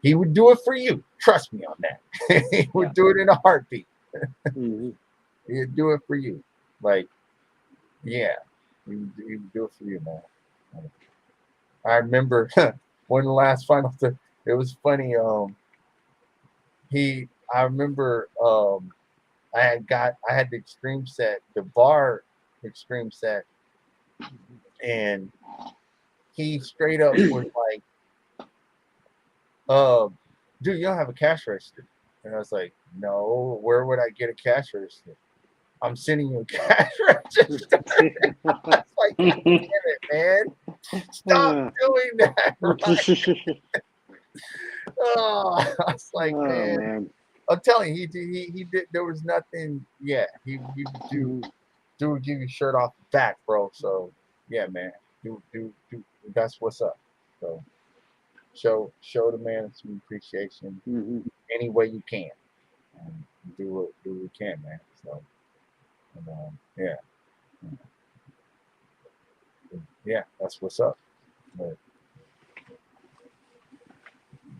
A: He would do it for you. Trust me on that. He would do it in a heartbeat. He'd do it for you. Like, yeah, he would do it for you, man. I remember one of the last finals. It was funny. I remember I had the extreme set, the bar extreme set, and he straight up was like, dude, you don't have a cash register. And I was like, no, where would I get a cash register? I'm sending you a cash register. I was like, damn it, man. Stop doing that. Right? Oh, I was like, man. I'm telling you, he did. There was nothing. Yeah, he would give you shirt off the back, bro. So yeah, man, do. That's what's up. So show the man some appreciation any way you can. And do what you can, man. So yeah, that's what's up. But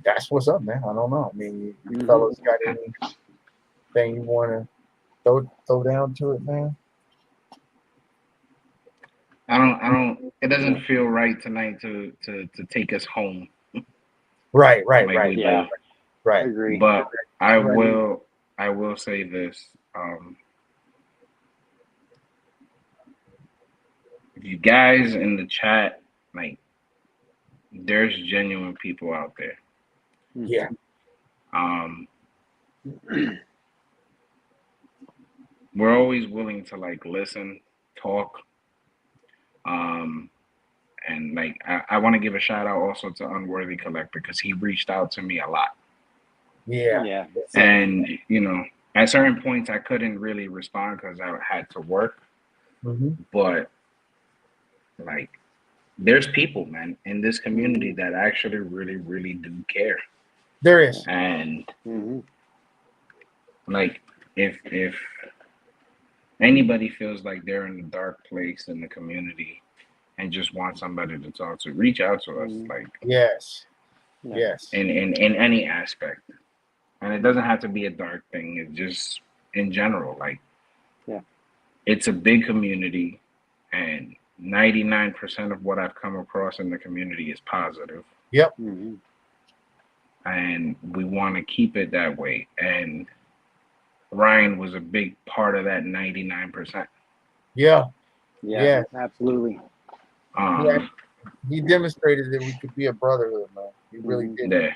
A: that's what's up, man. I don't know. I mean, you fellas got anything you want to throw down to it, man?
C: I don't. It doesn't feel right tonight to take us home.
A: Right.
B: Yeah.
A: Right.
B: I agree.
C: But I will say this. If you guys in the chat, like, there's genuine people out there.
A: Yeah.
C: We're always willing to like listen, talk. And like I want to give a shout out also to Unworthy Collector because he reached out to me a lot.
A: Yeah.
C: And at certain points I couldn't really respond because I had to work. But like, there's people, man, in this community that actually really, really do care.
A: There is.
C: And like, if anybody feels like they're in a dark place in the community and just want somebody to talk to, reach out to us. Like,
A: yes.
C: In any aspect. And it doesn't have to be a dark thing. It's just in general, like, it's a big community, and 99% of what I've come across in the community is positive.
A: Yep.
C: And we want to keep it that way. And Ryan was a big part of that 99%.
A: Yeah,
B: absolutely.
A: He demonstrated that we could be a brotherhood, man. He really did.
C: Yeah.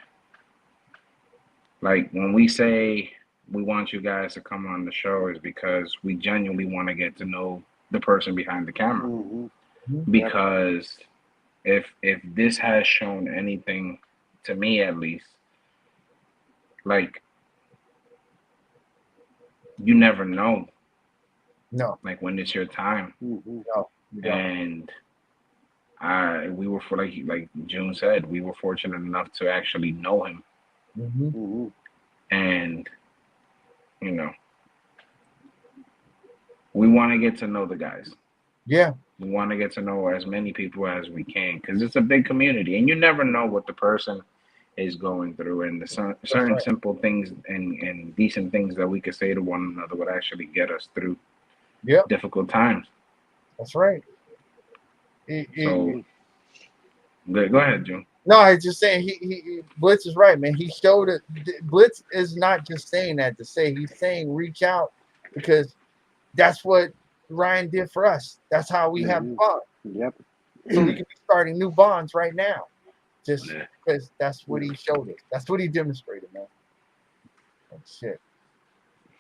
C: Like, when we say we want you guys to come on the show, is because we genuinely want to get to know the person behind the camera. Because if this has shown anything to me, at least, like, you never know.
A: No.
C: Like, when it's your time.
A: No.
C: And we were, for like June said, we were fortunate enough to actually know him. And we want to get to know the guys.
A: Yeah.
C: We want to get to know as many people as we can, because it's a big community, and you never know what the person is going through, and the certain simple things and decent things that we could say to one another would actually get us through difficult times.
A: That's right.
C: So go ahead, June.
A: No, I was just saying he Blitz is right, man. He showed it. Blitz is not just saying that to say, he's saying reach out, because that's what Ryan did for us. That's how we have bond. So we can be starting new bonds right now, just because that's what he showed us. That's what he demonstrated, man. Oh, shit.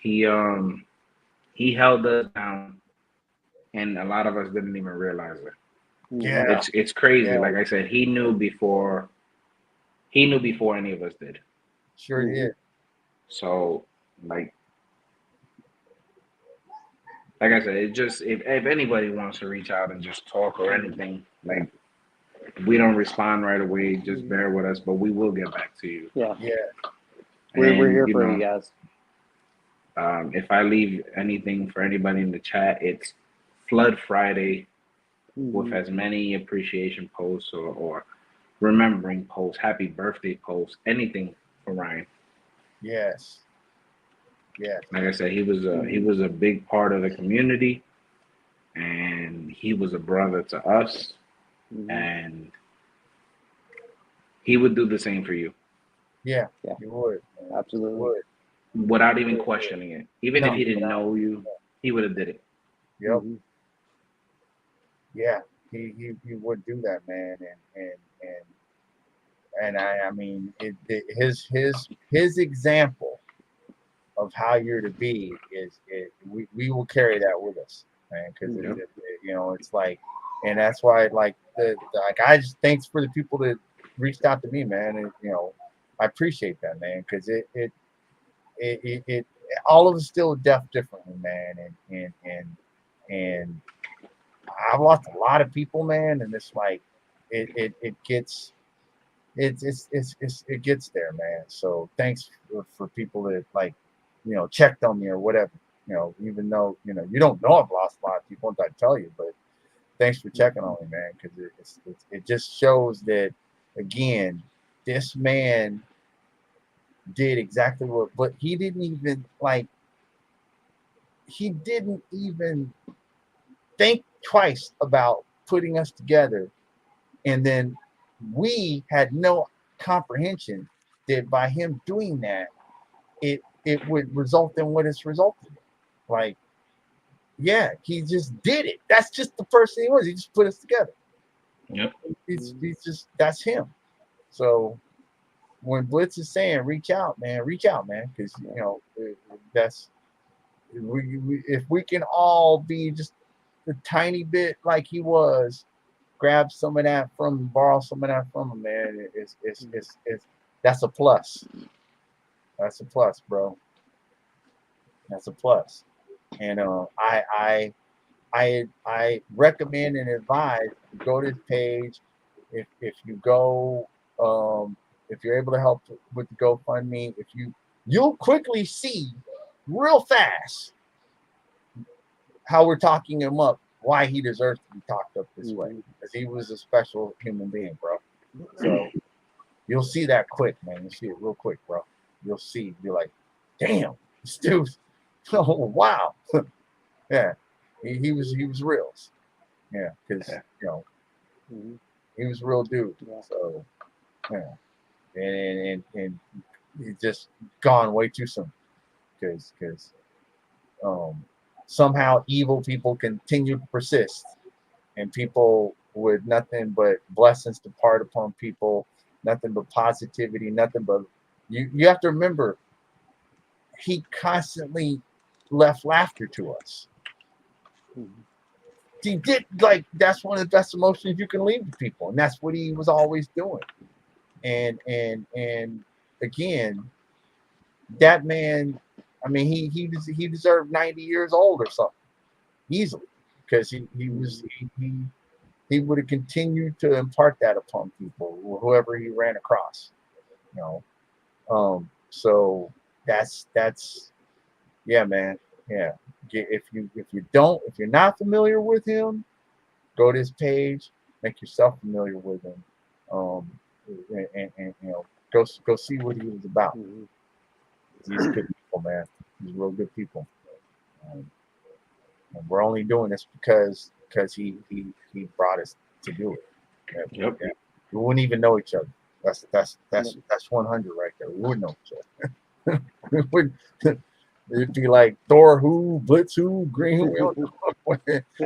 C: He held us down, and a lot of us didn't even realize it.
A: Yeah.
C: It's crazy.
A: Yeah.
C: Like I said, he knew before any of us did.
A: Sure did.
C: So like I said, it just if anybody wants to reach out and just talk or anything, like we don't respond right away, just bear with us, but we will get back to you.
B: Yeah.
A: Yeah.
B: We're
C: And
B: here
C: you
B: for
C: know,
B: you guys.
C: if I leave anything for anybody in the chat, it's Flood Friday with as many appreciation posts or remembering posts, happy birthday posts, anything for Ryan.
A: Yes. Yes.
C: Like I said, he was a big part of the community, and he was a brother to us, and he would do the same for you.
A: Yeah.
B: Yeah.
A: You would. Man.
B: Absolutely.
A: You would.
C: Without even questioning it. Even if
A: No,
C: he didn't
A: without-
C: know you, he would have did it.
A: Yep. Yeah. He would do that, man. And I mean his example of how you're to be we will carry that with us, man, because you know, it's like, and that's why like like I just thanks for the people that reached out to me, man, and you know, I appreciate that, man, because it all of us still adapt differently, man, and I've lost a lot of people, man, and it's like it gets it gets there, man. So thanks for people that like, you know, checked on me or whatever. You know, even though you know you don't know I've lost a lot of people, I tell you, but thanks for checking on me, man, because it just shows that again, this man did exactly what, but he didn't even like, he didn't even think twice about putting us together, and then we had no comprehension that by him doing that, it would result in what it's resulted in. Like, yeah, he just did it. That's just the person he was. He just put us together.
C: Yep.
A: He's just, that's him. So when Blitz is saying reach out, man, because you know that's if we can all be just a tiny bit like he was, grab some of that from him, borrow some of that from him, man. It's that's a plus. That's a plus, bro. That's a plus. And I recommend and advise you go to this page. If you go, if you're able to help with the GoFundMe, you'll quickly see real fast how we're talking him up, why he deserves to be talked up this way, because he was a special human being, bro. So you'll see that quick, man. You'll see it real quick, bro. You'll see. You're like, damn, this dude's. Oh wow, yeah. He was real. Yeah, because you know he was a real dude. So yeah, and he's just gone way too soon because somehow evil people continue to persist, and people with nothing but blessings to part upon people, nothing but positivity, nothing but you have to remember he constantly left laughter to us. He did, like, that's one of the best emotions you can leave to people, and that's what he was always doing. And again, that man, I mean, he deserved 90 years old or something easily, because he would have continued to impart that upon people, whoever he ran across, you know. So that's yeah, man, yeah. If you're not familiar with him, go to his page, make yourself familiar with him, and you know, go see what he was about. He's good people, man. He's real good people. And we're only doing this because he brought us to do it.
C: Yep.
A: Yeah. We wouldn't even know each other. That's 100 right there. We wouldn't know each other. It'd be like Thor who, Blitz who, Green who. We don't know.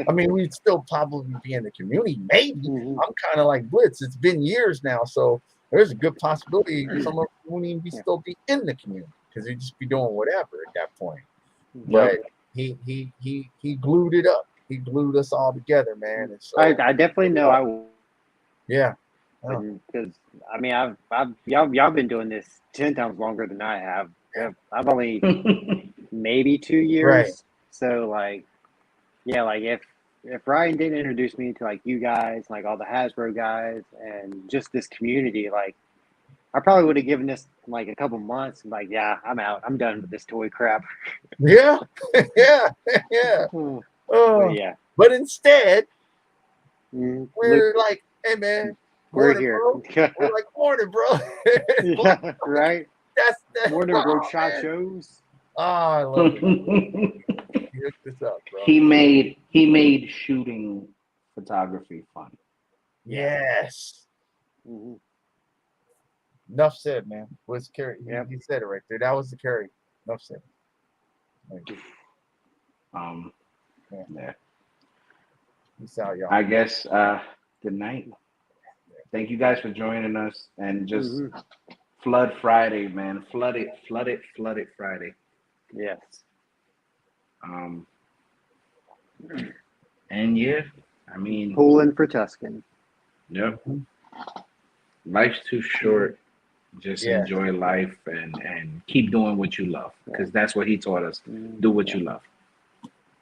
A: I mean, we'd still probably be in the community. Maybe. I'm kind of like Blitz. It's been years now, so there's a good possibility some of us won't even still be in the community, because he'd just be doing whatever at that point. But he glued it up. he glued us all together, man. And so
B: I definitely know I
A: yeah.
B: wouldn't, because I mean y'all been doing this 10 times longer than I have. I've only maybe 2 years.
A: Right.
B: So like, yeah, like if Ryan didn't introduce me to like you guys, like all the Hasbro guys, and just this community, like I probably would have given this like a couple months. And like, yeah, I'm out. I'm done with this toy crap.
A: Yeah. Yeah. Yeah.
B: But yeah,
A: But instead,
B: Luke,
A: we're like, hey man,
B: we're
A: morning,
B: here.
A: bro. We're like, morning, bro.
B: Yeah, right.
A: That's
B: Morning, bro.
A: oh,
B: Shot
A: man.
B: shows.
A: Oh, I love it. You hooked this up, bro.
C: He made shooting photography fun.
A: Yes.
B: Mm-hmm.
A: Enough said, man. Was Kerry?
B: Yep.
A: He said it right there. That was the Kerry. Enough said.
C: Yeah.
A: Peace out, y'all.
C: I guess good night. Thank you guys for joining us, and just flood Friday, man. Flood it Friday.
B: Yes.
C: And yeah, I mean,
B: Pulling for Tuscan.
C: yep. Life's too short. Just
A: Yeah.
C: enjoy life and keep doing what you love, because that's what he taught us. Do what you love.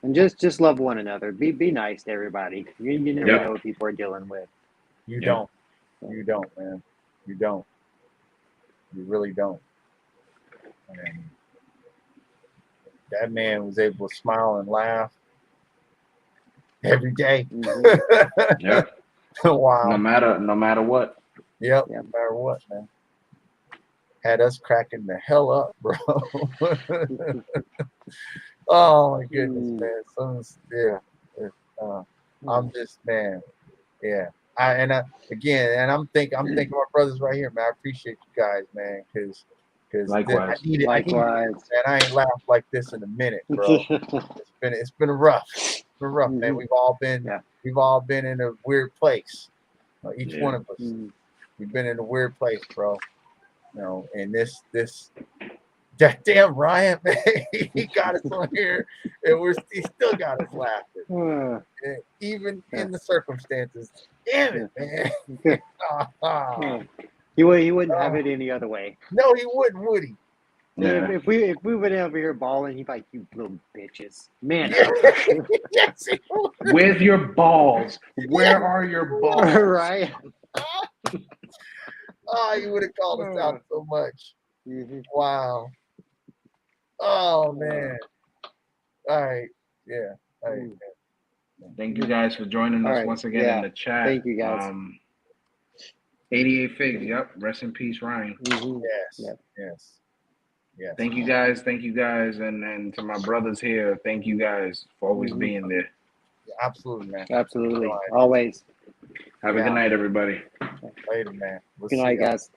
B: And just love one another. Be nice to everybody. You never
C: Yep.
B: know what people are dealing with.
A: You
C: Yeah.
A: don't. You don't, man. You don't. You really don't. And that man was able to smile and laugh every day.
C: Yep.
A: Wow.
C: No matter what.
A: Yep. No matter what, man. Had us cracking the hell up, bro. Oh my goodness, man. I'm just, man. Yeah. I'm thinking my brothers right here, man. I appreciate you guys, man, because
C: Likewise.
A: I need it, man. I ain't laughed like this in a minute, bro. It's been rough. It's been rough, man. We've all been in a weird place. Each one of us. We've been in a weird place, bro. You know, and that damn Ryan, man, he got us on here, and he still got us laughing, even in the circumstances. Damn it, man.
B: He wouldn't have it any other way.
A: No, he wouldn't, would he?
B: Yeah. If we went over here balling, he'd be like, "You little bitches, man."
A: Yes,
C: where's your balls? Where are your balls?
B: Right.
A: Oh, you would have called us out so much. Wow. Oh man. All right. Yeah. All right.
C: Thank you guys for joining us once again in the chat.
B: Thank you guys.
C: 88 Figs. Yep. Rest in peace, Ryan.
A: Yes. Yes.
C: Thank you guys. And to my brothers here, thank you guys for always being there.
A: Yeah, absolutely, man.
B: Absolutely. Always.
C: Have a good night, everybody.
A: Later, man.
B: Good night, guys.